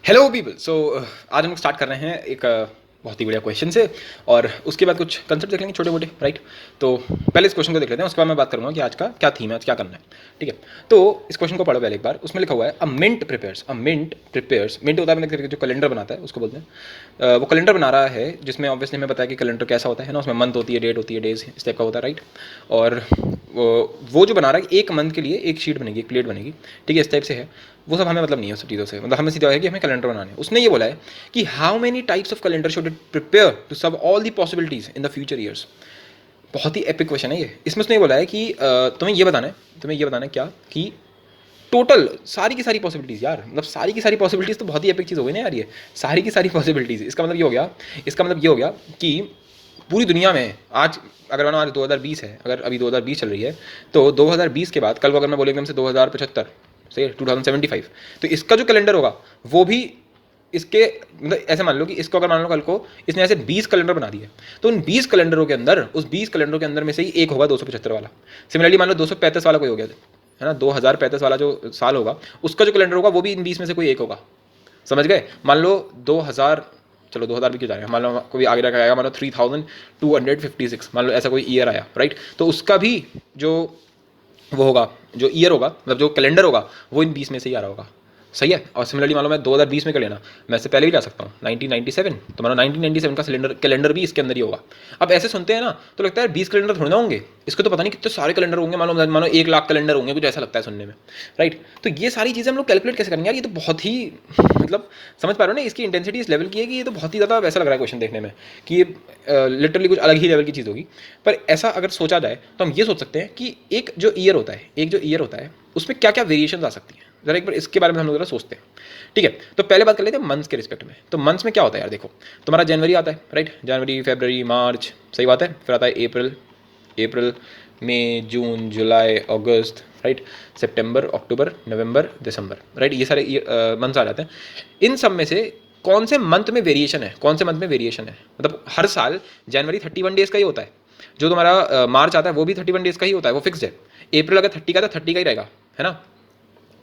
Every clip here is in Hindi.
Hello people. आज हम लोग स्टार्ट कर रहे हैं एक बहुत ही बढ़िया क्वेश्चन से, और उसके बाद कुछ कंसेप्ट देख लेंगे छोटे मोटे, राइट। तो पहले इस क्वेश्चन को देख लेते हैं, उसके बाद मैं बात करूंगा कि आज का क्या थीम है, आज क्या करना है। ठीक है, तो इस क्वेश्चन को पढ़ो पहले एक बार। उसमें लिखा हुआ है अ मिंट प्रिपेयर्स मिंट होता है मतलब कि जो कैलेंडर बनाता है उसको बोलते हैं। वो कैलेंडर बना रहा है जिसमें ऑब्वियसली हमें पता है कि कैलेंडर कैसा होता है ना, उसमें मंथ होती है, डेट होती है, डेज इस टाइप का होता है, राइट। और वो जो बना रहा है एक मंथ के लिए एक शीट बनेगी, एक प्लेट बनेगी, ठीक है, इस टाइप से है। वो सब हमें मतलब नहीं है उस सब चीज़ों से, मतलब हमें सीधा है कि हमें कैलेंडर बनाने हैं। उसने ये बोला है कि how many types of calendar should it prepare to serve all the possibilities in the future years. बहुत ही एपिक क्वेश्चन है ये। इसमें उसने ये बोला है कि तुम्हें ये बताना है क्या कि टोटल सारी की सारी पॉसिबिलिटीज़, यार मतलब सारी की सारी पॉसिबिलिटीज़ तो बहुत ही एपिक चीज़ हो गई ना यार। ये सारी की सारी पॉसिबिलिटीज़, इसका मतलब ये हो गया कि पूरी दुनिया में आज, अगर मानो आज 2020 है, अगर अभी 2020 चल रही है, तो 2020 के बाद कल को अगर मैं बोलेंगे हमसे 2075, सही है, 2075, तो इसका जो कैलेंडर होगा वो भी इसके, मतलब ऐसे मान लो कि इसको अगर मान लो कल को इसने ऐसे 20 कैलेंडर बना दिए, तो उन 20 कैलेंडरों के अंदर, उस 20 कैलेंडरों के अंदर में से ही एक होगा 275 वाला। सिमिलरली मान लो 235 वाला कोई हो गया है ना, 2035 वाला जो साल होगा उसका जो कैलेंडर होगा वो भी इन 20 में से कोई एक होगा। समझ गए? मान लो 2000, चलो 2000 भी क्यों जा रहे हैं, मान लो कोई आगे रखा आएगा, मान लो 3256, मान लो ऐसा कोई ईयर आया, राइट। तो उसका भी जो वो होगा, जो ईयर होगा, मतलब जो कैलेंडर होगा, वो इन 20 में से ही आ रहा होगा। सही है। और सिमिलरली मान लो मैं 2020 में कर लेना, मैं इससे पहले भी जा सकता हूँ 1997, तो मानो 1997 का सिलेंडर कैलेंडर भी इसके अंदर ही होगा। अब ऐसे सुनते हैं ना तो लगता है 20 कैलेंडर थोड़े ना होंगे, इसको तो पता नहीं कितने सारे कैलेंडर होंगे, मानो 1 लाख कैलेंडर होंगे, कुछ ऐसा लगता है सुनने में, राइट। तो ये सारी चीज़ें हम लोग कैलकुलेट कैसे करेंगे यार, ये तो बहुत ही मतलब समझ पा रहे हो ना, इसकी इंटेंसिटी इस लेवल की है कि ये तो बहुत ही ज़्यादा वैसा लग रहा है क्वेश्चन देखने में कि ये लिटरली कुछ अलग ही लेवल की चीज़ होगी। पर ऐसा अगर सोचा जाए तो हम ये सोच सकते हैं कि एक जो ईयर होता है उसमें क्या क्या वेरिएशन आ सकती हैं, जरा एक बार इसके बारे में हम लोग जरा सोचते हैं। ठीक है, तो पहले बात कर लेते हैं मंथ्स के रिस्पेक्ट में। तो मंथ्स में क्या होता है यार, देखो तुम्हारा जनवरी आता है, राइट, जनवरी, फरवरी, मार्च, सही बात है। फिर आता है अप्रैल, मई, जून, जुलाई, अगस्त, राइट, सितंबर, अक्टूबर, नवंबर, दिसंबर, राइट। ये सारे मंथ्स आ जाते हैं। इन सब में से कौन से मंथ में वेरिएशन है, मतलब हर साल जनवरी 31 डेज का ही होता है। जो तुम्हारा मार्च आता है वो भी 31 डेज का ही होता है, वो फिक्स्ड है। अप्रैल अगर 30 का था, 30 का ही रहेगा, है ना।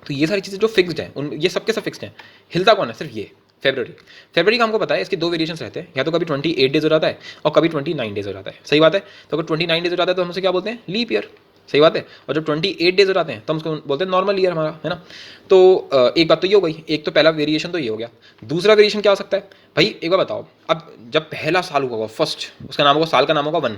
तो ये सारी चीज़ें जो फिक्स्ड हैं, उन ये सबके सब फिक्स्ड हैं। हिलता कौन है? सिर्फ ये फेब्रवरी का हमको पता है, इसके दो वेरिएशंस रहते हैं, या तो कभी 28 डेज हो जाता है और कभी 29 डेज हो जाता है। सही बात है। तो अगर 29 डेज हो जाता है तो हम उसे क्या बोलते हैं? Leap year. सही बात है। और जब 28 डेज हो जाते हैं तो हम उसको बोलते हैं नॉर्मल ईयर हमारा, है ना। तो एक बात तो ये हो गई, एक तो पहला वेरिएशन तो ये हो गया। दूसरा वेरिएशन क्या हो सकता है भाई, एक बार बताओ। अब जब पहला साल हुआ फर्स्ट, उसका नाम होगा, साल का नाम होगा 1,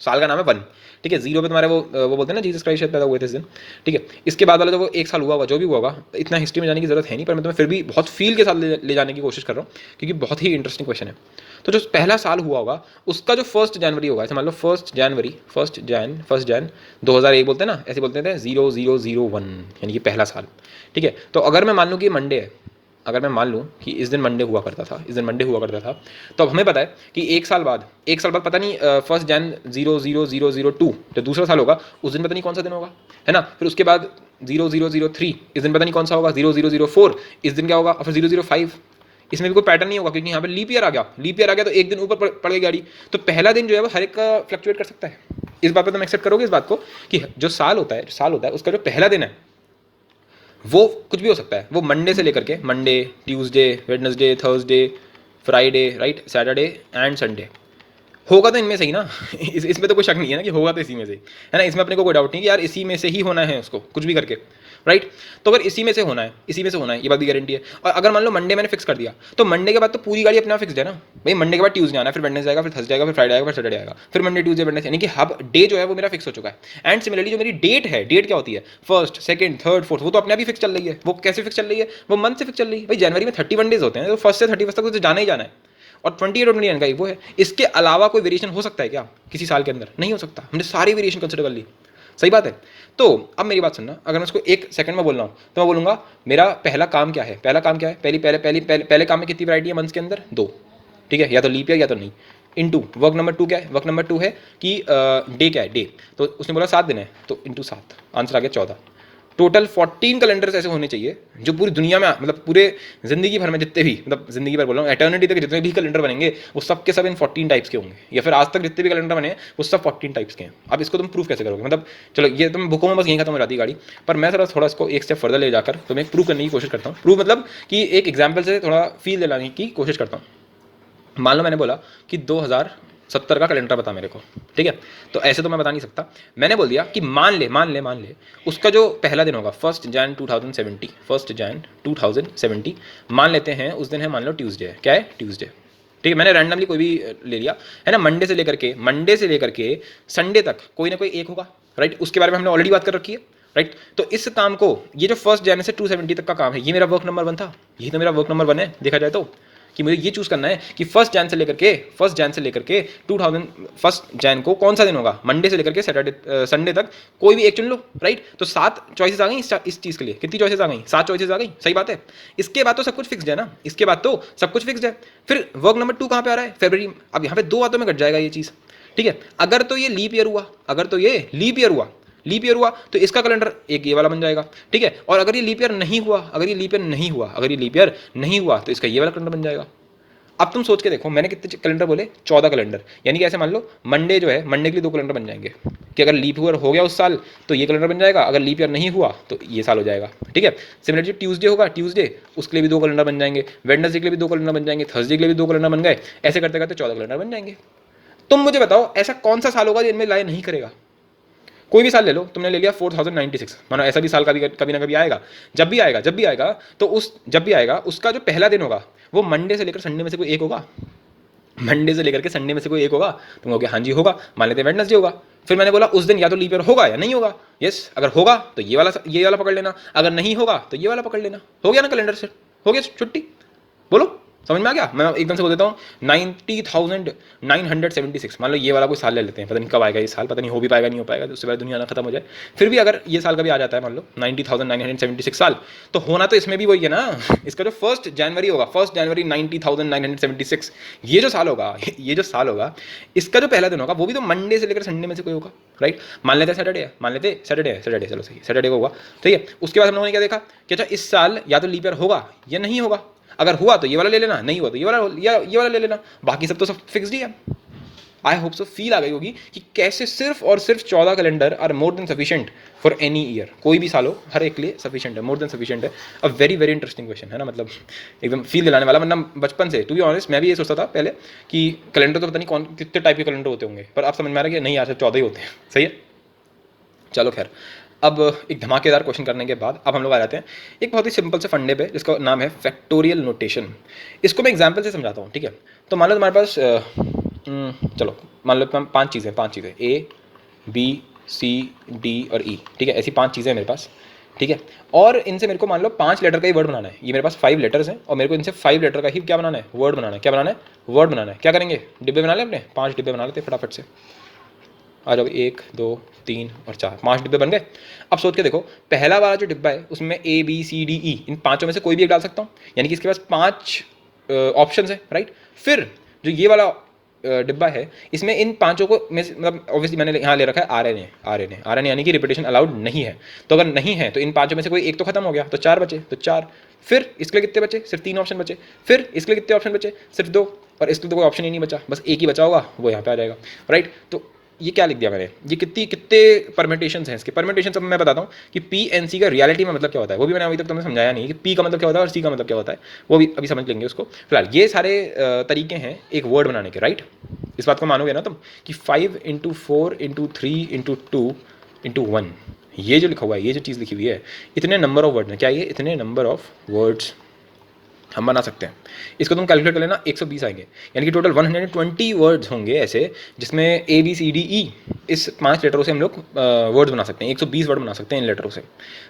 साल का नाम है 1। ठीक है, जीरो पे तुम्हारे वो बोलते हैं ना जीसस क्राइस्ट पैदा हुए थे इस दिन। ठीक है, इसके बाद वाला जो वो 1 साल हुआ होगा, जो भी हुआ होगा, इतना हिस्ट्री में जाने की जरूरत है नहीं, पर मैं तुम्हें फिर भी बहुत फील के साथ ले जाने की कोशिश कर रहा हूँ क्योंकि बहुत ही इंटरेस्टिंग क्वेश्चन है। तो जो पहला साल हुआ होगा उसका जो 1 जनवरी होगा, ऐसे मान लो 1 जन 2001 बोलते हैं ना, ऐसे बोलते थे 0001, यानी कि पहला साल। ठीक है, तो अगर मैं मान लूँ कि मंडे है, अगर मैं मान लूँ कि इस दिन मंडे हुआ करता था, तो अब हमें पता है कि एक साल बाद पता नहीं 1 जन 000002 जो दूसरा साल होगा उस दिन पता नहीं कौन सा दिन होगा, है ना। फिर उसके बाद 0003 इस दिन पता नहीं कौन सा होगा, 0004 इस दिन क्या होगा, और फिर 005, इसमें भी कोई पैटर्न नहीं होगा क्योंकि यहाँ पे लीप ईयर आ गया तो एक दिन ऊपर पड़ गई गाड़ी। तो पहला दिन जो है वो हर एक का फ्लक्चुएट कर सकता है। इस बात पर तुम एक्सेप्ट करोगे इस बात को कि जो साल होता है उसका जो पहला दिन है वो कुछ भी हो सकता है। वो मंडे से लेकर के Monday, Tuesday, Wednesday, Thursday, Friday, right, Saturday and Sunday होगा तो इनमें से ही ना। इसमें तो कोई शक नहीं है ना कि होगा तो इसी में से ही, है ना। इसमें अपने को कोई डाउट नहीं कि यार इसी में से ही होना है उसको, कुछ भी करके, राइट। तो अगर इसी में से होना है, ये बात भी गारंटी है। और अगर मान लो मंडे मैंने फिक्स कर दिया, तो मंडे के बाद तो पूरी गाड़ी अपना फिक्स है ना भाई। मंडे के बाद ट्यूसडे आना, फिर वेडनेसडे आएगा, फिर थर्सडे आएगा, फिर फ्राइडे आएगा, फिर सैटरडे आएगा, फिर मंडे, ट्यूसडे, वेडनेसडे, यानी कि हब डे जो है वो मेरा फिक्स हो चुका है। एंड सिमिलरली जो मेरी डेट क्या होती है, फर्स्ट, सेकंड, थर्ड, फोर्थ, वो तो अपने आप ही फिक्स चल रही है। वो कैसे फिक्स चल रही है? वो मंथ से फिक्स चल रही है भाई। जनवरी में 31 डेज होते हैं, तो फर्स्ट से 31 तक तो जाना ही जाना है। और 28 और 29 का वो है। इसके अलावा कोई वेरिएशन हो सकता है क्या किसी साल के अंदर? नहीं हो सकता। हमने सारी वेरिएशन कंसिडर कर ली। सही बात है। तो अब मेरी बात सुनना, अगर मैं उसको 1 सेकंड में बोल रहा हूँ तो मैं बोलूँगा मेरा पहला काम क्या है। पहले काम में कितनी वैरायटी है मंथ्स के अंदर? 2। ठीक है, या तो लीप ईयर या तो नहीं। इंटू वर्क नंबर 2 क्या है? वर्क नंबर 2 है कि डे क्या है, डे। तो उसने बोला 7 दिन है, तो इंटू 7, आंसर आ गया 14। टोटल 14 कैलेंडर्स ऐसे होने चाहिए जो पूरी दुनिया में, मतलब पूरे जिंदगी भर में जितने भी, मतलब जिंदगी भर बोल रहा हूँ, एटर्निटी तक जितने भी कैलेंडर बनेंगे वो सब के सब इन 14 टाइप्स के होंगे, या फिर आज तक जितने भी कैलेंडर बने वो सब 14 टाइप्स के हैं। अब इसको तुम प्रूफ कैसे करोगे? मतलब चलो ये तुम बुकों में बस यहीं खत्म हो जाती है गाड़ी, पर मैं थोड़ा इसको एक स्टेप फर्दर ले जाकर तुम्हें प्रूव करने की कोशिश करता हूँ। प्रूव मतलब कि एक एग्जाम्पल से थोड़ा फील दिलाने की कोशिश करता हूँ। मान लो मैंने बोला कि 2070 का कैलेंडर बता मेरे को, ठीक है? तो ऐसे तो मैं बता नहीं सकता, मैंने बोल दिया कि मान ले उसका जो पहला दिन होगा 1 जन 2070, 1 जन 2070 मान लेते हैं उस दिन है, मान लो ट्यूसडे, क्या है? ट्यूसडे, ठीक है? मैंने रैंडमली कोई भी ले लिया है ना। मंडे से लेकर के संडे तक कोई ना कोई एक होगा, राइट? उसके बारे में हमने ऑलरेडी बात कर रखी है, राइट? तो इस काम को, ये जो 1 जन से 270 तक का काम है, ये मेरा वर्क नंबर 1 था, यही तो मेरा वर्क नंबर 1 है देखा जाए तो, कि मुझे ये चूज करना है कि 1 जन से लेकर के 2000 1 जन को कौन सा दिन होगा, मंडे से लेकर के सैटरडे संडे तक कोई भी एक चुन लो, राइट? तो 7 चॉइसेस आ गई इस चीज़ के लिए। कितनी चॉइसेस आ गई? 7 चॉइसेस आ गई, सही बात है। इसके बाद तो सब कुछ फिक्स्ड है ना, इसके बाद तो सब कुछ फिक्स्ड है। फिर वर्क नंबर 2 कहाँ पे आ रहा है? फरवरी। अब यहाँ पे 2 बातों में घट जाएगा ये चीज़, ठीक है? अगर तो ये लीप ईयर हुआ, तो इसका कैलेंडर एक ये वाला बन जाएगा, ठीक है? और अगर ये लीप ईयर नहीं हुआ तो इसका ये वाला कैलेंडर बन जाएगा। अब तुम सोच के देखो, मैंने कितने कैलेंडर बोले? 14 कैलेंडर। यानी कि ऐसे मान लो मंडे जो है, मंडे के लिए 2 कैलेंडर बन जाएंगे कि अगर लीप ईयर हो गया उस साल तो ये कैलेंडर बन जाएगा, अगर लीप ईयर नहीं हुआ तो ये साल हो जाएगा, ठीक है? सिमिलरली ट्यूसडे होगा, ट्यूसडे उसके लिए भी 2 कैलेंडर बन जाएंगे, वेडनेसडे के लिए भी 2 कैलेंडर बन जाएंगे, थर्सडे के लिए भी 2 कैलेंडर बन गए, ऐसे करते करते 14 कैलेंडर बन जाएंगे। तुम मुझे बताओ ऐसा कौन सा साल होगा जिनमें लाए नहीं करेगा? कोई भी साल ले लो, तुमने ले लिया 4096, मानो ऐसा भी साल कभी ना कभी आएगा। जब भी आएगा तो उसका जो पहला दिन होगा वो मंडे से लेकर संडे में से कोई एक होगा। तुम कहोगे हाँ जी होगा, मान लेते हैं वेडनेसडे होगा। फिर मैंने बोला उस दिन या तो लीप ईयर होगा या नहीं होगा। यस, अगर होगा तो ये वाला पकड़ लेना, अगर नहीं होगा तो ये वाला पकड़ लेना। हो गया ना कैलेंडर से? हो गया छुट्टी? बोलो, समझ में आ गया? मैं एकदम से बोल देता हूँ 90,976। मान लो ये वाला कोई साल ले लेते हैं, पता नहीं कब आएगा ये साल, पता नहीं हो भी पाएगा नहीं हो पाएगा, तो उससे पहले दुनिया ना खत्म हो जाए। फिर भी अगर ये साल कभी आ जाता है, मान लो 90,976 साल, तो होना तो इसमें भी वही है ना। इसका जो 1 जनवरी होगा, 1 जनवरी 90,976, ये जो साल होगा इसका जो पहला दिन होगा वो भी तो मंडे से लेकर संडे में से कोई होगा, राइट? मान लेते हैं सैटरडे है, चलो सही, सैटरडे को होगा, ठीक है? उसके बाद हम लोगों ने क्या देखा कि अच्छा इस साल या तो लीप ईयर होगा या नहीं होगा। अगर हुआ तो ये वाला ले लेना, नहीं हुआ तो ये वाला ले लेना, बाकी सब तो सब फिक्स्ड ही है। आई होप सो फील आ गई होगी कि कैसे सिर्फ और सिर्फ 14 calendar are more than sufficient for any year. कोई भी साल हो, हर एक लिए सफिशिएंट है, मोर देन सफिशिएंट है। A very very interesting question है ना, मतलब एकदम फील दिलाने वाला। वरना बचपन से टू बी ऑनेस्ट मैं भी ये सोचता था पहले कि कैलेंडर तो पता नहीं कौन कितने टाइप के कैलेंडर होते होंगे, पर अब समझ में आ रहा है कि नहीं यार 14 ही होते हैं, सही है। चलो खैर, अब एक धमाकेदार क्वेश्चन करने के बाद अब हम लोग आ जाते हैं एक बहुत ही सिंपल से फंडे पे, जिसका नाम है फैक्टोरियल नोटेशन। इसको मैं एग्जांपल से समझाता हूँ, ठीक है? तो मान लो तुम्हारे पास चलो मान लो 5 चीज़ें A B C D और E, ठीक है? ऐसी 5 चीज़ें हैं मेरे पास, ठीक है? और इनसे मेरे को मान लो 5 लेटर का ही वर्ड बनाना है। ये मेरे पास 5 लेटर्स हैं और मेरे को इनसे 5 लेटर का ही क्या बनाना है? वर्ड बनाना है। क्या बनाना है? वर्ड बनाना है। क्या करेंगे? डिब्बे बना लें अपने, 5 डिब्बे बना लेते फटाफट से। आ जाओ, 1 2 3 और 4, 5 डिब्बे बन गए। अब सोच के देखो, पहला वाला जो डिब्बा है उसमें A B C D E, इन पांचों में से कोई भी एक डाल सकता हूँ, यानी कि इसके पास 5 ऑप्शन है, राइट? फिर जो ये वाला डिब्बा है इसमें इन पांचों को में मतलब ऑब्वियसली मैंने यहाँ ले रखा है RNA यानी कि रिपीटेशन अलाउड नहीं है। तो अगर नहीं है तो इन पांचों में से कोई एक तो खत्म हो गया, तो 4 बचे, तो 4। फिर इसके लिए कितने बचे? सिर्फ 3 ऑप्शन बचे। फिर इसके लिए कितने ऑप्शन बचे? सिर्फ 2। और इसके लिए तो कोई ऑप्शन ही नहीं बचा, बस एक ही बचा होगा, वो यहाँ पे आ जाएगा, राइट? तो ये क्या लिख दिया मैंने? ये कितने परमिटेशंस हैं इसके? परमिटेशंस अब मैं बताता हूँ कि PNC का रियलिटी में मतलब क्या होता है, वो भी मैंने अभी तक तुमने समझाया नहीं कि P का मतलब क्या होता है और C का मतलब क्या होता है, वो भी अभी समझ लेंगे उसको। फिलहाल ये सारे तरीके हैं एक वर्ड बनाने के, राइट? इस बात को मानोगे ना तुम कि 5 × 4 × 3 × 2 × 1, ये जो लिखा हुआ है, ये जो चीज़ लिखी हुई है, इतने नंबर ऑफ वर्ड हैं। क्या ये इतने नंबर ऑफ वर्ड्स हम बना सकते हैं? इसको तुम कैलकुलेट कर लेना, 120 आएंगे, यानी कि टोटल 120 वर्ड्स होंगे ऐसे जिसमें A B C D E इस 5 लेटरों से हम लोग वर्ड्स बना सकते हैं। 120 वर्ड बना सकते हैं इन लेटरों से।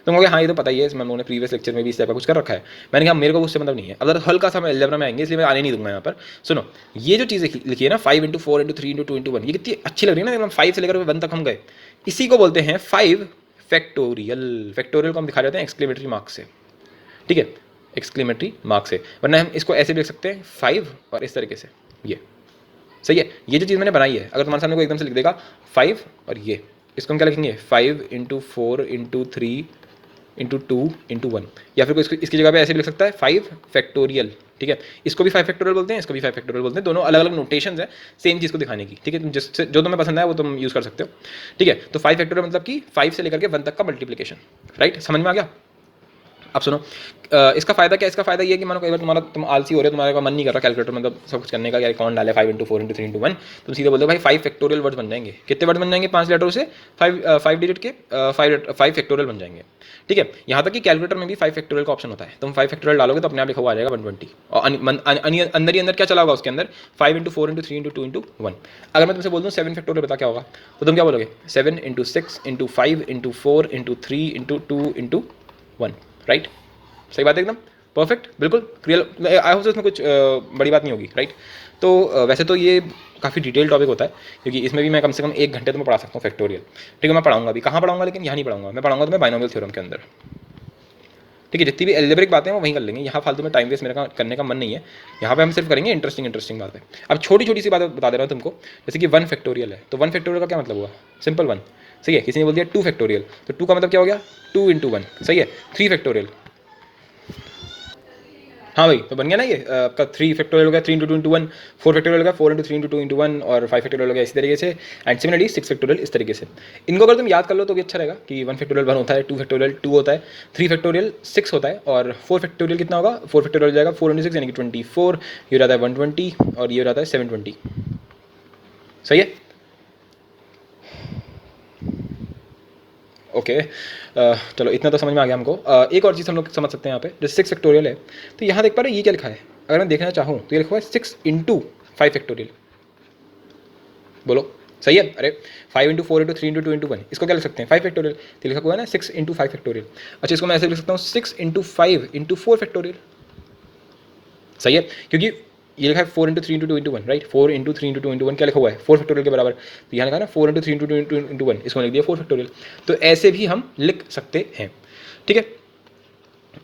तो मुझे हाँ ये तो पता ही है, इसमें हम लोगों ने प्रीवियस लेक्चर में भी इस टाइप का कुछ कर रखा है। मैंने कहा मेरे को उससे मतलब नहीं है, अगर हल्का सा अलजेब्रा में आएंगे इसलिए मैं आने नहीं दूंगा यहाँ पर। सुनो, ये जो चीज़ लिखी है ना 5 × 4 × 3 × 2 × 1, ये कितनी अच्छी लग रही है ना, 5 से लेकर 1 तक हम गए। इसी को बोलते हैं 5 फैक्टोरियल। फैक्टोरियल को हम दिखा देते हैं एक्सक्लेमेटरी मार्क से, ठीक है? एक्सक्लेमेटरी मार्क से, वरना हम इसको ऐसे भी लिख सकते हैं 5 और इस तरीके से, ये सही है। ये जो चीज़ मैंने बनाई है, अगर तुम्हारे सामने को एकदम से लिख देगा 5 और ये, इसको हम क्या लिखेंगे? 5 × 4 × 3 इंटू 2 इंटू 1, या फिर कोई इसकी जगह पे ऐसे भी लिख सकता है 5 फैक्टोरियल, ठीक है। इसको भी 5 फैक्टोरियल बोलते हैं, इसको भी 5 फैक्टोरियल बोलते हैं, दोनों अलग अलग नोटेशंस है सेम चीज़ को दिखाने की, ठीक है। जिससे जो तुम्हें पसंद है वो तुम यूज़ कर सकते हो, ठीक है। तो 5 फैक्टोरियल मतलब कि 5 से लेकर के 1 तक का मल्टीप्लिकेशन, राइट, समझ में आ गया। अब सुनो, इसका फायदा क्या है? इसका फायदा ये है कि मानो कई बार तुम आलसी हो रहे हो, तुम्हारे का मन नहीं कर रहा कैलकुलेटर मतलब सब कुछ करने का, यार कौन डाले 5 इंटू 4 इंटू 3 इंटू 1, तुम सीधे बोलते हो भाई 5 फैक्टोरियल वर्ड्स बन जाएंगे। कितने वर्ड बन जाएंगे? 5 लेटरों से 5 डिजिट के 5 फैक्टोरियल बन जाएंगे, ठीक है। यहाँ तक कि कैलकुलेटर में भी 5 फैक्टोरियल का ऑप्शन होता है, तुम 5 फैक्टोरियल डालोगे तो अपने आप लिखा हुआ आ जाएगा 120, और अंदर ही अंदर क्या चला होगा उसके अंदर 5 इंटू 4 इंटू 3 इंटू 2 इंटू 1। अगर मैं तुमसे बोल दूँ 7 फैक्टोरियल बता क्या होगा, तो तुम क्या बोलोगे? 7 into 6 into 5 into 4 into 3 into 2 into 1, right. सही बात है, एकदम परफेक्ट, बिल्कुल रियल। आई होप इसमें कुछ बड़ी बात नहीं होगी, राइट। तो वैसे तो ये काफ़ी डिटेल टॉपिक होता है, क्योंकि इसमें भी मैं कम से कम 1 घंटे तो मैं पढ़ा सकता हूँ फैक्टोरियल, ठीक है। मैं पढ़ाऊंगा अभी, कहाँ पढ़ाऊंगा, लेकिन यहाँ नहीं पढ़ाऊंगा, मैं पढ़ाऊंगा तुम्हें बाइनोमियल थ्योरम के अंदर, ठीक है। जितनी भी एल्जेब्रिक बातें हैं वो वहीं कर लेंगे, यहाँ फालतू में टाइम वेस्ट मेरे का करने का मन नहीं है। यहाँ पे हम सिर्फ करेंगे इंटरेस्टिंग बातें। अब छोटी छोटी सी बात बता दे रहा हूँ तुमको, जैसे कि 1 फैक्टोरियल है, तो 1 फैक्टोरियल का क्या मतलब हुआ? सिंपल 1, सही है। किसी ने बोल दिया 2 फैक्टोरियल, तो 2 का मतलब क्या हो गया? 2 इंटू 1, सही है। 3 फैक्टोरियल, हाँ भाई, तो बन गया ना ये आपका 3 फैक्टोरियल हो गया 3 इंटू 2 इंटू 1, 4 फैक्टोरियल हो गया 4 इंटू 3 इंटू 2 इंटू 1, और 5 फैक्टोरियल हो गया इसी तरीके से, एंड सिमिलरली 6 फैक्टोरियल इस तरीके से। इनको अगर तुम याद कर लो तो भी अच्छा रहेगा कि 1 फैक्टोरियल 1 होता है, 2 फैक्टोरियल 2 होता है, 3 फैक्टोरियल 6 होता है, और 4 फैक्टोरियल कितना होगा? 4 फैक्टोरियल हो जाएगा 4 इंटू 6 यानी कि 24, ये रहता है 120, और ये रहता है 720, सही है। ओके, चलो इतना तो समझ में आ गया हमको। एक और चीज़ हम लोग समझ सकते हैं यहाँ पे, जैसे 6 फैक्टोरियल है, तो यहाँ देख पा रहे हो ये क्या लिखा है? अगर मैं देखना चाहूँ तो ये लिखा हुआ है 6 इंटू 5 फैक्टोरियल, बोलो सही है। अरे 5 इंटू 4 इंटू 3 इंटू 2 इंटू 1, इसको क्या लिख सकते हैं? 5 फैक्टोरियल, तो लिखा हुआ है ना 6 इंटू 5 फैक्टोरियल। अच्छा, इसको मैं ऐसे लिख सकता हूँ 6 इंटू 5 इंटू 4 फैक्टोरियल, सही है, क्योंकि ये लिखा है 4 into 3 into 2 into 1, right. 4 into 3 into 2 into 1 क्या लिखा हुआ है? 4 फैक्टोरियल के बराबर, तो यहाँ लिखा है ना 4 इंटू 3 इंटू 2 इंटू 1, इसको लिख दिया 4 फैक्टोरियल। तो ऐसे भी हम लिख सकते हैं, ठीक है।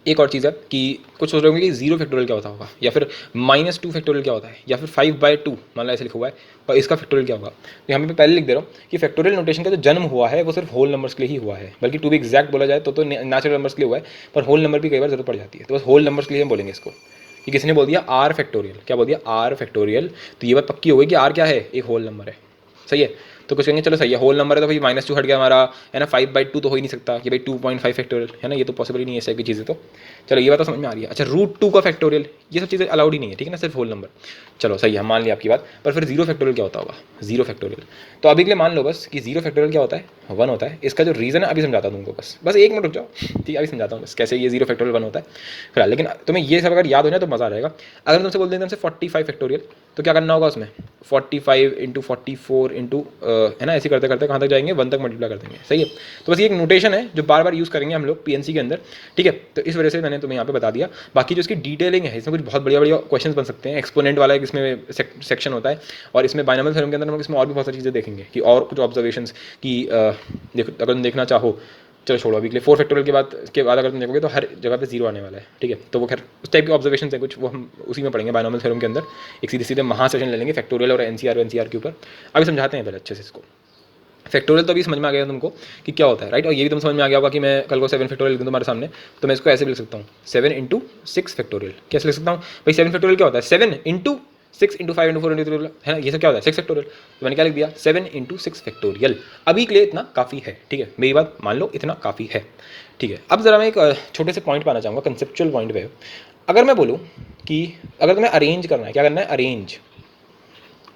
एक और चीज़ है कि कुछ सोच रहे होंगे कि 0 फैक्टोरियल क्या होता होगा, या फिर -2 फैक्टोरियल क्या होता है, या फिर 5/2 मान लो ऐसे लिखा हुआ है, और इसका फैक्टोरियल क्या होगा। तो यहाँ पे पहले लिख दे रहा हूँ कि फैक्टोरियल नोटेशन का जो जन्म हुआ है वो सिर्फ होल नंबर्स के लिए ही हुआ है, बल्कि टू बी एग्जैक्ट बोला जाए तो नेचुरल नंबर्स के लिए हुआ है, पर होल नंबर भी कई बार जरूरत पड़ जाती है, तो बस होल नंबर्स के लिए हम बोलेंगे इसको। कि किसी ने बोल दिया आर फैक्टोरियल, क्या बोल दिया? आर फैक्टोरियल, तो ये बात पक्की हो गई कि आर क्या है? एक होल नंबर है, सही है। तो कुछ कहेंगे चलो सही है, होल नंबर है तो भाई -2 हट गया हमारा, है ना। 5/2 तो हो ही नहीं सकता कि भाई 2.5 फैक्टोरियल, है ना, ये तो पॉसिबल ही नहीं है, ऐसी चीज़ें। तो चलो ये बात तो समझ में आ रही है। अच्छा, √2 का फैक्टोरियल, ये सब चीज़ें अलाउड ही नहीं है, ठीक है ना, सिर्फ होल नंबर। चलो सही है, मान लिया आपकी बात, पर फिर 0 फैक्टोरियल क्या होता होगा? 0 फैक्टोरियल, तो अभी के लिए मान लो बस कि 0 फैक्टोरियल क्या होता है? 1 होता है। इसका जो रीज़न है अभी समझाता हूँ तुमको, बस 1 मिनट रुक जाओ, ठीक है, अभी समझाता हूँ बस कैसे ये 0 फैक्टोरियल 1 होता है फिलहाल। लेकिन तुम्हें ये सब अगर याद हो जाए तो मज़ा आ जाएगा। अगर तुमसे बोल दें तुमसे 45 फैक्टोरियल, तो क्या करना होगा उसमें? 45 इंटू 44 इंटू, है ना, ऐसे करते करते कहाँ तक जाएंगे? 1 तक मल्टीप्लाई कर देंगे, सही है। तो बस ये एक नोटेशन है जो बार बार यूज़ करेंगे हम लोग पीएनसी के अंदर, ठीक है। तो इस वजह से मैंने तुम्हें यहाँ पे बता दिया। बाकी जो इसकी डिटेलिंग है, इसमें कुछ बहुत बढ़िया बढ़िया क्वेश्चन बन सकते हैं। एक्सपोनेंट वाला एक इसमें सेक्शन होता है, और इसमें बाइनोमियल थ्योरम के अंदर हम लोग इसमें और भी बहुत सारी चीज़ें देखेंगे कि और कुछ ऑब्जर्वेशंस की देखो, अगर तुम देखना चाहो, चलो छोड़ो अभी के लिए। 4 फैक्टोरियल के बाद अगर तुम देखोगे तो हर जगह पे 0 आने वाला है, ठीक है। तो वो खैर उस टाइप के ऑब्जर्वेशन है कुछ, वो हम उसी में पढ़ेंगे बाइनोमियल थ्योरम के अंदर। एक सीधे सीधे महा सेशन ले लेंगे फैक्टोरियल और एनसीआर के ऊपर। अभी समझाते हैं पहले अच्छे से इसको। फैक्टोरियल तो अभी समझ में आ गया तुमको कि क्या होता है, राइट। और ये भी तुम समझ में आ गया होगा कि मैं कल को 7 फैक्टोरियल लिख दूँ तुम्हारे सामने, तो मैं इसको ऐसे भी लिख सकता हूँ 7 इंटू 6 फैक्टोरियल। कैसे लिख सकता हूँ भाई? 7 फैक्टोरियल क्या होता है? 7 इंटू 6 इंटू 5 इंटू 4 इंटू 3, है ना, ये सब क्या होता है? 6 फैक्टोरियल। तो मैंने क्या लिख दिया? 7 इंटू 6 फैक्टोरियल। अभी के लिए इतना काफ़ी है, ठीक है, मेरी बात मान लो, इतना काफ़ी है, ठीक है। अब जरा मैं एक छोटे से पॉइंट पे आना चाहूँगा, कंसेप्चुअल पॉइंट पे। अगर मैं बोलूँ कि अगर तुम्हें अरेंज करना है, क्या करना है? अरेंज।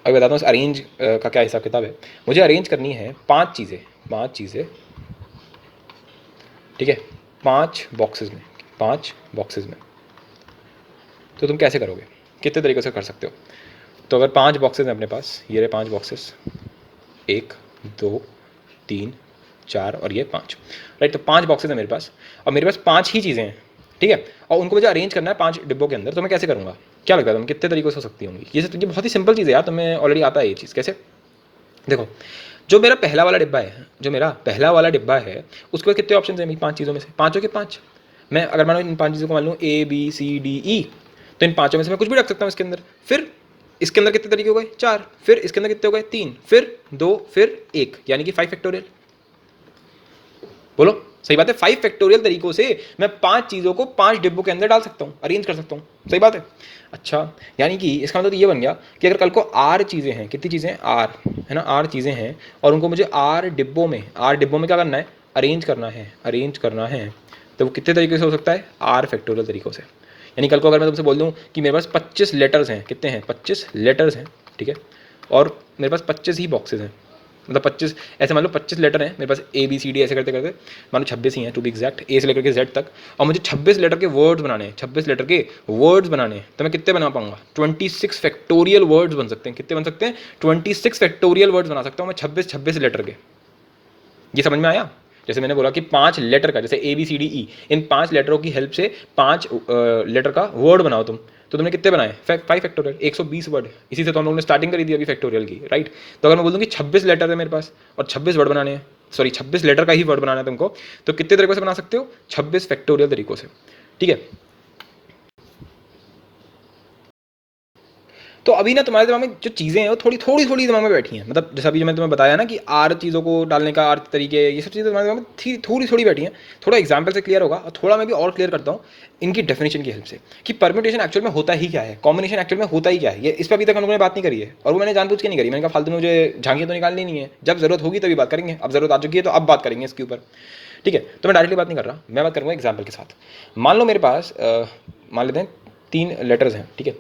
अभी बताता हूँ इस अरेंज का क्या हिसाब किताब है। मुझे अरेंज करनी है 5 चीज़ें, ठीक है, 5 बॉक्सेस में। तो तुम कैसे करोगे? कितने तरीक़ों से कर सकते हो? तो अगर 5 बॉक्सेस हैं अपने पास, ये रहे 5 बॉक्सेस, 1 2 3 4 और ये 5, राइट। तो 5 बॉक्सेस हैं मेरे पास, और मेरे पास 5 ही चीज़ें हैं, ठीक है। और उनको मुझे अरेंज करना है 5 डिब्बों के अंदर। तो मैं कैसे करूँगा? क्या लगता है तुम्हें कितने तरीक़ों से हो सकती होंगी? ये बहुत ही सिंपल चीज़ है यार, तुम्हें ऑलरेडी आता है ये चीज़। कैसे? देखो, जो मेरा पहला वाला डिब्बा है, उसके बाद कितने ऑप्शन हैं मेरी 5 चीज़ों में से? 5 के 5। मैं अगर मानो इन 5 चीज़ों को मान लूँ ABCDE, तो इन 5 में से मैं कुछ भी रख सकता हूँ इसके अंदर। फिर इसके अंदर कितने तरीके हो गए? 4। फिर इसके अंदर कितने हो गए? 3। फिर 2, फिर 1, यानी कि 5 फैक्टोरियल। बोलो सही बात है। 5 फैक्टोरियल तरीकों से मैं 5 चीज़ों को 5 डिब्बों के अंदर डाल सकता हूँ, अरेंज कर सकता हूँ। सही बात है। अच्छा, यानी कि इसका मतलब ये बन गया कि अगर कल को आर चीज़ें हैं, कितनी चीज़ें हैं, आर है ना, आर चीज़ें हैं, और उनको मुझे आर डिब्बों में क्या करना है, अरेंज करना है, तो वो कितने तरीके से हो सकता है, आर फैक्टोरियल तरीकों से। यानी कल को अगर मैं तुमसे बोल दूँ कि मेरे पास 25 लेटर्स हैं, कितने हैं, 25 लेटर्स हैं, ठीक है, और मेरे पास 25 ही बॉक्सेस हैं, मतलब 25 ऐसे मान लो 25 लेटर हैं मेरे पास, ए बी सी डी ऐसे करते करते मान लो 26 ही हैं टू बी एग्जैक्ट, ए से लेकर के जेड तक, और मुझे 26 लेटर के वर्ड्स बनाने हैं, 26 लेटर के वर्ड्स बनाने हैं, तो मैं कितने बना पाऊंगा, 26 फैक्टोरियल वर्ड्स बन सकते हैं। कितने बन सकते हैं, 26 फैक्टोरियल वर्ड्स बना सकता हूँ मैं 26 लेटर के। ये समझ में आया। जैसे मैंने बोला कि 5 लेटर का, जैसे ए बी सी डी ई, इन 5 लेटरों की हेल्प से 5 लेटर का वर्ड बनाओ तुम, तो तुमने कितने बनाए, 5 फैक्टोरियल, 120 वर्ड। इसी से तो हम लोगों ने स्टार्टिंग करी थी अभी फैक्टोरियल की, राइट। तो अगर मैं बोल दूँ कि 26 लेटर है मेरे पास और 26 वर्ड बनाने हैं, सॉरी 26 लेटर का ही वर्ड बनाना है तुमको, तो कितने तरीकों से बना सकते हो, 26 फैक्टोरियल तरीकों से, ठीक है। तो अभी ना तुम्हारे दिमाग में जो चीज़ें हैं वो थोड़ी दिमाग में बैठी हैं, मतलब जैसा अभी जो मैं तुम्हें बताया ना कि आर चीज़ों को डालने का, आर तरीके, ये सब चीज़ें तुम्हारे दिमाग में थोड़ी बैठी हैं। थोड़ा एग्जाम्पल से क्लियर होगा, और थोड़ा मैं भी और क्लियर करता हूँ इनकी डेफिनेशन की हेल्प से कि परम्यूटेशन एक्चुअल में होता ही क्या है, कॉम्बिनेशन एक्चुअल में होता ही क्या है। ये इस पर अभी तक हम लोगों ने बात नहीं करी है, और वो मैंने जानबूझ के नहीं करी। मैंने कहा फालतू में मुझे झांकियाँ तो निकालनी नहीं है, जब जरूरत होगी तभी बात करेंगे। अब जरूरत आ चुकी है तो अब बात करेंगे इसके ऊपर, ठीक है। तो मैं डायरेक्टली बात नहीं कर रहा, मैं बात करूँगा एग्जाम्पल के साथ। मान लो मेरे पास मान लेते हैं 3 लेटर्स हैं, ठीक है।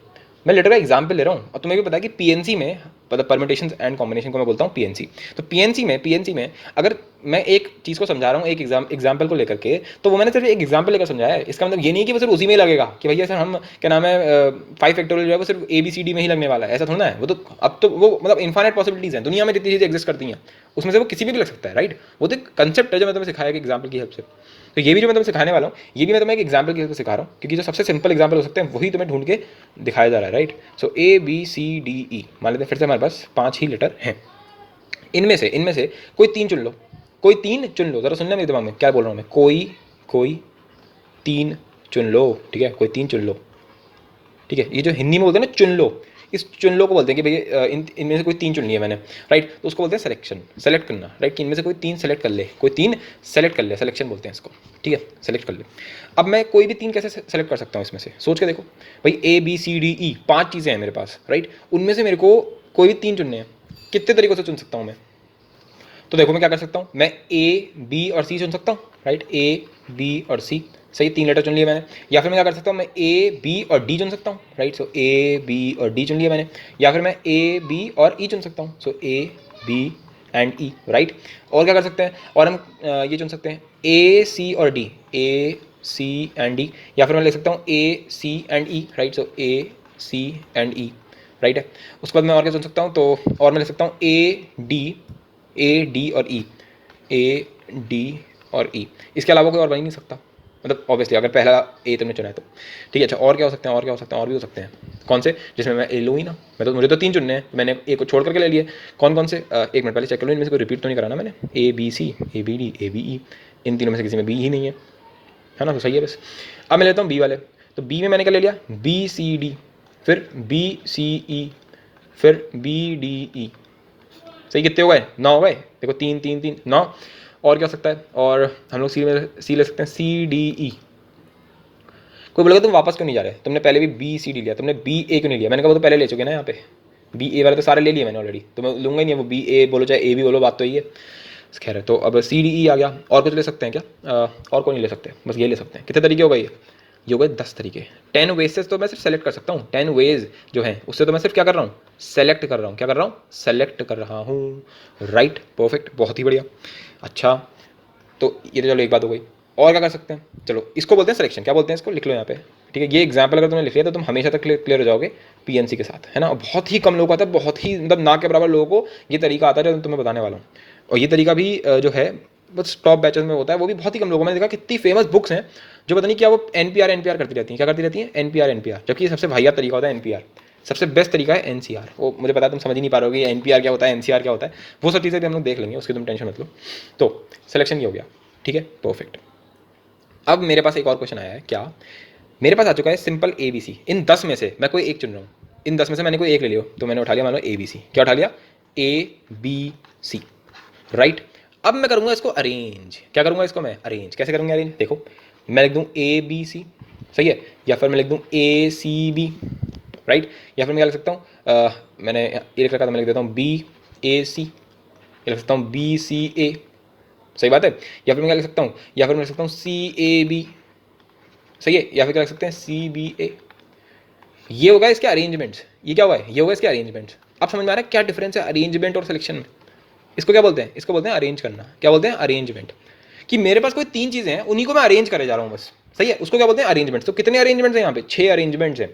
मैं लेटर का एग्जाम्पल ले रहा हूँ, और तुम्हें भी पता है कि पीएनसी में, मतलब परम्यूटेशन एंड कॉम्बिनेशन को मैं बोलता हूँ पीएनसी। तो पीएनसी में अगर मैं एक चीज़ को समझा रहा हूँ एक एग्जाम्पल को लेकर के, तो वो मैंने सिर्फ एक एग्जाम्पल लेकर समझाया है। इसका मतलब ये नहीं कि वो सिर्फ उसी में ही लगेगा कि भैया सर हम क्या नाम है 5 फैक्टोरियल जो है वो सिर्फ ABCD में ही लगने वाला है, ऐसा थोड़ा है। वो तो अब तो वो मतलब इन्फाइनाइट पॉसिबिलिटीज़ हैं, दुनिया में जितनी चीज़ें एग्जिस्ट करती हैं उसमें से वो किसी में भी लग सकता है, राइट। वो तो कंसेप्ट है जो मैं तुम्हें सिखाया कि एग्जाम्पल की हेल्प से। तो ये भी जो मैं तुम्हें सिखाने वाला हूँ, ये भी मैं तुम्हें एक एग्जाम्पल की हेल्प से सिखा रहा हूँ, क्योंकि जो सबसे सिंपल एग्जाम्पल हो सकते हैं वही तुम्हें ढूंढ के दिखाया जा रहा है, राइट। सो ABCDE मान लेते हैं, फिर से हमारे पास 5 ही लेटर हैं। इनमें से कोई 3 चुन लो, कोई 3 चुन लो। जरा सुनना मेरे दिमाग में क्या बोल रहा हूँ मैं, कोई 3 चुन लो, ठीक है, कोई 3 चुन लो, ठीक है। ये जो हिंदी में बोलते हैं ना चुन लो, इस चुन लो को बोलते हैं कि भैया इनमें से कोई 3 चुन लिया मैंने, राइट। तो उसको बोलते हैं सिलेक्शन, सेलेक्ट करना, राइट। कि इनमें से कोई 3 सेलेक्ट कर ले, कोई 3 सेलेक्ट कर ले, सिलेक्शन बोलते हैं इसको, ठीक है, सेलेक्ट कर ले। अब मैं कोई भी 3 कैसे सेलेक्ट कर सकता हूँ इसमें से, सोच के देखो भाई। ABCDE 5 चीज़ें हैं मेरे पास, राइट। उनमें से मेरे को कोई भी 3 चुनने हैं, कितने तरीकों से चुन सकता हूँ मैं। तो देखो मैं क्या कर सकता हूँ, मैं A B और C चुन सकता हूँ, राइट। A B और C, सही, 3 लेटर चुन लिए मैंने। या फिर मैं क्या कर सकता हूँ, मैं A B और D चुन सकता हूँ, राइट। सो A B और D चुन लिया मैंने। या फिर मैं A B और E चुन सकता हूँ, सो A B and E, right. और क्या कर सकते हैं, और हम ये चुन सकते हैं A C और D, A C and D। या फिर मैं ले सकता हूँ A C and E, right. So A C and E, right है। उसके बाद मैं और क्या चुन सकता हूँ, तो और मैं ले सकता हूँ A D और E, A D और E। इसके अलावा कोई और बन ही नहीं सकता, मतलब ऑब्वियसली अगर पहला ए तुमने चुना है तो, ठीक है। अच्छा, और क्या हो सकते हैं, और क्या हो सकते हैं, और भी हो सकते हैं। कौन से, जिसमें मैं ए लूँ ही ना, मैं तो मुझे तो 3 चुनने हैं, मैंने एक को छोड़ करके ले लिए। कौन से, एक मिनट पहले चेक कर लो, इनमें से कोई रिपीट तो नहीं कराना मैंने। ABC ABD ABE, इन तीनों में से किसी में बी ही नहीं है ना, तो सही है बस। अब मैं लेता हूँ बी वाले, तो बी में मैंने क्या ले लिया, BCD, फिर BCE, फिर BDE। सही, कितने हो गए, 9 हो गए। देखो 3 3 3 9। और क्या हो सकता है, और हम लोग सी ले सकते हैं CDE। कोई बोलेगा तुम वापस क्यों नहीं जा रहे, तुमने पहले भी BCD लिया, तुमने BA क्यों नहीं लिया। मैंने कहा वो तो पहले ले चुके ना, यहाँ पे BA वाले तो सारे ले लिए मैंने ऑलरेडी, तो मैं लूँगा ही नहीं। वो BA बोलो चाहे A भी बोलो, बात तो यही है। खैर है, तो अब CDE आ गया। और कुछ ले सकते हैं क्या, और कोई नहीं ले सकते, बस ये ले सकते हैं। कितने तरीके हो गए ये हो गए 10 तरीके। 10 वेज से तो मैं सिर्फ सेलेक्ट कर सकता हूँ, 10 वेज जो है उससे तो मैं सिर्फ क्या कर रहा हूँ, सेलेक्ट कर रहा हूँ। क्या कर रहा हूँ, सेलेक्ट कर रहा हूँ, राइट, परफेक्ट, बहुत ही बढ़िया। अच्छा, तो ये तो चलो एक बात हो गई। और क्या कर सकते हैं, चलो इसको बोलते हैं सिलेक्शन। क्या बोलते हैं इसको, लिख लो यहाँ पे, ठीक है। ये एग्जाम्पल अगर तुमने लिख लिया तो तुम हमेशा तक क्लियर हो जाओगे पीएनसी के साथ, है ना। बहुत ही कम लोगों को आता है, बहुत ही मतलब ना के बराबर लोगों को ये तरीका आता है जो तुम्हें बताने वाला हूँ। और ये तरीका भी जो है बस टॉप बैचेस में होता है, वो भी बहुत ही कम लोगों में। देखा कितनी फेमस बुक्स हैं जो पता नहीं क्या वो NPR करती रहती हैं। क्या करती रहती हैं, NPR, जबकि ये सबसे वाहियात तरीका होता है NPR। सबसे बेस्ट तरीका है NCR। वो मुझे पता है तुम समझ ही नहीं पा रहे हो NPR क्या होता है, NCR क्या होता है, वो सब चीज़ें भी हम लोग देख लेंगे, उसकी तुम टेंशन मत लो। तो सिलेक्शन ये हो गया, ठीक है, परफेक्ट। अब मेरे पास एक और क्वेश्चन आया है, क्या मेरे पास आ चुका है सिंपल ABC। इन 10 में से मैं कोई एक चुन रहा हूँ, इन 10 में से मैंने कोई एक ले लिया, तो मैंने उठा लिया मान लो ABC। क्या उठा लिया, ABC, राइट। अब मैं करूँगा इसको अरेंज। क्या करूँगा इसको मैं अरेंज? कैसे करूँगा अरेंज? देखो मैं लिख दूँ ए बी सी, सही है, या फिर मैं लिख दूँ ए सी बी, राइट, या फिर मैं क्या लिख सकता हूँ, मैंने ए लिख रखा था, मैं लिख देता हूँ बी ए सी, ये लिख सकता हूँ बी सी ए, सही बात है, या फिर मैं क्या लिख सकता हूँ, या फिर मैं लिख सकता हूँ सी ए बी, सही है, या फिर क्या लिख सकते हैं सी बी ए। ये होगा इसके अरेंजमेंट्स, ये क्या हुआ है, ये होगा इसके अरेंजमेंट्स। अब समझ में आ रहा है क्या डिफरेंस है अरेंजमेंट और सिलेक्शन में? इसको क्या बोलते हैं? इसको बोलते हैं अरेंज करना। क्या बोलते हैं? अरेंजमेंट। कि मेरे पास कोई 3 चीज़ें हैं, उन्हीं को मैं अरेंज करे जा रहा हूँ बस, सही है, उसको क्या बोलते हैं अरेंजमेंट्स। तो कितने अरेंजमेंट्स हैं यहाँ पे? 6 अरेंजमेंट्स हैं।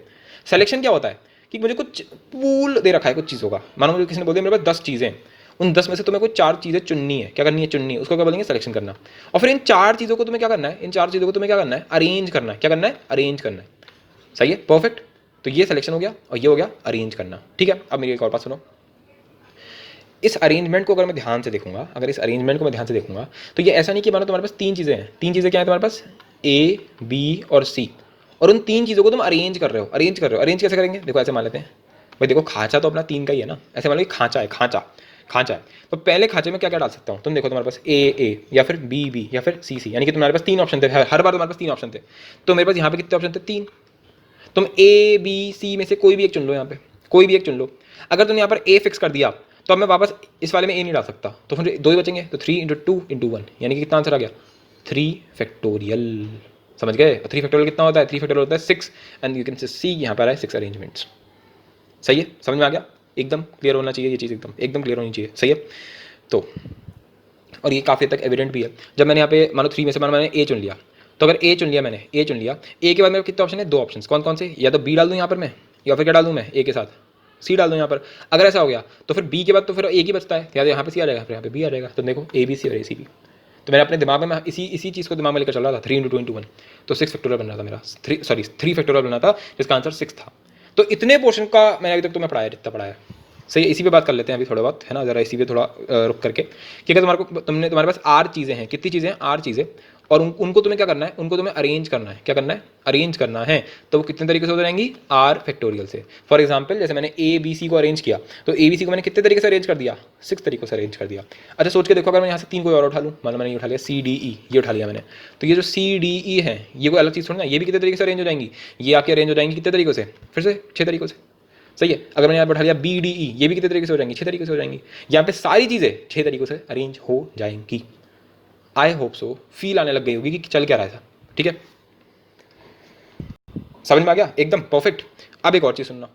सिलेक्शन क्या होता है कि मुझे कुछ पूल दे रखा है कुछ चीज़ों का, मानो मुझे किसी ने बोल दिया मेरे पास 10 चीज़ें हैं, उन 10 में से तुम्हें कुछ 4 चीज़ें चुननी है। क्या करनी है? चुननी है। उसको क्या बोलेंगे? सिलेक्शन करना। और फिर इन 4 चीज़ों को तुम्हें क्या करना है? इन 4 चीज़ों को तुम्हें क्या करना है? अरेंज करना है। क्या करना है? अरेंज करना है। सही है, परफेक्ट। तो ये सिलेक्शन हो गया और ये हो गया अरेंज करना। ठीक है, अब मेरी एक और बात सुनो। इस अरेंजमेंट को अगर मैं ध्यान से देखूंगा, अगर इस अरेंजमेंट को मैं ध्यान से देखूंगा, तो ये ऐसा नहीं कि मानो तुम्हारे पास 3 चीज़ें हैं। 3 चीज़ें क्या है तुम्हारे पास? ए बी और सी, और उन 3 चीज़ों को तुम अरेंज कर रहे हो। अरेंज कर रहे हो, अरेंज कैसे करेंगे? देखो ऐसे मान लेते हैं भाई, देखो खांचा तो अपना 3 का ही है ना, ऐसे मान लो खांचा है, खांचा है, तो पहले खांचे में क्या क्या डाल सकता हूँ? तुम देखो तुम्हारे पास ए या फिर बी या फिर सी, यानी कि तुम्हारे पास 3 ऑप्शन थे, हर बार तुम्हारे पास 3 ऑप्शन थे। तो मेरे पास यहाँ पे कितने ऑप्शन थे? 3। तुम ए बी सी में से कोई भी एक चुन लो, यहाँ पे कोई भी एक चुन लो। अगर तुमने यहाँ पर ए फिक्स कर दिया तो अब मैं वापस इस वाले में ए नहीं डाल सकता, तो फिर 2 ही बचेंगे। तो 3 × 2 × 1, यानी कि कितना आंसर आ गया? 3 फैक्टोरियल। समझ गए? 3 फैक्टोरियल कितना होता है? 3 फैक्टोरियल होता है 6, एंड यू कैन सी यहाँ पर है 6 अरेंजमेंट्स। सही है, समझ में आ गया? एकदम क्लियर होना चाहिए ये चीज़, एकदम क्लियर होनी चाहिए। सही है, तो और ये काफ़ी हद तक एविडेंट भी है। जब मैंने यहाँ पे मानो 3 में से मानो मैंने ए चुन लिया, तो अगर ए चुन लिया मैंने, ए चुन लिया, ए के बाद मेरे कितने ऑप्शन है? 2 ऑप्शन। कौन कौन से? या तो बी डाल दूँ यहाँ पर मैं, या फिर क्या डाल दूँ मैं? ए के साथ सी डाल दूँ यहाँ पर। अगर ऐसा हो गया तो फिर बी के बाद तो फिर एक ही बचता है, या तो यहाँ पे सी आ जाएगा, फिर यहाँ पे बी आ जाएगा। तो देखो ए बी सी और ए सी बी। तो मैंने अपने दिमाग में मैं इसी चीज़ को दिमाग में लेकर चल रहा था, 3 × 2 × 1, तो 6 फैक्टोरियल बन रहा था मेरा, 3 फैक्टोरियल बना था, जिसका आंसर 6 था। तो इतने पोर्शन का मैंने अभी तक तुम्हें पढ़ाया, जितना पढ़ाया। सही है, इसी पे बात कर लेते हैं अभी थोड़ा बहुत, है ना, जरा इसी पे थोड़ा रुक करके कि अगर तुम्हारे पास आर चीज़ें हैं, कितनी चीज़ें हैं? आर चीज़ें, और उनको तुम्हें क्या करना है? उनको तुम्हें अरेंज करना है। क्या करना है? अरेंज करना है। तो वो कितने तरीके से हो जाएंगी? आर फैक्टोरियल से। फॉर एग्जाम्पल जैसे मैंने ए बी सी को अरेंज किया, तो ए बी सी को मैंने कितने तरीके से अरेंज कर दिया? 6 तरीकों से अरेंज कर दिया। अच्छा सोच के देखो, अगर मैं यहाँ से 3 कोई और उठा लूँ, मान लो मैंने ये उठा लिया सी डी ई, ये उठा लिया मैंने, तो ये जो सी डी ई है ये कोई अलग चीज़ थोड़ी ना, ये भी कितने तरीके से अरेंज हो जाएंगी? ये आपकी अरेंज हो जाएंगी कितने तरीकों से? फिर से 6 तरीकों से। सही है, अगर मैंने यहाँ पर उठा लिया बी डी ई, ये भी कितने तरीके से हो जाएंगी? 6 तरीके से हो जाएंगी। यहाँ पे सारी चीज़ें 6 तरीकों से अरेंज हो जाएंगी। आई होप सो फील आने लग गई होगी कि चल क्या रहा है। ठीक है, समझ में आ गया? एकदम परफेक्ट। अब एक और चीज़ सुनना,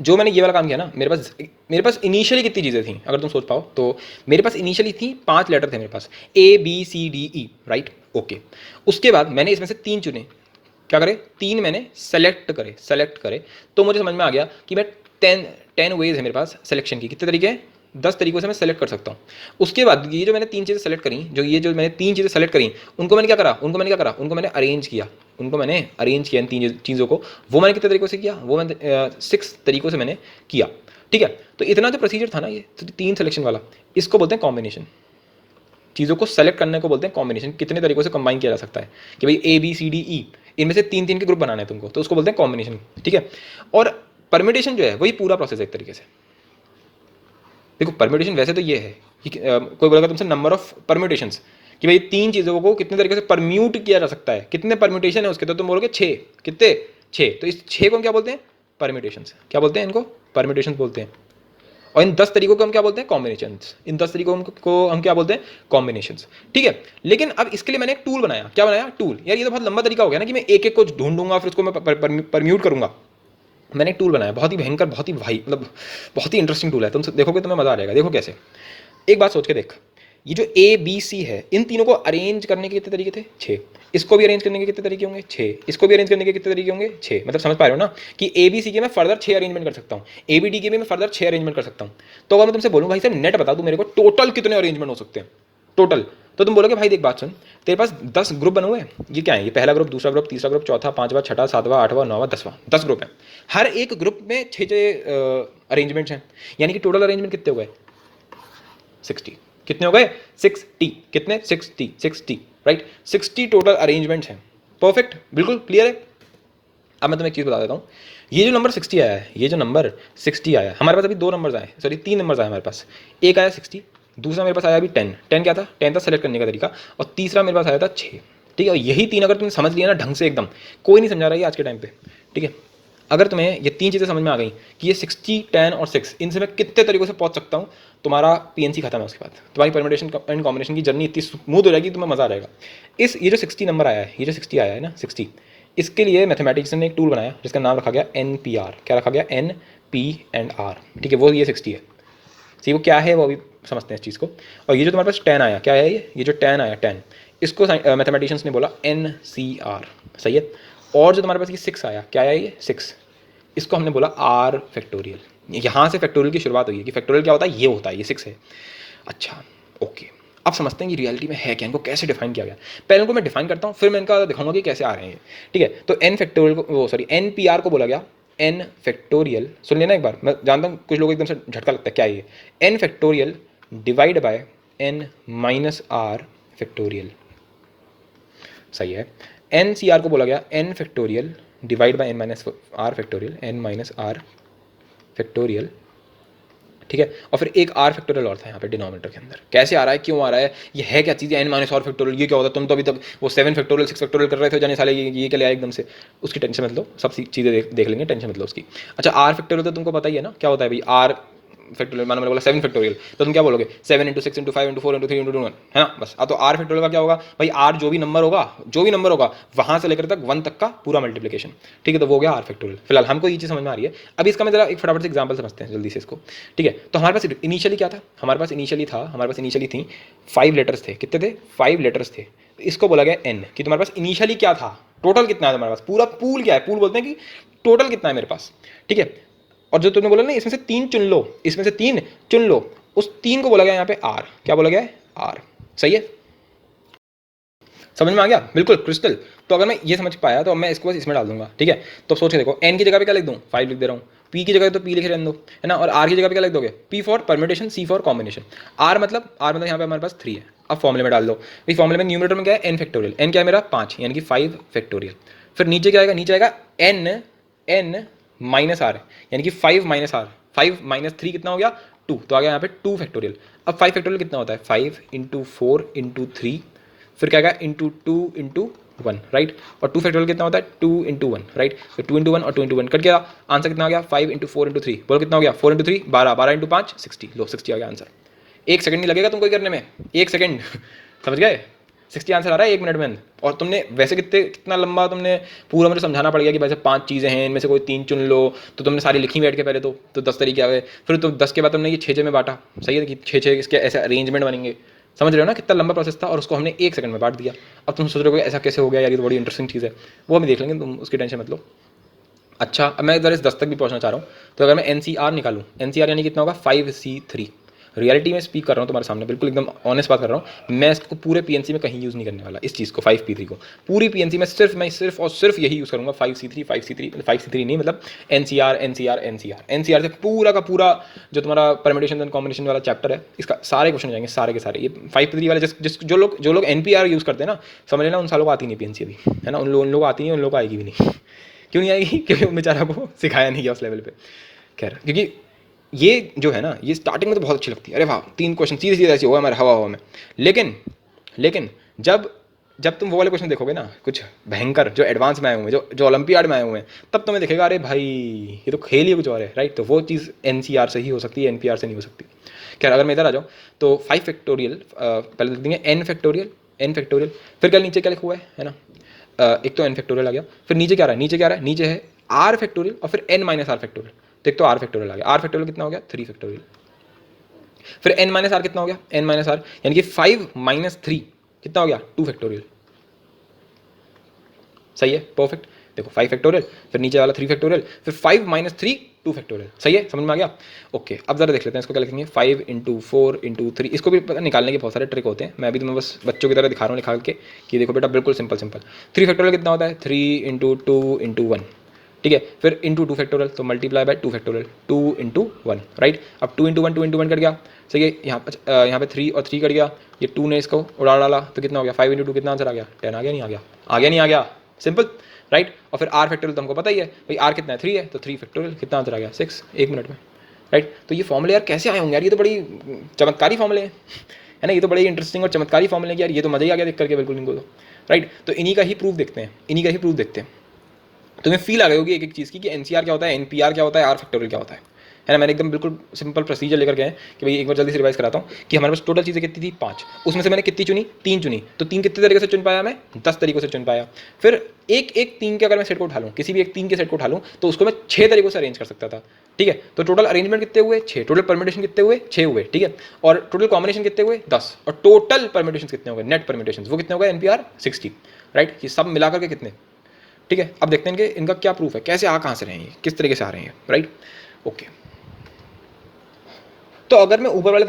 जो मैंने ये वाला काम किया ना, मेरे पास इनिशियली कितनी चीज़ें थी अगर तुम सोच पाओ, तो मेरे पास इनिशियली थी 5 लेटर थे मेरे पास, A B C D E, right, okay. उसके बाद मैंने इसमें से 3 चुने। क्या करे? 3 मैंने सेलेक्ट करे, तो मुझे समझ में आ गया कि मैं 10 वेज है मेरे पास सिलेक्शन की। कितने तरीके हैं? 10 तरीकों से मैं सेलेक्ट कर सकता हूँ। उसके बाद ये जो मैंने 3 चीज़ें सेलेक्ट करी, जो मैंने 3 चीज़ें सेलेक्ट करी, उनको मैंने क्या करा? उनको मैंने अरेंज किया। इन 3 चीज़ों को। वो मैंने कितने तरीकों से किया? वो मैंने 6 तरीकों से मैंने किया। ठीक है, तो इतना जो प्रोसीजर था ना, ये 3 सिलेक्शन वाला, इसको बोलते हैं कॉम्बिनेशन। चीज़ों को सेलेक्ट करने को बोलते हैं कॉम्बिनेशन। कितने तरीकों से कंबाइन किया जा सकता है कि भाई ए बी सी डी ई, इनमें से 3 के ग्रुप बनाने हैं तुमको, तो उसको बोलते हैं कॉम्बिनेशन। ठीक है, और परमिटेशन जो है वही पूरा प्रोसेस है एक तरीके से। देखो परम्यूटेशन वैसे तो ये है कि कोई बोलेगा तुमसे नंबर ऑफ परम्यूटेशंस, कि भाई 3 चीज़ों को कितने तरीके से परम्यूट किया जा सकता है, कितने परम्यूटेशन है उसके, तो तुम बोलोगे 6। कितने? 6। तो इस 6 को हम क्या बोलते हैं? परम्यूटेशंस। क्या बोलते हैं इनको? परम्यूटेशंस बोलते हैं। और इन 10 तरीकों को हम क्या बोलते हैं? कॉम्बिनेशंस। इन 10 तरीकों को हम क्या बोलते हैं? कॉम्बिनेशंस। ठीक है, लेकिन अब इसके लिए मैंने एक टूल बनाया। क्या बनाया? टूल। यार ये तो बहुत लंबा तरीका हो गया ना कि मैं एक को ढूंढूंगा फिर उसको मैं परम्यूट करूंगा। मैंने एक टूल बनाया, बहुत ही भयंकर, बहुत ही भाई मतलब बहुत ही इंटरेस्टिंग टूल है। तुम देखोगे तुम्हें मजा आ जाएगा। देखो कैसे, एक बात सोच के देख, ये जो ए बी सी है, इन तीनों को अरेंज करने के कितने तरीके थे? 6। इसको भी अरेंज करने के कितने तरीके होंगे? 6। इसको भी अरेंज करने के कितने तरीके होंगे? 6। मतलब समझ पा रहे हो ना कि ए बी सी के मैं फर्दर 6 अरेंजमेंट कर सकता हूँ, ए बी डी के भी मैं फर्दर 6 अरेंजमेंट कर सकता हूँ। तो अगर मैं तुमसे बोलूँ भाई साहब नेट बता दूँ मेरे को टोटल कितने अरेंजमेंट हो सकते हैं टोटल, तो तुम बोलोगे भाई देख बात सुन, तेरे पास 10 ग्रुप बने हुए हैं। ये क्या है? ये पहला ग्रुप, दूसरा ग्रुप, तीसरा ग्रुप, चौथा, पांचवा, छठा, सातवां, आठवां, नौवां, 10वां, 10 ग्रुप है। हर एक ग्रुप में 6 अरेंजमेंट्स हैं, यानी कि टोटल अरेंजमेंट कितने हो गए? 60। कितने हो गए? 60। कितने? 60 राइट, 60 टोटल अरेंजमेंट्स हैं। परफेक्ट, बिल्कुल क्लियर है। अब मैं तुम्हें एक चीज़ बता देता हूँ, ये जो नंबर 60 आया है, हमारे पास अभी 2 नंबर्स आए, सॉरी 3 नंबर्स आए हमारे पास। एक आया 60, दूसरा मेरे पास आया अभी 10, 10 क्या था, 10 था सेलेक्ट करने का तरीका, और तीसरा मेरे पास आया था 6। ठीक है, और यही 3 अगर तुमने समझ लिया ना ढंग से एकदम, कोई नहीं समझा रहा है आज के टाइम पे। ठीक है, अगर तुम्हें ये 3 चीज़ें समझ में आ गई कि ये 60, 10 और 6 इनसे मैं कितने तरीकों से पहुंच सकता हूँ, तुम्हारा पीएनसी खत्म है। उसके बाद तुम्हारी परमिटेशन एंड कॉम्बिनेशन की जर्नी इतनी स्मूथ हो जाएगी, तुम्हें मजा आ जाएगा। ये जो 60 नंबर आया है, ये जो 60 आया है ना 60, इसके लिए मैथमेटिक्स ने एक टूल बनाया जिसका नाम रखा गया NPR। क्या रखा गया, NP&R। ठीक है, वो ये 60 है। सी वो क्या है वो अभी समझते हैं इस चीज़ को। और ये जो तुम्हारे पास 10 आया, क्या है ये जो 10 आया 10, इसको मैथमेटिशियंस ने बोला NCR। सही है। और जो तुम्हारे पास ये 6 आया, क्या है ये 6, इसको हमने बोला R फैक्टोरियल। यहाँ से फैक्टोरियल की शुरुआत हुई है कि फैक्टोरियल क्या होता है, ये होता है, ये 6 है। अच्छा ओके, अब समझते हैं कि रियलिटी में है क्या, इनको कैसे डिफाइन किया गया। पहले इनको मैं डिफाइन करता हूँ, फिर मैं इनका दिखाऊंगा कि कैसे आ रहे हैं। ठीक है, तो N फैक्टोरियल को, वो सॉरी NPR को बोला गया N फैक्टोरियल। सुन लेना एक बार, मैं जानता हूँ कुछ लोग एकदम से झटका लगता है क्या है ये। N factorial divide by N minus R factorial. सही है। NCR को बोला गया N factorial divide by N minus R factorial, N minus R factorial. ठीक है, और फिर एक R फैक्टोरियल और था यहाँ पे डिनोमिनेटर के अंदर। कैसे आ रहा है, क्यों आ रहा है, ये है क्या चीज़ है N माइनस R फैक्टोरियल, ये क्या होता है। तुम तो अभी तक वो 7 फैक्टोरियल 6 फैक्टोरियल कर रहे थे, जाने साले ये क्या लिया एकदम से। उसकी टेंशन मत लो, सब चीज़ें देख लेंगे, टेंशन मत लो उसकी। अच्छा, R फैक्टोरियल तो तुमको पता ही है ना क्या होता है भाई। R फैक्टोरियल माना मैंने बोला 7 फैक्टोरियल, तो तुम क्या बोलोगे 7 × 6 × 5 × 4 × 3 × 2 1, है ना बस। तो R फैक्टोरियल का क्या होगा भाई, R जो भी नंबर होगा वहाँ से लेकर तक 1 तक का पूरा मल्टीप्लिकेशन। ठीक है, तो वो हो गया R फैक्टोरियल। फिलहाल हमको ये चीज़ समझ में आ रही है। अभी इसका मैं जरा एक फटाफट से एग्जाम्पल समझते हैं जल्दी से इसको। ठीक है, तो हमारे पास इनिशियली क्या था, हमारे पास इनिशियली थी 5 लेटर्स थे। कितने थे, 5 लेटर्स थे। इसको बोला गया N कि तुम्हारे पास इनिशियली क्या था, टोटल कितना है तुम्हारे पास, पूरा पूल क्या है, पूल बोलते हैं कि टोटल कितना है मेरे पास। ठीक है, और जो तुमने बोला ना इसमें से 3 चुन लो, इसमें से 3 चुन लो, उस 3 को बोला गया यहाँ पे R। क्या बोला गया है, R। सही है, समझ में आ गया, बिल्कुल क्रिस्टल। तो अगर मैं ये समझ पाया तो अब मैं इसको बस इसमें डाल दूंगा। ठीक है, तो सोच के देखो, N की जगह पे क्या लिख दूँ, 5 लिख दे रहा हूँ। P की जगह तो P लिखे रहने दो, है ना। और R की जगह पे क्या लिख दोगे, P for permutation, C for combination. R मतलब यहाँ पे हमारे पास 3 है। अब फॉर्मुले में डाल दो भाई, फॉर्मुले में न्यूमरेटर में क्या है N फैक्टोरियल, N क्या है मेरा 5, यानी कि 5 फैक्टोरियल। फिर नीचे क्या आएगा, नीचे आएगा N माइनस R, यानी कि 5 माइनस R, 5 माइनस 3 कितना हो गया 2, तो आ गया यहाँ पे 2 फैक्टोरियल। अब 5 फैक्टोरियल कितना होता है, 5 × 4 × 3, फिर क्या आएगा इंटू 2 × 1, राइट। और 2 फैक्टोरियल कितना होता है 2 × 1, राइट। तो 2 × 1 और 2 × 1 कट गया, आंसर कितना आ गया 5 × 4 × 3, बोलो कितना हो गया 4 × 3 12, 12 × 5 60, लो 60 आ गया आंसर। 1 सेकंड नहीं लगेगा तुमको करने में, 1 सेकंड समझ गए, 60 आंसर आ रहा है 1 मिनट में। और तुमने वैसे कितना लंबा तुमने पूरा मुझे समझाना पड़ गया कि भाई 5 चीज़ें हैं, इनमें से कोई 3 चुन लो, तो तुमने सारी लिखी बैठ के पहले तो 10 तरीके आ गए। फिर तो 10 के बाद तुमने ये 6 में बांटा, सही है कि 6 इसके ऐसे अरेंजमेंट बनेंगे। समझ रहे हो ना कितना लंबा प्रोसेस था, और उसको हमने 1 सेकंड में बांट दिया। अब तुम सोच रहे हो ऐसा कैसे हो गया यार, ये तो बड़ी इंटरेस्टिंग चीज़ है, वो हम देख लेंगे, तुम उसकी टेंशन मत लो। अच्छा, अब मैं इधर इस 10 तक भी पहुंचना चाह रहा हूँ। तो अगर मैं NCR निकालूँ, NCR यानी कितना होगा 5C3। रियलिटी में स्पीक कर रहा हूँ तुम्हारे सामने, बिल्कुल एकदम ऑनेस्ट बात कर रहा हूँ। मैं इसको पूरे PNC में कहीं यूज़ नहीं करने वाला, इस चीज़ को 5P3 को पूरी PNC में मैं सिर्फ और सिर्फ यही यूज़ करूँगा 5C3 नहीं, मतलब NCR से पूरा का पूरा जो तुम्हारा परमिटेशन एंड कॉम्बिनेशन वाला चैप्टर है, इसका सारे क्वेश्चन जाएंगे, सारे के सारे। ये 5P3 वाले जो लोग NPR यूज़ करते हैं ना, समझ लेना उन सालों को आती नहीं PNC अभी, है ना। उन लोगों को आती नहीं, उन लोगों को आएगी भी नहीं। क्यों नहीं आएगी, क्योंकि उन बेचारा को सिखाया नहीं गया उस लेवल पे। खैर, क्योंकि ये जो है ना, ये स्टार्टिंग में तो बहुत अच्छी लगती है, अरे वाह 3 क्वेश्चन सीधे सीधे ऐसे हुआ हमारे हवा में। लेकिन जब तुम वो वाले क्वेश्चन देखोगे ना, कुछ भयंकर जो एडवांस में आए हुए हैं, जो ओलंपियाड में आए हुए हैं, तब तुम्हें दिखेगा अरे भाई ये तो खेल ही कुछ और है, राइट। तो वो चीज़ NCR से ही हो सकती है, NPR से नहीं हो सकती। खैर, अगर मैं इधर आ जाऊँ तो 5 फैक्टोरियल पहले लिख देंगे N फैक्टोरियल, फिर क्या नीचे क्या लिखा हुआ है ना, एक तो N फैक्टोरियल आ गया, फिर नीचे क्या आ रहा है, नीचे है R फैक्टोरियल और फिर N माइनस R फैक्टोरियल। तो एक तो R फैक्टोरियल आ गया, R फैक्टोरियल कितना हो गया 3 फैक्टोरियल। फिर N माइनस R कितना हो गया, N माइनस R यानी कि 5 माइनस 3 कितना हो गया 2 फैक्टोरियल। सही है, परफेक्ट। देखो 5 फैक्टोरियल, फिर नीचे वाला 3 फैक्टोरियल, फिर 5 माइनस 3 2 फैक्टोरियल। सही है, समझ में आ गया। ओके, अब जरा देख लेते हैं इसको क्या लिखेंगे 5 × 4 × 3। इसको भी पता निकालने के बहुत सारे ट्रिक होते हैं, मैं अभी तुम्हें बस बच्चों की तरह दिखा रहा हूँ निकाल के कि देखो बेटा बिल्कुल सिंपल 3 फैक्टोरियल कितना होता है 3 × 2 × 1। ठीक है, फिर इंटू 2 फैक्टोरियल, तो मल्टीप्लाई बाय 2 फैक्टोरियल, 2 × 1, राइट। अब 2 × 1 कट गया, सही है। यहाँ पे 3 और 3 कट गया, ये 2 ने इसको उड़ा डाला, तो कितना हो गया 5 × 2 कितना आंसर आ गया 10 आ गया, नहीं आ गया, सिंपल, राइट। और फिर R फैक्टोरियल तो हमको पता ही है भाई, R कितना है 3 है, तो 3 फैक्टोरियल कितना आंसर आ गया 6, 1 मिनट में। राइट। तो ये फॉर्मूले यार कैसे आए होंगे यार, ये तो बड़ी चमत्कारी फॉर्मूले हैं, है ना, ये तो बड़े इंटरेस्टिंग और चमत्कारी फॉर्मूले हैं यार, ये तो मजा ही आ गया देख करके बिल्कुल इनको तो, राइट। तो इन्हीं का ही प्रूफ देखते हैं, इन्हीं का ही प्रूफ देखते हैं। तुम्हें फील आ गई होगी एक एक चीज़ की कि एनसीआर क्या होता है, एनपीआर क्या होता है, आर फैक्टोरियल क्या होता है ना। मैंने एकदम बिल्कुल सिंपल प्रोसीजर लेकर गए कि भाई एक बार जल्दी से रिवाइज कराता हूँ कि हमारे पास टोटल चीज़ें कितनी थी 5, उसमें से मैंने कितनी चुनी, 3 चुनी, तो 3 कितने तरीके से चुन पाया मैं, 10 तरीकों से चुन पाया। फिर एक एक 3 के अगर मैं सेट को उठा लूँ, किसी भी एक 3 के सेट को उठा लूँ तो उसको मैं 6 तरीकों से अरेंज कर सकता था, ठीक है। तो टोटल अरेंजमेंट कितने हुए, 6, टोटल परमिटेशन कितने हुए, 6 हुए, ठीक है। और टोटल कॉम्बिनेशन कितने हुए, 10, और टोटल परमिटेशन कितने हो गए, नेट परमिटेशन वो कितने हो गए, एनपीआर 60, राइट। ये सब मिलाकर के कितने, ठीक है। अब देखते हैं कि इनका क्या प्रूफ है, कैसे आ कहाँ से रहे हैं, किस तरीके से आ रहे हैं, राइट। ओके, तो अगर मैं ऊपर वाले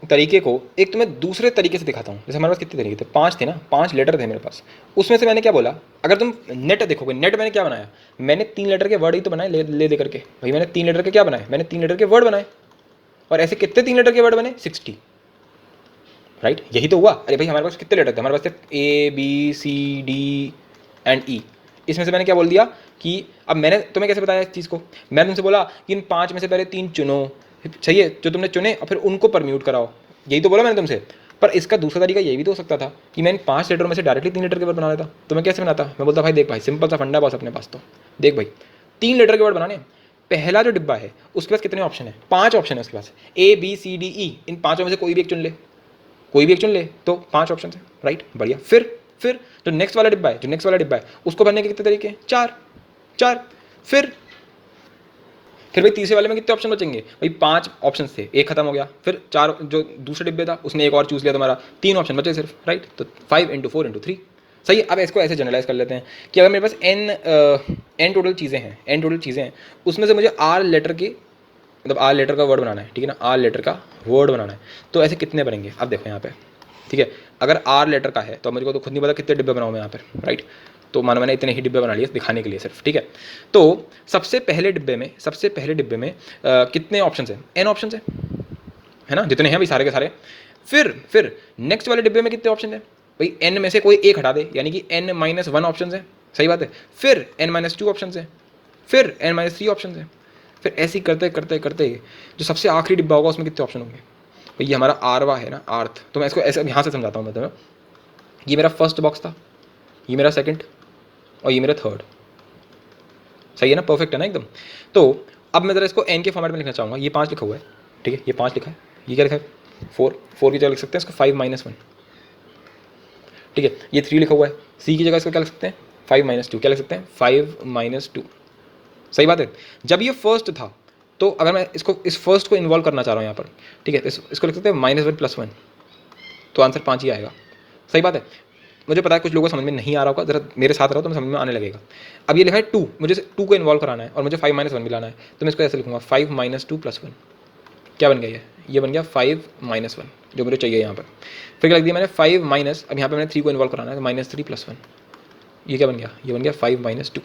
तरीके को एक तो मैं दूसरे तरीके से दिखाता हूँ, जैसे हमारे पास कितने तरीके थे, 5 थे ना, 5 लेटर थे मेरे पास, उसमें से मैंने क्या बोला, अगर तुम नेट देखोगे, नेट मैंने क्या बनाया, मैंने 3 लेटर के वर्ड ही तो बनाए ले करके, भाई मैंने 3 लेटर के क्या बनाए, मैंने 3 लेटर के वर्ड बनाए, और ऐसे कितने 3 लेटर के वर्ड बने, 60, राइट। यही तो हुआ। अरे भाई हमारे पास कितने लेटर थे, हमारे पास थे ABCD एंड E, इसमें से मैंने क्या बोल दिया कि अब मैंने तुम्हें कैसे बताया इस चीज़ को, मैंने तुमसे बोला कि इन 5 में से पहले 3 चुनो, सही है, जो तुमने चुने और फिर उनको परम्यूट कराओ, यही तो बोला मैंने तुमसे। पर इसका दूसरा तरीका ये भी तो हो सकता था कि मैं इन 5 लेटरों में से डायरेक्टली 3 लेटर के वर्ड बना लेता, तो मैं कैसे बनाता, मैं बोलता भाई देख भाई सिंपल सा फंडा बॉस अपने पास, तो देख भाई 3 लेटर के वर्ड बनाने, पहला जो डिब्बा है उसके पास कितने ऑप्शन है, 5 ऑप्शन है उसके पास, ABCDE, इन 5 में से कोई भी एक चुन ले, कोई भी एक चुन ले, तो 5 ऑप्शन है, राइट, बढ़िया। फिर जो नेक्स्ट वाला डिब्बा है, उसको भरने के कितने तरीके हैं, 4। फिर भाई तीसरे वाले में कितने ऑप्शन बचेंगे, भाई 5 ऑप्शन थे, एक खत्म हो गया, फिर 4 जो दूसरे डिब्बे था उसने एक और चूज लिया तुम्हारा, 3 ऑप्शन बचे सिर्फ, राइट। तो 5 × 4 × 3, सही है। अब इसको ऐसे जनरलाइज कर लेते हैं कि अगर मेरे पास n टोटल चीज़ें हैं, उसमें से मुझे R लेटर की, मतलब R लेटर का वर्ड बनाना है, ठीक है ना, R लेटर का वर्ड बनाना है, तो ऐसे कितने बनेंगे, अब देखो यहाँ पे, ठीक है। अगर R लेटर का है तो मुझे को तो खुद नहीं पता कितने डिब्बे बनाऊँ मैं यहाँ पर, राइट। तो मानो मैंने इतने ही डिब्बे बना लिए दिखाने के लिए सिर्फ, ठीक है। तो सबसे पहले डिब्बे में कितने ऑप्शन हैं, n ऑप्शन है ना, जितने हैं भाई सारे के सारे। फिर नेक्स्ट वाले डिब्बे में कितने ऑप्शन हैं, भाई n में से कोई एक हटा दे, यानी कि n-1 ऑप्शन है, सही बात है। फिर n-2 ऑप्शन है, फिर n-3 ऑप्शन है, फिर ऐसे ही करते करते जो सबसे आखिरी डिब्बा होगा उसमें कितने ऑप्शन होंगे, भाई ये हमारा आरवा है ना, आर्थ। तो मैं इसको ऐसे यहाँ से समझाता हूँ मैं तुम्हें, ये मेरा फर्स्ट बॉक्स था, ये मेरा सेकंड, और ये मेरा थर्ड, सही है ना, परफेक्ट है ना एकदम। तो अब मैं ज़रा इसको n के फॉर्मेट में लिखना चाहूँगा, ये 5 लिखा हुआ है, ठीक है, ये 5 लिखा है, ये क्या लिखा है, 4 की जगह लिख सकते हैं इसको 5-1, ठीक है। ये 3 लिखा हुआ है, c की जगह इसको क्या लिख सकते हैं, 5-2, क्या लिख सकते हैं, 5-2, सही बात है। जब ये फर्स्ट था तो अगर मैं इसको इस फर्स्ट को इन्वॉल्व करना चाह रहा हूँ यहाँ पर, ठीक है, तो इसको लिख सकते हैं -1 + 1, तो आंसर 5 ही आएगा, सही बात है। मुझे पता है कुछ लोगों को समझ में नहीं आ रहा होगा, जरा मेरे साथ रहो तो मैं समझ में आने लगेगा। अब ये लिखा है 2, मुझे 2 को इन्वॉल्व कराना है और मुझे 5-1 मिलाना है, तो मैं इसको ऐसे लिखूंगा 5-2 + 1, क्या बन गया ये बन गया 5-1, जो मुझे चाहिए यहाँ पर। फिर क्या लिख दिया मैंने 5-, अब यहाँ पर मैंने 3 को इन्वॉल्व कराना है, तो -3 + 1, ये क्या बन गया, ये बन गया 5-2।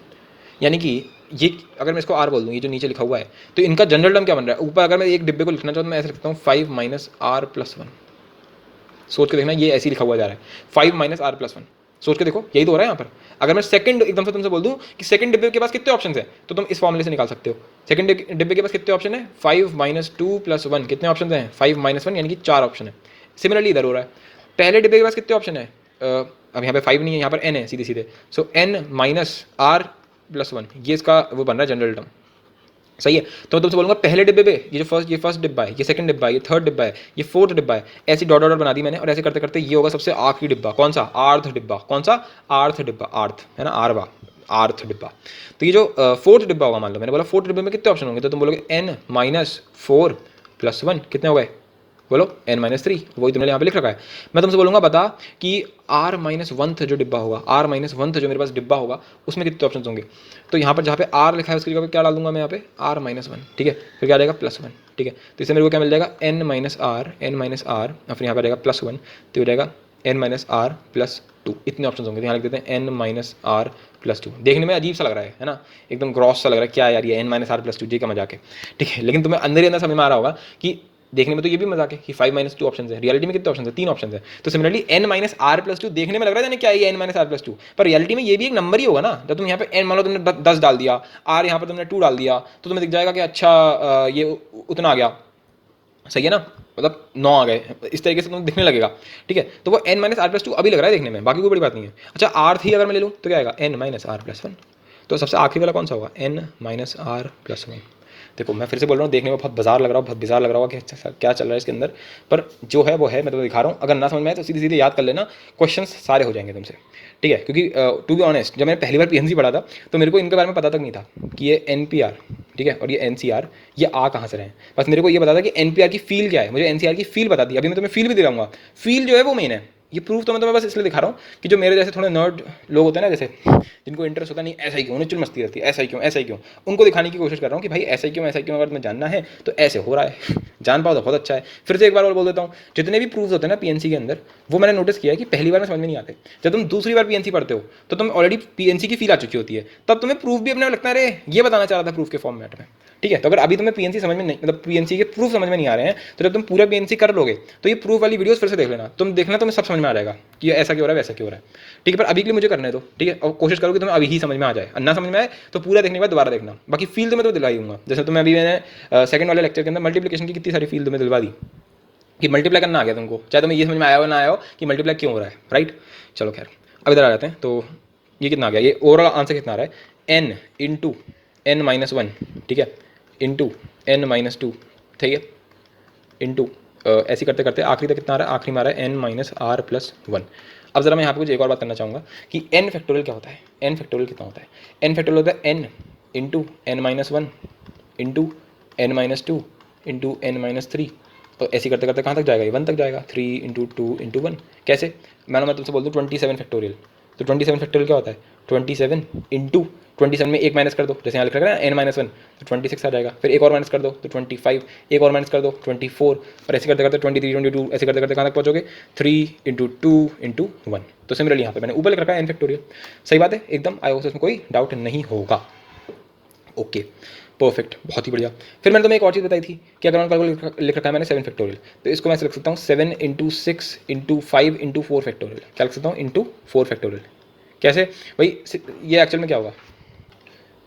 यानी कि ये अगर मैं इसको R बोल दूँ, ये जो नीचे लिखा हुआ है, तो इनका जनरल टर्म क्या बन रहा है, ऊपर अगर मैं एक डिब्बे को लिखना चाहूँ तो मैं ऐसे लिखता हूँ 5-R + 1, सोच के देखना, ये ऐसे ही लिखा हुआ जा रहा है 5-R + 1, सोच के देखो, यही तो हो रहा है यहाँ पर। अगर मैं सेकंड एकदम से तुमसे बोल दूँ कि सेकंड डिब्बे के पास कितने ऑप्शन हैं, तो तुम इस फॉर्मूले से निकाल सकते हो, सेकंड डिब्बे के पास कितने ऑप्शन है, 5-2 + 1, कितने ऑप्शन हैं, 5-1, यानी कि 4 ऑप्शन है। सिमिलरली इधर हो रहा है, पहले डिब्बे के पास कितने ऑप्शन है, अब यहाँ पे 5 नहीं है, यहाँ पर n है सीधे, सो n-R + 1, ये इसका वो बन रहा है जनरल टर्म, सही है। तो मैं तुमसे बोलूँगा पहले डिब्बे पे ये फर्स्ट डिब्बा है, ये सेकंड डिब्बा है, ये थर्ड डिब्बा है, ये फोर्थ डिब्बा है, ऐसी डॉट बना दी मैंने, और ऐसे करते करते ये होगा सबसे आखिरी डिब्बा, कौन सा, आर्थ डिब्बा, कौन सा, आर्थ डिब्बा, आर्थ है ना, आर्थ डिब्बा। तो ये जो फोर्थ डिब्बा होगा, मान लो मैंने बोला फोर्थ डिब्बे में कितने ऑप्शन होंगे, तो तुम बोलोगे n-4 + 1, कितने हो गए, बोलो n-3, वही तुमने यहाँ पे लिख रखा है। मैं तुमसे बोलूँगा बता कि R-1 जो डिब्बा होगा, R-1 जो मेरे पास डिब्बा होगा, उसमें कितने ऑप्शन होंगे, तो यहाँ पर जहाँ पे R लिखा है उसकी जगह पे क्या डाल दूंगा मैं यहाँ पे R-1, ठीक है। फिर क्या आ जाएगा +1, ठीक है। तो इससे मेरे को क्या मिल जाएगा n-R, और फिर यहाँ पर आएगा +1, तो हो जाएगा n-R + 2, इतने ऑप्शन होंगे। तो यहाँ लिख देते हैं n-R + 2। देखने में अजीब सा लग रहा है ना, एकदम ग्रॉस सा लग रहा है, क्या यार ये n-R + 2, जी का मजाक है, ठीक है। लेकिन तुम्हें अंदर ही अंदर समझ में आ रहा होगा कि देखने में तो ये भी मजाक है कि 5 माइनस 2 ऑप्शन है, रियलिटी में कितने ऑप्शन है? 3 ऑप्शन है। तो similarly n minus r plus 2 देखने में लग रहा है ना क्या ये n माइनस आर प्लस 2, पर रियलिटी में ये भी एक नंबर ही होगा ना। जब तुम यहाँ पे n मान लो तुमने 10 डाल दिया, r यहाँ पर तुमने 2 डाल दिया, तो तुम्हें दिख जाएगा कि अच्छा ये उतना आ गया, सही है ना, मतलब 9 आ गए, इस तरीके से तुम्हें दिखने लगेगा। ठीक है, तो वो n माइनस आर प्लस 2 अभी लग रहा है देखने में, बाकी कोई बड़ी बात नहीं है। अच्छा r3 अगर मैं ले लूँ तो क्या आएगा? n minus r plus 1। तो सबसे आखिरी वाला कौन सा होगा? n minus r plus 1। देखो मैं फिर से बोल रहा हूँ, देखने में बहुत बाजार लग रहा हो, बहुत बिजार लग रहा होगा कि अच्छा क्या चल रहा है इसके अंदर, पर जो है वो है, मैं तो दिखा रहा हूँ। अगर ना समझ में आए तो सीधे सीधे याद कर लेना, क्वेश्चंस सारे हो जाएंगे तुमसे। ठीक है, क्योंकि टू बी ऑनेस्ट जब मैंने पहली बार पीएनसी पढ़ा था तो मेरे को इनके बारे में पता तक नहीं था कि ये एनपीआर, ठीक है, और ये एनसीआर, ये आ कहाँ से रहे हैं। बस मेरे को ये पता था कि एनपीआर की फील क्या है, मुझे एनसीआर की फील बता दी। अभी मैं तुम्हें फील भी दिलाऊंगा, फील जो है वो मेन है। ये प्रूफ तो मैं तुम्हें बस इसलिए दिखा रहा हूँ कि जो मेरे जैसे थोड़े नर्ड लोग होते हैं ना, जैसे जिनको इंटरेस्ट होता नहीं ऐसा ही क्यों, उन्हें चुल मस्ती रहती है ऐसा ही क्यों ऐसा ही क्यों, उनको दिखाने की कोशिश कर रहा हूँ कि भाई ऐसा ही क्यों ऐसा ही क्यों, अगर तुम्हें जानना है तो ऐसे हो रहा है, जान पाओ तो बहुत अच्छा है। फिर से एक बार और बोल देता हूँ, जितने भी प्रूफ होते हैं ना पीएनसी के अंदर, वो मैंने नोटिस किया है कि पहली बार में समझ में नहीं आते। जब तुम दूसरी बार पीएनसी पढ़ते हो तो तुम ऑलरेडी पीएनसी की फील आ चुकी होती है, तब तुम्हें प्रूफ भी अपने लगता है अरे ये बताना चाह रहा था प्रूफ के फॉर्मेट में। ठीक है, तो अगर अभी तुम्हें पीएनसी समझ में नहीं, मतलब पीएनसी के प्रूफ समझ में नहीं आ रहे हैं, तो जब तुम पूरा पीएनसी कर लोगे तो ये प्रूफ वाली वीडियोस फिर से देख लेना, तुम देखना तुम्हें सब समझ में आ जाएगा कि ये ऐसा क्यों हो रहा है वैसा क्यों हो रहा है। ठीक है, पर अभी के लिए मुझे करने दो, ठीक है, और कोशिश करो कि तुम्हें अभी ही समझ में आ जाए, ना समझ में आए तो पूरा देखने के बाद दोबारा देखना। बाकी फील तो मैं तो दिलाई दूंगा, जैसे तुम्हें अभी मैंने सेकंड वाले लेक्चर के अंदर मल्टीप्लिकेशन की कितनी सारी फील तुम्हें दिलवा दी कि मल्टीप्लाई करना आ गया तुमको, चाहे तुम्हें ये समझ में आया हो ना आया हो कि मल्टीप्लाई क्यों हो रहा है, राइट। चलो खैर, अब इधर आ जाते हैं। तो ये कितना आ गया, ये ओवरऑल आंसर कितना आ रहा है? n इंटू एन माइनस 1, ठीक है, इंटू एन माइनस 2, ठीक है, इंटू ऐसे करते करते आखिरी तक कितना आ रहा है? आखिरी में आ रहा है n माइनस आर प्लस 1। अब जरा मैं यहाँ पे कुछ एक और बात करना चाहूँगा कि n फैक्टोरियल क्या होता है। n फैक्टोरियल कितना होता है? n फैक्टोरियल होता है n into n minus 1 into n minus 2 into n minus 3। तो ऐसे करते करते कहाँ तक जाएगा? ये 1 तक जाएगा। 3 इंटू 2 इंटू 1। कैसे? मैं तुमसे बोल दूँ 27 फैक्टोरियल, तो 27 फैक्टोरियल क्या होता है? 27 इंटू 27 में एक माइनस कर दो, जैसे यहाँ लिख रखा है ना n-1, तो 26 आ जाएगा। फिर एक और माइनस कर दो तो 25, एक और माइनस कर दो 24, और ऐसे करते करते 23, 22, ऐसे करते करते कहाँ तक पहुँचोगे? 3 इंटू 2 इंटू 1। तो सिमिलरली यहाँ पे मैंने ऊपर लिख रखा है n फैक्टोरियल। सही बात है एकदम, आई होप इसमें कोई डाउट नहीं होगा। ओके परफेक्ट, बहुत ही बढ़िया। फिर मैंने तुम्हें एक और चीज़ बताई थी कि अगर उनका लिख रखा है मैंने 7 फैक्टोरियल, तो इसको मैं लिख सकता हूँ 7 इंटू 6 इंटू 5 इंटू 4 फैक्टोरियल। क्या लिख सकता हूँ? Into 4 factorial. कैसे भाई? ये एक्चुअल में क्या होगा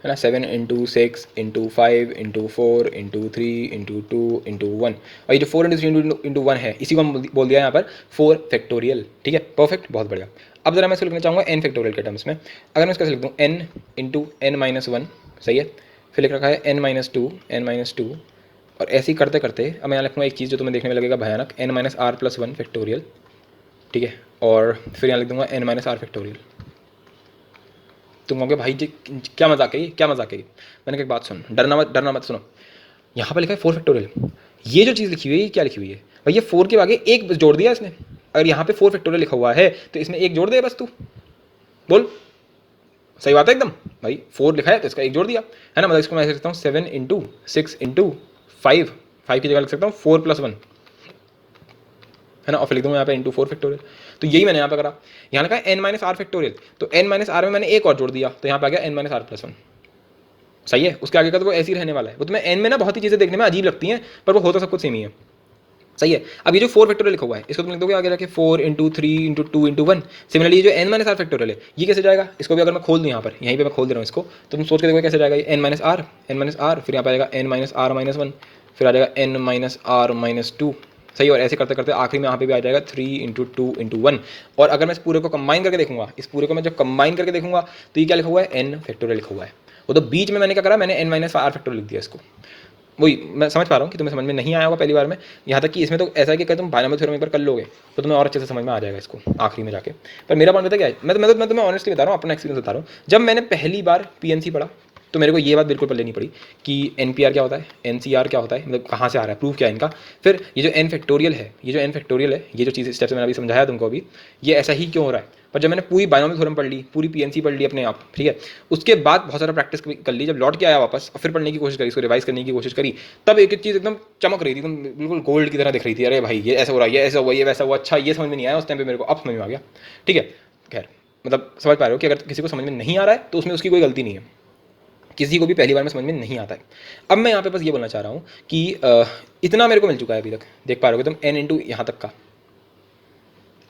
है ना, 7 into 6 into 5 into 4 into 3 into 2 into 1, और ये जो 4 इंटू 3 इंटू 1 है इसी को हम बोल दिया यहाँ पर 4 फैक्टोरियल। ठीक है, परफेक्ट, बहुत बढ़िया। अब जरा मैं इसको लिखना चाहूँगा n फैक्टोरियल के टर्म्स में। अगर मैं इसका लिख दूँ n इंटू एन माइनस 1, सही है, फिर लिख रखा है n माइनस 2 n माइनस 2, और ऐसे ही करते करते अब मैं यहाँ लिखूँगा एक चीज़ जो तुम्हें देखने में लगेगा भयानक, n minus r plus 1 factorial. ठीक है, और फिर यहाँ लिख दूँगा n माइनस आर फैक्टोरियल। तुम कहोगे भाई जी क्या मजाक है ये, क्या मजाक है ये? मैंने कहा एक बात सुन, डरना मत, सुनो। यहाँ पर लिखा है 4 फैक्टोरियल, ये जो चीज़ लिखी हुई है ये क्या लिखी हुई है भाई? ये 4 के आगे एक जोड़ दिया इसने। अगर यहाँ पे 4 फैक्टोरियल लिखा हुआ है तो इसमें एक जोड़ दे बस, तू बोल। सही बात है एकदम भाई, 4 लिखा है तो इसका एक जोड़ दिया है ना। मतलब इसको मैं लिख सकता हूँ 7 इंटू 6 इंटू 5 की जगह लिख सकता हूँ 4 प्लस 1, है ना, और फिर लिख दूँगा यहाँ पे इंटू 4 फैक्टोरियल। तो यही मैंने यहाँ पे करा। यहाँ लिखा है n माइनस आर फैक्टोरियल, तो n माइनस आर में मैंने एक और जोड़ दिया, तो यहाँ पे आ गया n माइनस आर प्लस 1। सही है, उसके आगे का तो वो ऐसे ही रहने वाला है। वो तुम्हें n में ना बहुत ही चीज़ें देखने में अजीब लगती हैं, पर वो होता सब कुछ सेम ही है। सही है, अब ये जो 4 फैक्टोरियल लिखा हुआ है इसको तुम लिख दोगे आगे जाके 4 इंटू 3 इंटू 2 इंटू 1। सिमिलरली ये जो n माइनस आर फैक्टोरियल है ये कैसे जाएगा? इसको भी अगर मैं खोल दूँ यहाँ पर, यहीं पे मैं खोल दे रहा हूँ इसको, तो तुम सोच के देखो कैसे जाएगा ये n माइनस आर, फिर यहाँ पे आएगा n माइनस आर माइनस 1, फिर आ जाएगा n माइनस आर माइनस 2। सही, और ऐसे करते करते आखिरी में यहाँ पे भी आ जाएगा 3 इंटू 2 इंटू 1। और अगर मैं इस पूरे को कंबाइन करके देखूंगा, इस पूरे को मैं जब कंबाइन करके देखूंगा तो ये क्या लिखा हुआ है? n फैक्टोरियल लिखा हुआ है। वो तो बीच में मैंने क्या करा, मैंने n माइनस आर फैक्टोरियल लिख दिया इसको। वही मैं समझ पा रहा हूँ कि तुम्हें समझ में नहीं आया होगा पहली बार में, यहाँ तक कि इसमें तो ऐसा है कि अगर तुम बायनॉमियल थ्योरम एक बार कर लोगे तो तुम्हें और अच्छे से समझ में आ जाएगा इसको आखिरी में जाके। पर मेरा पॉइंट पता क्या है, मैं तुम्हें ऑनेस्टली बता रहा हूँ, अपना एक्सपीरियंस बता रहा हूँ। जब मैंने पहली बार पीएनसी पढ़ा तो मेरे को ये बात बिल्कुल लेनी पड़ी कि एनपीआर क्या होता है, एनसीआर क्या होता है, मतलब कहाँ से आ रहा है, प्रूफ क्या है इनका। फिर ये जो एन फैक्टोरियल है, ये जो चीज़ स्टेप से मैंने अभी समझाया तुमको अभी, ये ऐसा ही क्यों हो रहा है। पर जब मैंने पूरी बायनॉमियल थ्योरम पढ़ ली, पूरी पीएनसी पढ़ ली अपने आप, ठीक है, उसके बाद बहुत सारा प्रैक्टिस कर ली, जब लौट के आया वापस फिर पढ़ने की कोशिश करी, इसको रिवाइज करने की कोशिश करी, तब एक एक चीज़ एकदम चमक रही थी, एकदम बिल्कुल गोल्ड की तरह दिख रही थी। अरे भाई ये ऐसा हो रहा है, ये ऐसा हुआ, ये वैसा हुआ, अच्छा ये समझ में नहीं आया उस टाइम पे, मेरे को अब समझ में आ गया। ठीक है, खैर मतलब समझ पा रहे हो कि अगर किसी को समझ में नहीं आ रहा है तो उसमें उसकी कोई गलती नहीं है। किसी को भी पहली बार में समझ में नहीं आता है। अब मैं यहाँ पे बस ये बोलना चाह रहा हूँ कि इतना मेरे को मिल चुका है अभी तक, देख पा रहे हो तुम n इंटू यहाँ तक का,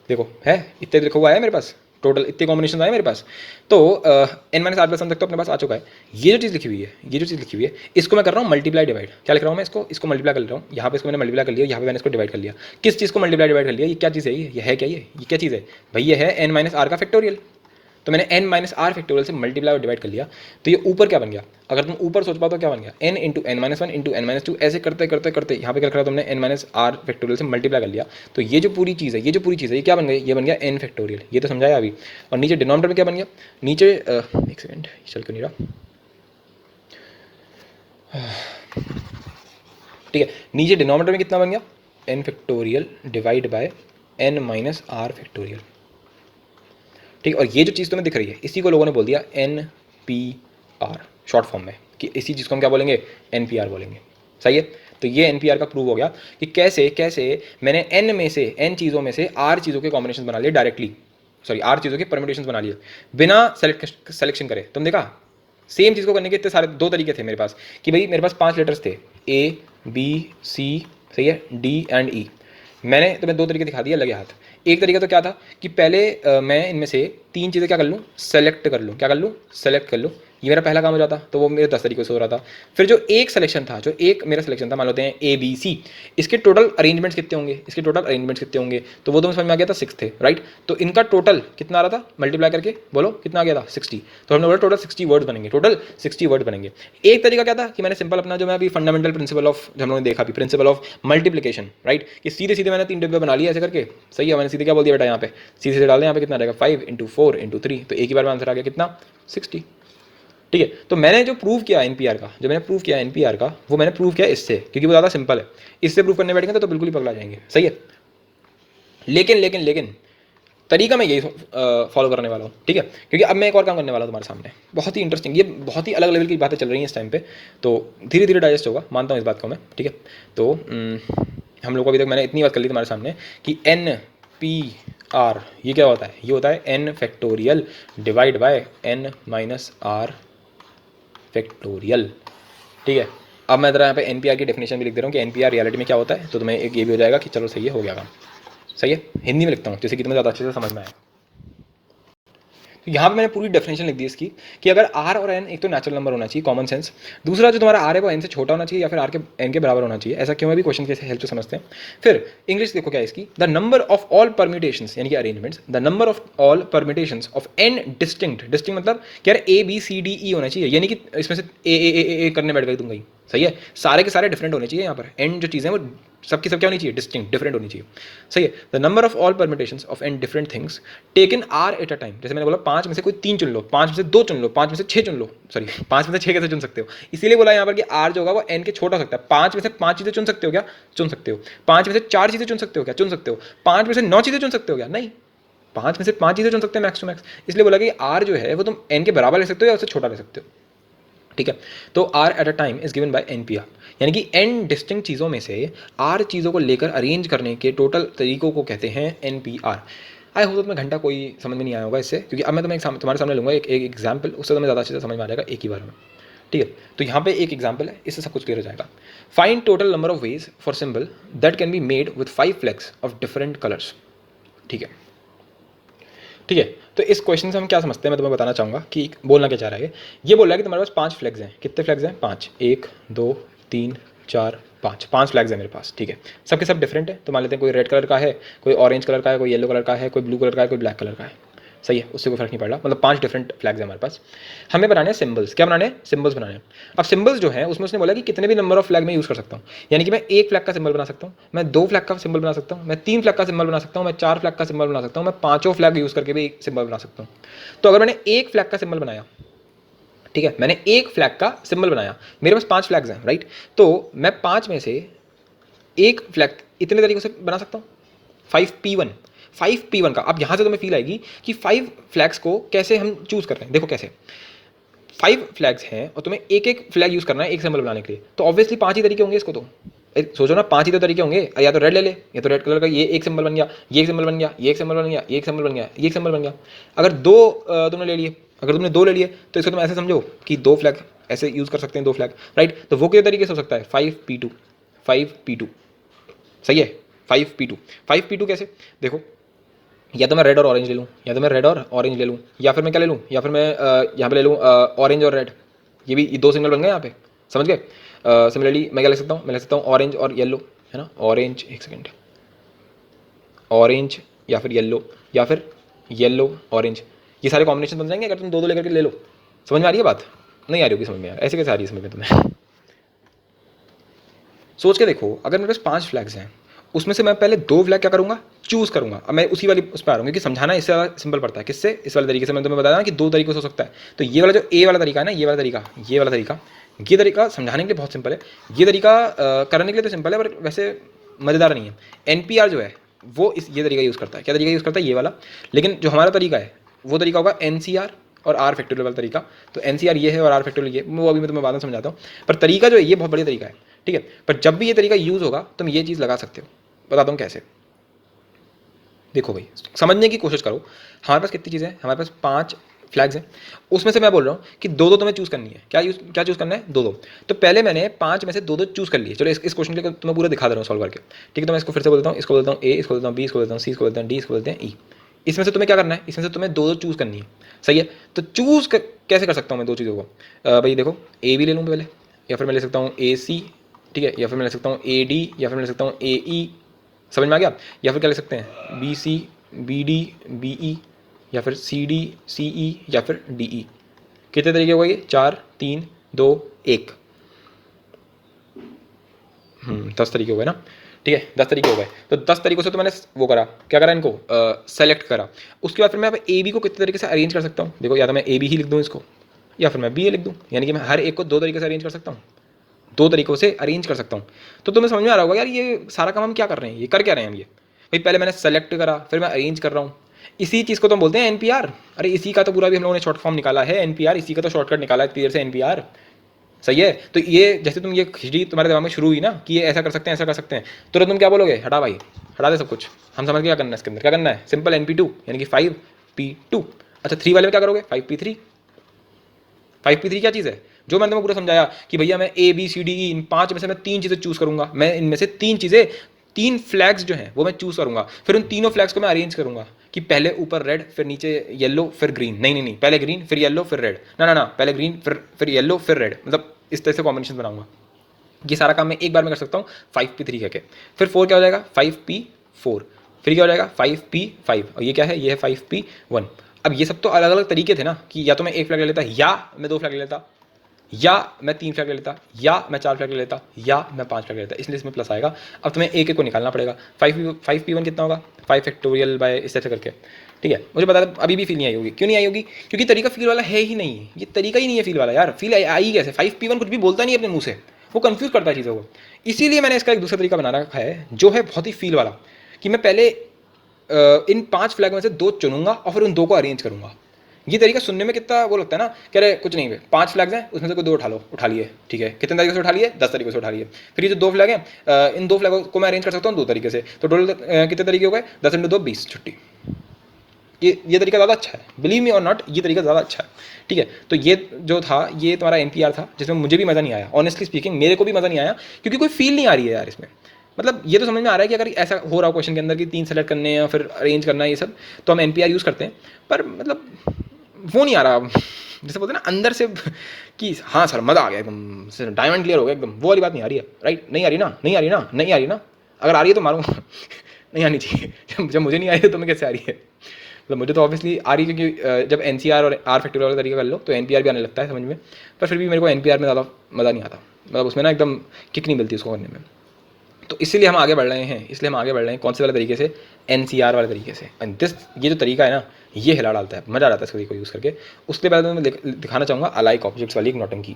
देखो है इतने लिखा हुआ है मेरे पास, टोटल इतने कॉम्बिनेशन आए मेरे पास। तो n minus r plus one तक तो अपने पास आ चुका है। ये जो चीज़ लिखी हुई है, ये जो चीज़ लिखी हुई है, इसको मैं कर रहा हूँ मल्टीप्लाई डिवाइड। क्या लिख रहा हूँ मैं इसको मल्टीप्लाई कर रहा हूँ। यहाँ पे इसको मैंने मल्टीप्लाई कर लिया, यहाँ पे मैंने इसको डिवाइड कर लिया। किस चीज़ को मल्टीप्लाई डिवाइड कर लिया? ये क्या चीज़ है? ये है क्या? ये क्या चीज़ है भाई? ये है n माइनस आर का फैक्टोरियल। तो मैंने n माइनस आर फैक्टोरियल से मल्टीप्लाई और डिवाइड कर लिया। तो ये ऊपर क्या बन गया? अगर तुम ऊपर सोच पाओ तो क्या बन गया? n into n minus one into n minus two, ऐसे करते करते करते यहाँ पे क्या करा तुमने? n माइनस आर फैक्टोरियल से मल्टीप्लाई कर लिया। तो ये जो पूरी चीज़ है, ये क्या बन गई? ये बन गया n फैक्टोरियल। ये तो समझाया अभी। और नीचे डिनोमिनेटर में क्या बन गया? नीचे एक सेकेंड चल क्यों नहीं रहा, ठीक है। नीचे डिनोमिनेटर में कितना बन गया? n factorial divide by n minus are factorial, ठीक है। और ये जो चीज़ तुम्हें दिख रही है, इसी को लोगों ने बोल दिया NPR शॉर्ट फॉर्म में, कि इसी चीज़ को हम क्या बोलेंगे? NPR बोलेंगे। सही है। तो ये NPR का प्रूव हो गया कि कैसे कैसे मैंने n में से, n चीज़ों में से r चीज़ों के कॉम्बिनेशन बना लिए डायरेक्टली, सॉरी r चीज़ों के परम्यूटेशन बना लिए बिना सेलेक्शन करे। तुम देखा सेम चीज़ को करने के इतने सारे दो तरीके थे मेरे पास, कि भाई मेरे पास 5 लेटर्स थे A B C, सही है, D एंड E। मैंने तुम्हें दो तरीके दिखा दिए लगे हाथ। एक तरीका तो क्या था कि पहले मैं इनमें से 3 चीज़ें क्या कर लूँ? सेलेक्ट कर लूँ। क्या कर लूँ? सेलेक्ट कर लूँ। ये मेरा पहला काम हो जाता, तो वो मेरे 10 तरीके से हो रहा था। फिर जो एक सिलेक्शन था, जो एक मेरा सिलेक्शन था, मान लेते हैं ABC, इसके टोटल अरेंजमेंट्स कितने होंगे? तो वो तो समझ में आ गया था 6 थे, राइट। तो इनका टोटल कितना आ रहा था? मल्टीप्लाई करके बोलो कितना आ गया था? 60। तो हमने बोला टोटल 60 वर्ड बनेंगे, टोटल 60 वर्ड बनेंगे। एक तरीका क्या था कि मैंने सिंपल अपना जो मैं अभी फंडामेंटल प्रिंसिपल ऑफ, जो हम लोगों ने देखा अभी, प्रिंसिपल ऑफ मल्टीप्लिकेशन, राइट, कि सीधे सीधे मैंने 3 डिब्बे बना लिया ऐसे करके। सही है। मैंने सीधे क्या बोल दिया बेटा? यहाँ पे सीधे से डाल दें, यहाँ पे कितना रहेगा? 5 इंटू 4 इंटू 3, तो एक ही बार में आंसर आ गया कितना? 60। ठीक है। तो मैंने जो प्रूव किया NPR का, वो मैंने प्रूव किया इससे, क्योंकि वो ज़्यादा सिंपल है। इससे प्रूव करने बैठेंगे तो बिल्कुल ही पगला जाएंगे। सही है। लेकिन तरीका मैं यही फॉलो करने वाला हूँ, ठीक है। क्योंकि अब मैं एक और काम करने वाला हूँ तुम्हारे सामने, बहुत ही इंटरेस्टिंग, ये बहुत ही अलग लेवल की बातें चल रही हैं इस टाइम पे, तो धीरे धीरे डाइजेस्ट होगा, मानता हूँ इस बात को मैं, ठीक है। तो हम लोग को अभी तक मैंने इतनी बात कर ली तुम्हारे सामने कि NPR ये क्या होता है? ये होता है n factorial divide by n minus are factorial, ठीक है। अब मैं ज़रा यहाँ पे NPR की डेफिनेशन भी लिख दे रहा हूँ कि NPR रियलिटी में क्या होता है, तो तुम्हें एक ये भी हो जाएगा कि चलो सही है, हो गया काम। सही है। हिंदी में लिखता हूँ जैसे कि तुम्हें ज़्यादा अच्छे से समझ में आए। तो यहाँ पे मैंने पूरी डेफिनेशन लिख दी इसकी कि अगर r और n एक तो नेचुरल नंबर होना चाहिए, कॉमन सेंस। दूसरा जो तुम्हारा r है वो n से छोटा होना चाहिए या फिर r के n के बराबर होना चाहिए। ऐसा क्यों है भी क्वेश्चन के हेल्प से समझते हैं। फिर इंग्लिश देखो क्या है इसकी, the number of all permutations यानी कि arrangements, the number of all permutations of n distinct मतलब क्या A B C D E होना चाहिए, यानी कि इसमें से ए करने बैठ गई तुम गई। सही है। सारे के सारे डिफरेंट होने चाहिए। यहाँ पर n जो चीज़ें वो सबकी सब क्या होनी चाहिए? डिस्टिंक्ट, डिफरेंट होनी चाहिए। सही है। The number of all permutations of n different things taken R at a time, जैसे मैंने बोला 5 में से कोई 3 चुन लो, 5 में से 2 चुन लो, 5 में से 6 चुन लो, सॉरी 5 में से 6 कैसे चुन सकते हो? इसीलिए बोला यहाँ पर कि r जो होगा वो n के छोटा हो सकता है। 5 में से 5 चीज़ें चुन सकते हो क्या? चुन सकते हो। 5 में से 4 चीज़ें चुन सकते हो क्या? चुन सकते हो। 5 में से 9 चीज़ें चुन सकते हो क्या? नहीं। 5 में से 5 चीज़ें चुन सकते हैं मैक्स टू मैक्स। इसलिए बोला कि r जो है वो तुम n के बराबर ले सकते हो या उससे छोटा ले सकते हो, ठीक है। तो r eight a time is given by NPR, यानी कि n डिस्टिंक्ट चीज़ों में से r चीज़ों को लेकर अरेंज करने के टोटल तरीकों को कहते हैं NPR। आई होप तुम्हें घंटा कोई समझ में नहीं आया होगा इससे, क्योंकि अब मैं तुम्हारे सामने लूँगा एक एग्जाम्पल, उससे तुम्हें ज़्यादा अच्छे से समझ में आ जाएगा एक ही बार में, ठीक है। तो यहाँ पे एक एग्जाम्पल है, इससे सब कुछ क्लियर हो जाएगा। Find total number of ways for symbol that can be made with 5 flags of different colours, ठीक है। ठीक है। तो इस क्वेश्चन से हम क्या समझते हैं, मैं तुम्हें बताना चाहूँगा कि बोलना क्या चाह रहा है। ये बोल रहा है कि तुम्हारे पास 5 फ्लैग्स हैं। कितने फ्लैग्स हैं? 5। 1 2 3 4 5 फ्लैग्स हैं मेरे पास, ठीक है। सबके सब डिफरेंट है। तो मान लेते हैं कोई रेड कलर का है, कोई ऑरेंज कलर का है, कोई येलो कलर का है, कोई ब्लू कलर का है, कोई ब्लैक कलर का है। सही है। उससे कोई फर्क नहीं पड़ रहा, मतलब 5 डिफरेंट फ्लैग्स हैं हमारे पास। हमें बनाने हैं सिंबल्स। क्या बनाने हैं? सिंबल्स बनाने हैं। अब सिंबल्स जो है उसमें उसने बोला कि कितने भी नंबर ऑफ फ्लैग में यूज़ कर सकता हूँ, यानी कि मैं 1 फ्लैग का सिंबल बना सकता हूँ, मैं 2 फ्लैग का सिंबल बना सकता हूँ, मैं 3 फ्लैग का सिंबल बना सकता हूँ, मैं 4 फ्लैग का सिंबल बना सकता हूँ, मैं 5 फ्लैग यूज़ करके भी एक सिंबल बना सकता हूँ। तो अगर मैंने 1 फ्लैग का सिंबल बनाया, ठीक है, मैंने 1 फ्लैग का सिंबल बनाया, मेरे पास 5 फ्लैग्स हैं, राइट। तो मैं 5 में से 1 फ्लैग इतने तरीकों से बना सकता हूँ। 5P1 का। अब यहाँ से तुम्हें फील आएगी कि 5 फ्लैग्स को कैसे हम चूज़ कर रहे हैं। देखो कैसे 5 फ्लैग्स हैं और तुम्हें एक एक फ्लैग यूज़ करना है एक सिंबल बनाने के लिए, तो ऑब्वियसली 5 ही तरीके होंगे इसको। तो सोचो ना, 5 ही तो तरीके होंगे, या तो रेड ले ले, या तो रेड कलर का ये एक सिंबल बन गया, ये एक सिंबल बन गया, ये एक सिंबल बन गया, ये एक सिंबल बन गया, ये एक सिंबल बन गया, ये एक सिंबल बन गया। अगर 2 तुमने ले लिए, अगर तुमने 2 ले लिए तो इसको तुम ऐसे समझो कि 2 फ्लैग ऐसे यूज़ कर सकते हैं, 2 फ्लैग, राइट। तो वो किस तरीके से हो सकता है, 5p2, 5p2, सही है, 5p2। 5p2 कैसे, देखो, या तो मैं रेड और ऑरेंज ले लूँ, या तो मैं रेड और ऑरेंज ले लूँ, या फिर मैं क्या ले लूँ, या फिर मैं यहाँ पे ले लूँ ऑरेंज और रेड, ये भी 2 सिग्नल बन गए यहाँ पे, समझ गए। सिमिलरली मैं क्या ले सकता हूँ, मैं ले सकता हूँ ऑरेंज और येलो, है ना, ऑरेंज, एक सेकेंड, ऑरेंज या फिर येलो, या फिर येलो ऑरेंज, ये सारे कॉम्बिनेशन बन जाएंगे अगर तुम 2 लेकर के ले लो। समझ में आ रही है बात, नहीं आ रही होगी समझ में यार, ऐसे कैसे आ रही है समझ में तुम्हें। सोच के देखो, अगर मेरे पास 5 फ्लैग्स हैं, उसमें से मैं पहले 2 फ्लैग क्या करूंगा, चूज करूंगा। अब मैं उसी वाली उस पर आ रहा हूँ, क्योंकि समझाना इससे ज़्यादा सिंपल पड़ता है, किससे, इस वाले तरीके से। मैं तुम्हें बताया ना कि 2 तरीकों से हो सकता है। तो ये वाला जो ए वाला तरीका है ना, ये वाला तरीका, ये वाला तरीका, ये तरीका समझाने के लिए बहुत सिंपल है, ये तरीका करने के लिए तो सिंपल है, पर वैसे मज़ेदार नहीं है। एनपीआर जो है वो ये तरीका यूज़ करता है, क्या तरीका यूज़ करता है, ये वाला। लेकिन जो हमारा तरीका है वो तरीका होगा एनसीआर और आर फैक्टोरियल वाला तरीका। तो एनसीआर ये है और आर फैक्टोरियल ये, वो अभी मैं तुम्हें बाद में समझाता हूँ। पर तरीका जो है ये बहुत बढ़िया तरीका है, ठीक है। पर जब भी ये तरीका यूज़ होगा तुम ये चीज़ लगा सकते हो, बताता हूँ कैसे। देखो भाई, समझने की कोशिश करो, हमारे पास कितनी चीज़ें हैं, हमारे पास 5 फ्लैग्स हैं, उसमें से मैं बोल रहा हूँ कि 2-2 तुम्हें चूज़ करनी है। क्या चूज़ करना है, 2-2। तो पहले मैंने 5 में से 2-2 चूज़ कर लिए। चलो इस क्वेश्चन के लिए तुम्हें पूरा दिखा दे रहा हूँ सॉल्व करके, ठीक है। तो मैं इसको फिर से बोलता हूँ, इसको बोलता हूँ ए, इसको बोलता हूँ बी, इसको बोलता हूँ सी, इसको बोलता हूँ डी, इसको बोलते हैं ई। इसमें से तुम्हें क्या करना है, इसमें से तुम्हें 2-2 चूज़ करनी है, सही है। तो चूज़ कैसे कर सकता हूँ मैं 2 चीज़ों को, भाई देखो, ए बी ले लूँ पहले, या फिर मैं ले सकता हूँ ए सी, ठीक है, या फिर मैं ले सकता हूँ ए डी, या फिर मैं ले सकता हूँ ए ई, समझ में आ गया। या फिर क्या ले सकते हैं, B C, B D, B E, या फिर सी डी, सी ई, या फिर डी ई। कितने तरीके हो गए, 4, 3, 2, 1, 10 तरीके हो गए ना, ठीक है, 10 तरीके हो गए। तो 10 तरीकों से तो मैंने वो करा, क्या करा, इनको सेलेक्ट करा। उसके बाद फिर मैं अब ए बी को कितने तरीके से अरेंज कर सकता हूँ, देखो, या तो मैं ए बी ही लिख दूँ इसको, या फिर मैं बी ए लिख दूँ, यानी कि मैं हर एक को 2 तरीके से अरेंज कर सकता हूँ, 2 तरीकों से अरेंज कर सकता हूँ। तो तुम्हें समझ में आ रहा होगा यार ये सारा काम हम क्या कर रहे हैं, ये कर क्या रहे हैं हम। ये भाई पहले मैंने सेलेक्ट करा, फिर मैं अरेंज कर रहा हूँ, इसी चीज़ को तो हम बोलते हैं एनपीआर। अरे इसी का तो पूरा भी हम लोगों ने शॉर्ट फॉर्म निकाला है, एनपीआर, इसी का तो शॉर्टकट निकाला है क्लियर से, एनपीआर, सही है। तो ये जैसे तुम ये खिचड़ी तुम्हारे दिमाग में शुरू हुई ना कि ये ऐसा कर सकते हैं, ऐसा कर सकते हैं, तुरंत तुम क्या बोलोगे, हटा भाई, हटा दे सब कुछ, हम समझ क्या करना है इसके अंदर, क्या करना है, सिंपल NP2 यानी कि 5p2। अच्छा 3 वाले में क्या करोगे, 5p3। 5p3 क्या चीज़ है, जो मैंने तुम्हें पूरा समझाया कि भैया मैं ए बी सी डी ई, इन 5 में से मैं 3 चीज़ें चूज़ करूंगा, मैं इनमें से 3 चीज़ें, 3 फ्लैग्स जो हैं वो मैं चूज़ करूंगा, फिर उन तीनों फ्लैग्स को मैं अरेंज करूंगा कि पहले ऊपर रेड, फिर नीचे येलो, फिर ग्रीन, नहीं नहीं नहीं, पहले ग्रीन फिर येलो फिर रेड, ना ना ना, पहले ग्रीन फिर येलो फिर रेड, मतलब इस तरह से कॉम्बिनेशन बनाऊंगा। ये सारा काम मैं एक बार में कर सकता हूँ 5p3 करके। फिर 4 क्या हो जाएगा, 5p4, फिर क्या हो जाएगा 5p5, और ये क्या है, ये है 5p1। अब ये सब तो अलग अलग तरीके थे ना कि या तो मैं 1 फ्लैग ले लेता, या मैं 2 फ्लैग ले लेता, या मैं 3 फ्लैग ले लेता, या मैं 4 फ्लैग ले लेता, या मैं 5 फ्लैग ले लेता, इसलिए इसमें प्लस आएगा। अब तुम्हें एक एक को निकालना पड़ेगा। 5p1 कितना होगा, 5 फैक्टोरियल बाय इस तरह करके, ठीक है। मुझे पता है अभी भी फील नहीं आई होगी, क्यों नहीं आई होगी, क्योंकि तरीका फील वाला है ही नहीं, ये तरीका ही नहीं है फील वाला यार, फील आई कैसे, 5p1 कुछ भी बोलता नहीं अपने मुंह से, वो कंफ्यूज करता है चीज़ों को। इसीलिए मैंने इसका एक दूसरा तरीका बना रखा है जो है बहुत ही फील वाला, कि मैं पहले इन 5 फ्लैग में से 2 चुनूंगा और फिर उन 2 को अरेंज करूंगा। ये तरीका सुनने में कितना वो लगता है ना, कह रहे कुछ नहीं है, 5 फ्लैग्स हैं उसमें से कोई 2 उठा लिए, ठीक है, कितने तरीके से उठा लिए, 10 तरीके से उठा लिए। फिर ये जो 2 फ्लैग हैं, इन 2 फ्लैगों को मैं अरेंज कर सकता हूँ 2 तरीके से, तो टोटल कितने तरीके हो गए, 10 × 2 20, छुट्टी। ये तरीका ज़्यादा अच्छा है, बिलीव मी और नॉट, ये तरीका ज़्यादा अच्छा है, ठीक है। तो ये जो था ये तुम्हारा एनपीआर था, जिसमें मुझे भी मज़ा नहीं आया, ऑनेस्टली स्पीकिंग मेरे को भी मज़ा नहीं आया, क्योंकि कोई फील नहीं आ रही है यार इसमें। मतलब ये तो समझ में आ रहा है कि अगर ऐसा हो रहा हो क्वेश्चन के अंदर कि 3 सेलेक्ट करने हैं या फिर अरेंज करना है ये सब, तो हम एनपीआर यूज़ करते हैं, पर मतलब वो नहीं आ रहा जैसे बोलते हैं ना अंदर से कि हाँ सर मज़ा आ गया एकदम, डायमंड क्लियर हो गया एकदम, वो वाली बात नहीं आ रही है, राइट, नहीं आ रही ना, नहीं आ रही ना, नहीं आ रही ना, अगर आ रही है तो मारूंगा नहीं आनी चाहिए जब मुझे नहीं आ रही है तो मैं कैसे आ रही है, मतलब मुझे तो ऑब्वियसली आ रही है, क्योंकि जब एनसीआर और आर फैक्टोरियल वाला तरीका कर लो तो एनपीआर भी आने लगता है समझ में, पर फिर भी मेरे को एनपीआर में ज़्यादा मज़ा नहीं आता, मतलब उसमें ना एकदम किक नहीं मिलती उसको करने में। तो इसीलिए हम आगे बढ़ रहे हैं, इसलिए हम आगे बढ़ रहे हैं कौन से वाले तरीके से, एनसीआर वाले तरीके से। एंड ये जो तरीका है ना, ये हिला डालता है, मज़ा आ जाता है इसको यूज़ करके। उसके बाद मैं दिखाना चाहूँगा अलाइक ऑब्जेक्ट्स वाली एक नौटंकी,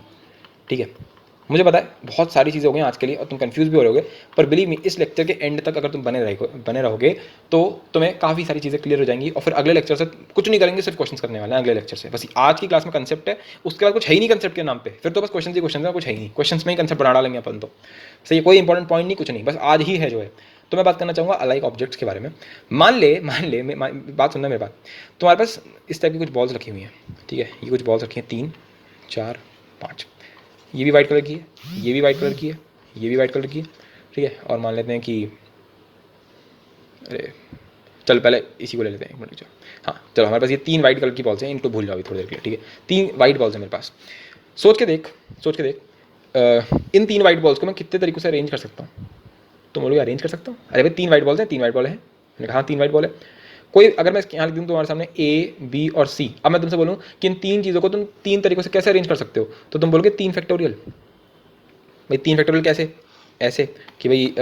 ठीक है। मुझे पता है बहुत सारी चीज़ें हो गई आज के लिए और तुम कंफ्यूज भी हो रहोगे, पर बिलीव मी इस लेक्चर के एंड तक अगर तुम बने रहोगे तो तुम्हें काफ़ी सारी चीज़ें क्लियर हो जाएंगी, और फिर अगले लेक्चर से कुछ नहीं करेंगे, सिर्फ क्वेश्चन करने वाले हैं अगले लेक्चर से। बस आज की क्लास में कंसेप्ट है, उसके बाद कुछ है ही नहीं कंसेप्ट के नाम पे, फिर तो बस क्वेश्चन ही क्वेश्चन है, कुछ है ही नहीं, क्वेश्चन में ही कंसेप्ट बना डालेंगे अपन तो, सही, कोई इंपॉर्टेंट पॉइंट नहीं, कुछ नहीं, बस आज ही है जो है। तो मैं बात करना चाहूँगा अलाइक ऑब्जेक्ट्स के बारे में। मान ले बात सुनना मेरे बात, तुम्हारे पास इस टाइप की कुछ बॉल्स रखी हुई हैं, ठीक है, ये कुछ बॉल्स रखी हैं 3 4 5, ये भी वाइट कलर की है, ये भी वाइट कलर की है, ये भी वाइट कलर की है, ठीक है। और मान लेते हैं कि अरे चल पहले इसी को ले लेते हैं, एक मिनट जाओ। हाँ चलो, हमारे पास ये 3 वाइट कलर की बॉल्स हैं, इनको भूल जाओ थोड़ी देर के लिए, ठीक है। 3 वाइट बॉल्स हैं मेरे पास। सोच के देख इन 3 वाइट बॉल्स को मैं कितने तरीकों से अरेंज कर सकता हूँ। तुम बोलोगे अरेंज कर सकता हूँ, अरे भाई 3 वाइट बॉल्स हैं, 3 वाइट बॉल है। मैंने कहा 3 वाइट बॉल है। कोई अगर मैं यहाँ लिख दूँ तुम्हारे सामने ए बी और सी, अब मैं तुमसे बोलूँ कि इन 3 चीज़ों को तुम 3 तरीकों से कैसे अरेंज कर सकते हो, तो तुम बोलोगे 3 फैक्टोरियल। भाई 3 फैक्टोरियल कैसे, ऐसे कि भाई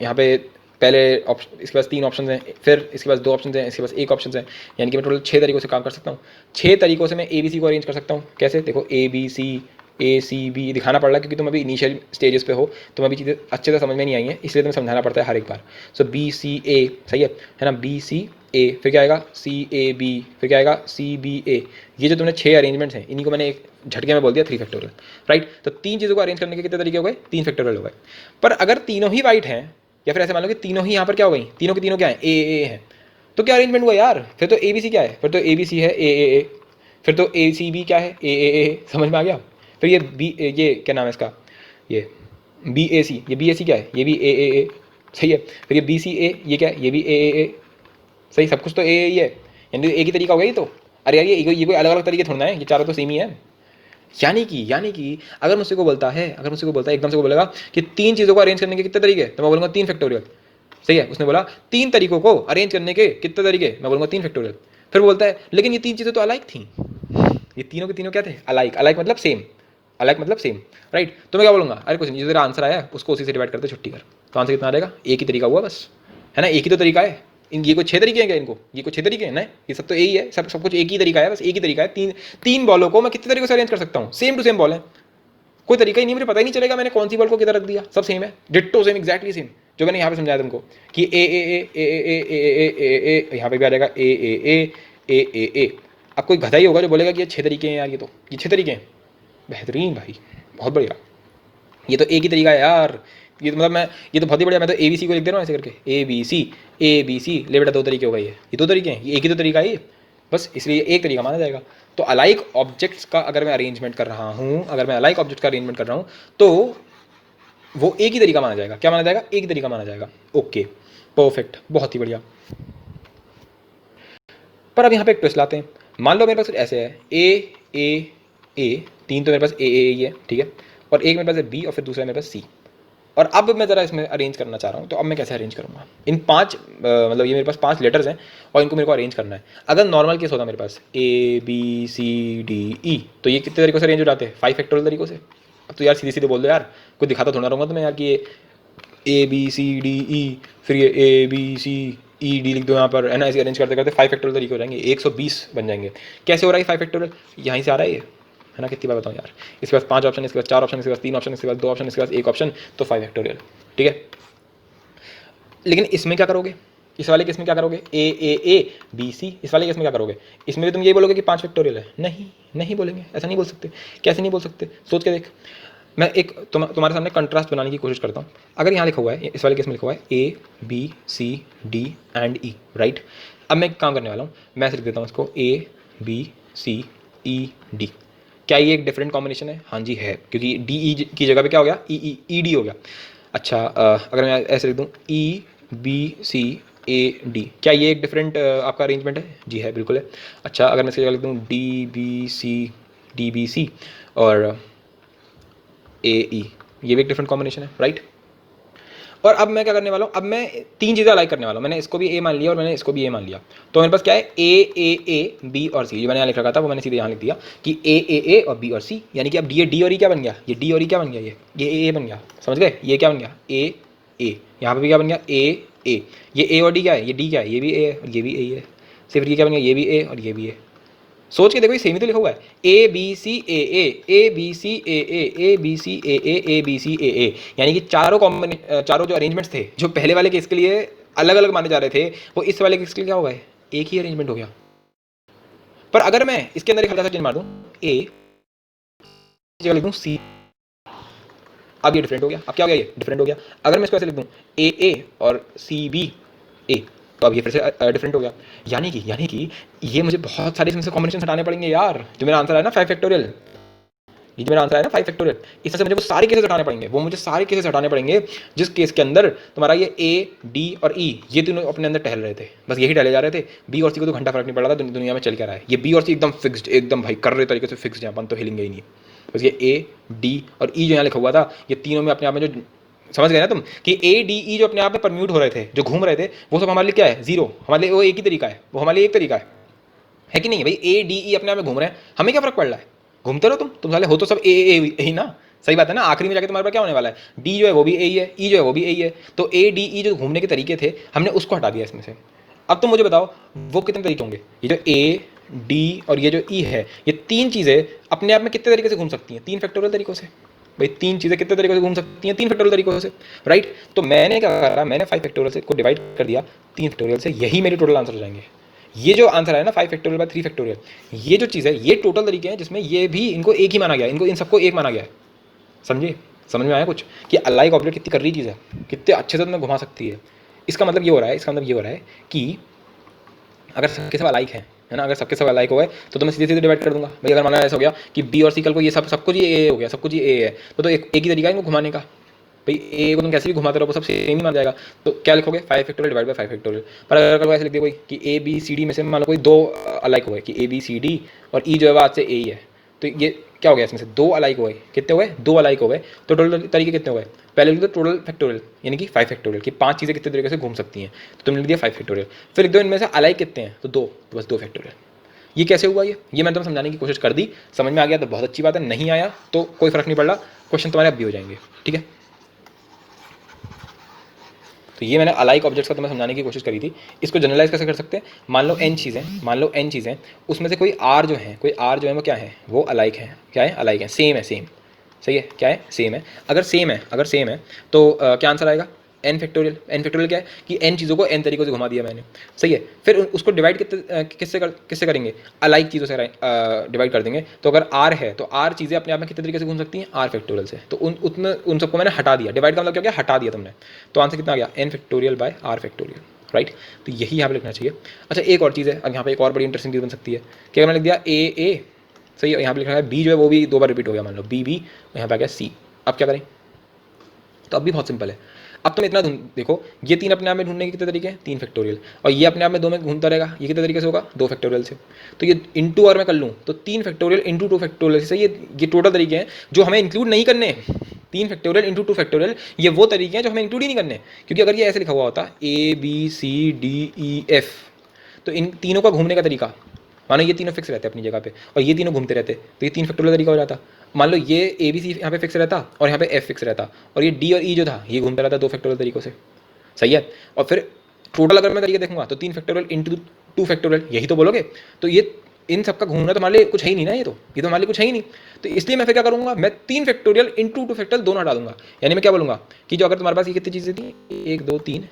यहाँ पे पहले ऑप्शन, इसके पास 3 ऑप्शन हैं, फिर इसके पास 2 ऑप्शन हैं, इसके पास 1 ऑप्शन है, यानी कि मैं टोटल 6 तरीकों से काम कर सकता हूँ। 6 तरीकों से मैं ए बी सी को अरेंज कर सकता हूँ। कैसे, देखो ए सी बी दिखाना पड़ रहा है क्योंकि तुम अभी इनिशियल स्टेजेस पे हो, तुम अभी चीज़ें अच्छे से समझ में नहीं आई हैं, इसलिए तुम्हें समझाना पड़ता है हर एक बार। सो बी सी ए, सही है ना, बी सी ए, फिर क्या आएगा सी ए बी, फिर क्या आएगा सी बी ए। ये जो तुमने 6 अरेंजमेंट्स हैं, इन्हीं को मैंने एक झटके में बोल दिया 3 फैक्टोरियल, राइट। तो 3 चीज़ों को अरेंज करने के कितने तरीके हो गए, 3 फैक्टोरियल हो गए। पर अगर तीनों ही वाइट हैं, या फिर ऐसे मान लो कि तीनों ही यहाँ पर क्या हो गई, तीनों के तीनों क्या है, ए है, तो क्या अरेंजमेंट हुआ यार, फिर तो ए बी सी क्या है, फिर तो ए बी सी है ए, फिर तो ए सी बी क्या है ए, समझ में आ गया। फिर ये बी, ये क्या नाम है इसका, ये बी ए सी, ये बी ए सी क्या है, ये भी ए, सही है। फिर ये बी सी ए, ये क्या है, ये भी ए, सही, सब कुछ तो ए ही है, यानी एक ही तरीका हो गया ये तो। अरे यार ये कोई अलग अलग तरीके थोड़ा है, ये चारों तो सेम ही है। यानी कि अगर मुझसे को बोलता है एकदम से को बोलेगा कि 3 चीज़ों को अरेंज करने के कितने तरीके, तो मैं बोलूँगा 3 फैक्टोरियल, सही है। उसने बोला 3 तरीकों को अरेंज करने के कितने तरीके, मैं बोलूँगा 3 फैक्टोरियल। फिर बोलता है लेकिन ये 3 चीज़ें तो अलाइक थी, ये तीनों के तीनों क्या थे, अलाइक मतलब सेम, राइट। तो मैं क्या बोलूँगा, अरे कुछ नहीं, जो तेरा आंसर आया उसको उसी से डिवाइड करते छुट्टी कर, तो आंसर कितना आ जाएगा, एक ही तरीका हुआ बस, है ना, एक ही तो तरीका है। ये कोई 6 तरीके हैं क्या, इनको ये कोई 6 तरीके हैं ना, ये सब तो यही है, सब कुछ एक ही तरीका है, बस एक ही तरीका है। 3 बॉलों को मैं कितने तरीकों से अरेंज कर सकता हूँ, सेम टू सेम बॉल है, कोई तरीका ही नहीं, मुझे पता ही नहीं चलेगा मैंने कौन सी बॉल को किधर रख दिया, सब सेम है, डिट्टो सेम, एग्जैक्टली सेम, जो मैंने यहाँ पे समझाया तुमको कि ए यहाँ पे भी आ जाएगा ए। अब कोई गधा ही होगा जो बोलेगा कि ये 6 तरीके हैं यार, ये 6 तरीके हैं, बेहतरीन भाई, बहुत बढ़िया, ये तो एक ही तरीका है यार, ये तो मतलब ये तो बहुत ही बढ़िया, मैं तो ए बी सी को लिख दे रहा हूँ ऐसे करके, ए बी सी, ले बेटा 2 तरीके हो गए, ये 2 तरीके हैं, ये एक ही तो तरीका है ये, बस इसलिए एक तरीका माना जाएगा। तो अलाइक ऑब्जेक्ट्स का अगर मैं अरेंजमेंट कर रहा हूँ, तो वो एक ही तरीका माना जाएगा, क्या माना जाएगा, एक तरीका माना जाएगा। ओके परफेक्ट, बहुत ही बढ़िया। पर अब यहाँ पे एक ट्विस्ट लाते हैं, मान लो मेरे पास कुछ ऐसे है ए 3 तो मेरे पास ए ही है, ठीक है, और एक मेरे पास है बी और फिर दूसरा मेरे पास सी। और अब मैं ज़रा इसमें अरेंज करना चाह रहा हूँ, तो अब मैं कैसे अरेंज करूँगा इन 5 मतलब ये मेरे पास 5 लेटर्स हैं और इनको मेरे को अरेंज करना है। अगर नॉर्मल केस होता मेरे पास ए बी सी डी ई, तो ये कितने तरीकों से अरेंज हो जाते हैं, 5 फैक्टोरियल तरीकों से। अब तो यार सीधे बोल दो यार, कोई दिखाता थोड़ा रहूँगा तुम्हें यार कि ये ए बी सी डी ई, फिर ये ए बी सी ई डी लिख दो यहाँ पर, है ना, ऐसे अरेंज करते करते 5 फैक्टोरियल तरीके हो जाएंगे, 120 बन जाएंगे। कैसे हो रहा है 5 फैक्टोरियल, यहीं से आ रहा है ये, है ना, कितनी बार बताऊँ यार, इसके पास 5 ऑप्शन, इसके पास 4 ऑप्शन, इसके पास 3 ऑप्शन, इसके पास 2 ऑप्शन, इसके पास 1 ऑप्शन, तो 5 फैक्टोरियल, ठीक है। लेकिन इसमें क्या करोगे, इस वाले केस में क्या करोगे, ए बी सी, इस वाले केस में क्या करोगे, इसमें भी तुम ये बोलोगे कि 5 फैक्टोरियल है, नहीं बोलेंगे, ऐसा नहीं बोल सकते। कैसे नहीं बोल सकते, सोच के देख, मैं एक तुम्हारे सामने कंट्रास्ट बनाने की कोशिश करता हूँ। अगर यहाँ लिखा हुआ है, इस वाले केस में लिखा हुआ है A B C D and E, right. अब मैं एक काम करने वाला हूँ, मैं ऐसे लिख देता हूँ इसको ए बी सी ई डी। क्या ये एक डिफरेंट कॉम्बिनेशन है, हाँ जी है, क्योंकि डी ई की जगह पे क्या हो गया, ई डी हो गया। अच्छा अगर मैं ऐसे लिख दूँ E B C A D, क्या ये एक डिफरेंट आपका अरेंजमेंट है, जी है, बिल्कुल है। अच्छा अगर मैं इसकी जगह लिख दूँ डी बी सी और ए ई, ये भी एक डिफरेंट कॉम्बिनेशन है, राइट। और अब मैं क्या करने वाला हूँ, अब मैं 3 चीज़ें अलाइक करने वाला हूँ, मैंने इसको भी ए मान लिया और मैंने इसको भी ए मान लिया, तो मेरे पास क्या है ए बी और सी, जो मैंने यहाँ लिख रखा था वो मैंने सीधे यहाँ लिख दिया कि ए और बी और सी, यानी कि अब ये डी और ई क्या बन गया, ये डी और ई क्या बन गया, ये ए बन गया, समझ गए, ये क्या बन गया ए, यहाँ पर भी क्या बन गया ए, ये ए और डी क्या है, ये डी क्या है, ये भी ए और ये भी ए है, सिर्फ ये क्या बन गया, ये भी ए और ये भी ए। सोच के देखो ये सेम ही तो लिखा हुआ है, A B C A B C A B C A B C A, यानी कि चारों जो अरेंजमेंट्स थे, जो पहले वाले केस के लिए अलग अलग माने जा रहे थे, वो इस वाले केस के लिए क्या होगा, एक ही अरेंजमेंट हो गया। पर अगर मैं इसके अंदर एक हल्का सा चेंज मार दूं, ए जगह लिख दूं सी, अब ये डिफरेंट हो गया। अब क्या हो गया, ये डिफरेंट हो गया। अगर मैं इसको ऐसे लिख दूँ AA और CBA, तो अब ये फिर से डिफरेंट हो गया। यानी कि ये मुझे बहुत सारे इसमें से कॉम्बिनेशन हटाने पड़ेंगे यार। जो मेरा आंसर है ना 5 फैक्टोरियल, ये जो मेरा आंसर है ना 5 फैक्टोरियल, इससे मुझे वो सारे केसेस हटाने पड़ेंगे। वो मुझे सारे केसेस हटाने पड़ेंगे जिस केस के अंदर तुम्हारा ये A, D और E ये तीनों अपने अंदर टहल रहे थे, बस यही टहले जा रहे थे। B और C को तो घंटा फर्क नहीं पड़ रहा था दुनिया में चल क्या रहा है। ये B और C एकदम फिक्स्ड, एकदम भाई कर रहे तरीके से फिक्स्ड है, अपन तो हिलेंगे ही नहीं। बस ये A, D और E जो यहाँ लिखा हुआ था, ये तीनों में अपने आप में जो समझ गए ना तुम कि A, D, E जो अपने आप में परम्यूट हो रहे थे, जो घूम रहे थे, वो सब हमारे लिए क्या है, जीरो। हमारे लिए वो एक ही तरीका है, वो हमारे लिए एक तरीका है कि नहीं भाई। A, D, E अपने आप में घूम रहे हैं, हमें क्या फर्क पड़ रहा है, घूमते रहो तुम साले हो तो सब ए ही ना। सही बात है ना। आखिरी में जाके तुम्हारे पास क्या होने वाला है, डी जो है वो भी ए ही है, ई जो है वो भी ए ही है। तो A, D, E जो घूमने के तरीके थे हमने उसको हटा दिया इसमें से। अब तुम मुझे बताओ वो कितने तरीके होंगे। ये जो A, D और ये जो E है, ये तीन चीज़ें अपने आप में कितने तरीके से घूम सकती हैं, 3 फैक्टोरियल तरीकों से। भाई तीन चीज़ें कितने तरीकों से घूम सकती हैं, 3 फैक्टोरियल तरीकों से, राइट। तो मैंने क्या करा, मैंने 5 फैक्टोरियल से को डिवाइड कर दिया 3 फैक्टोरियल से, यही मेरे टोटल आंसर हो जाएंगे। ये जो आंसर है ना 5 फैक्टोरियल बाय 3 फैक्टोरियल, ये जो चीज़ है ये टोटल तरीके हैं जिसमें ये भी इनको एक ही माना गया, इनको इन सबको एक माना गया है। समझिए, समझ में आया कुछ कि अलाइक ऑब्जेक्ट कितनी कर रही चीज़ है, कितने अच्छे से तुम्हें घुमा सकती है। इसका मतलब ये हो रहा है, कि अगर सबके सब अलाइक है ना, अगर सबके सब अलाइक हो गए तो मैं सीधे सीधे डिवाइड कर दूंगा। भाई अगर माना ऐसा हो गया कि B और C कल को ये सब कुछ ये A हो गया, सब कुछ ये A है, तो एक ही तरीका है इनको घुमाने का। भाई A को तुम कैसे भी घुमाते रहो वो सब सेम ही मान जाएगा। तो क्या लिखोगे, 5 फैक्टोरियल डिवाइड बाय 5 फैक्टोरियल। पर अगर कल ऐसे लिख दिया कोई कि A, B, C, D में से मान लो कोई 2 अलाइक हो गए कि A, B, C, D और E जो है आज से A ही है, तो ये क्या हो गया, इसमें से 2 अलाइक हो गए। कितने हो गए, 2 अलाइक हो गए। तो टोटल तरीके कितने हो गए, पहले लिख दो टोटल फैक्टोरियल यानी कि 5 फैक्टोरियल की 5 चीज़ें कितने तरीके से घूम सकती हैं, तो तुमने लिख दिया 5 फैक्टोरियल। फिर लिख दो इनमें से अलाइक कितने हैं, तो 2, तो बस 2 फैक्टोरियल। ये कैसे हुआ, ये मैंने तुम्हें समझाने की कोशिश कर दी। समझ में आ गया तो बहुत अच्छी बात है, नहीं आया तो कोई फर्क नहीं पड़ रहा, क्वेश्चन तुम्हारे अब भी हो जाएंगे, ठीक है। तो ये मैंने अलाइक ऑब्जेक्ट्स का तुम्हें समझाने की कोशिश करी थी। इसको जनरलाइज कैसे कर सकते हैं, मान लो n चीज़ें, उसमें से कोई r जो है वो क्या है, वो अलाइक है। क्या है, अलाइक है, सेम है, सेम। सही है, क्या है, सेम है। अगर सेम है तो क्या आंसर आएगा, n फैक्टोरियल क्या है कि n चीज़ों को n तरीकों से घुमा दिया मैंने। सही है। फिर उसको डिवाइड किससे करेंगे, अलाइक चीज़ों से डिवाइड कर देंगे। तो अगर r है तो r चीज़ें अपने आप में कितने तरीके से घूम सकती हैं, r फैक्टोरियल से। तो उन सबको मैंने हटा दिया। डिवाइड का मतलब क्या हो गया, हटा दिया तुमने। तो आंसर कितना आ गया, n factorial by r factorial, right. तो यही यहाँ पे लिखना चाहिए। अच्छा एक और चीज़ है, अब यहाँ पे एक और बड़ी इंटरेस्टिंग चीज़ बन सकती है कि अगर मैंने लिख दिया A, सही है, यहाँ पे लिखा है B जो है वो भी 2 बार रिपीट हो गया, मान लो B, यहाँ पे आ गया C। अब क्या करें, तो अब भी बहुत सिंपल है। अब तुम इतना देखो, ये 3 अपने आप में ढूंढने के कितने तरीके हैं, 3 फैक्टोरियल, और ये अपने आप में 2 में घूमता रहेगा, ये कितने तरीके से होगा, 2 फैक्टोरियल से। तो ये इंटू और मैं कर लूँ तो 3 फैक्टोरियल इंटू 2 फैक्टोरियल से, ये टोटल तरीके हैं जो हमें इंक्लूड नहीं करने। 3 फैक्टोरियल इंटू 2 फैक्टोरियल ये वो तरीके हैं जो हमें इंक्लूड ही नहीं करने, क्योंकि अगर ये ऐसे लिखा हुआ होता ABCDEF, तो इन तीनों का घूमने का तरीका, मानो ये तीनों फिक्स रहते अपनी जगह पे और ये तीनों घूमते रहते, तो ये 3 फैक्टोरियल तरीका हो जाता। मान लो ये ABC यहाँ पे फिक्स रहता और यहाँ पे F फिक्स रहता, और ये D और E जो था ये घूमता रहता 2 फैक्टोरियल तरीकों से। सही है। और फिर टोटल अगर मैं तरीके देखूंगा तो 3 फैक्टोरियल इंटू 2 फैक्टोरियल, यही तो बोलोगे। तो ये इन सबका घूमना तो हमारे लिए कुछ है ही नहीं ना, ये तो हमारे लिए कुछ है ही नहीं। तो इसलिए मैं फिर क्या करूंगा, मैं 3 फैक्टोरियल इंटू 2 फैक्टोरियल दोनों हटा दूंगा। यानी मैं क्या बोलूंगा कि जो अगर तुम्हारे पास ये कितनी चीज़ें थी, 1 2 3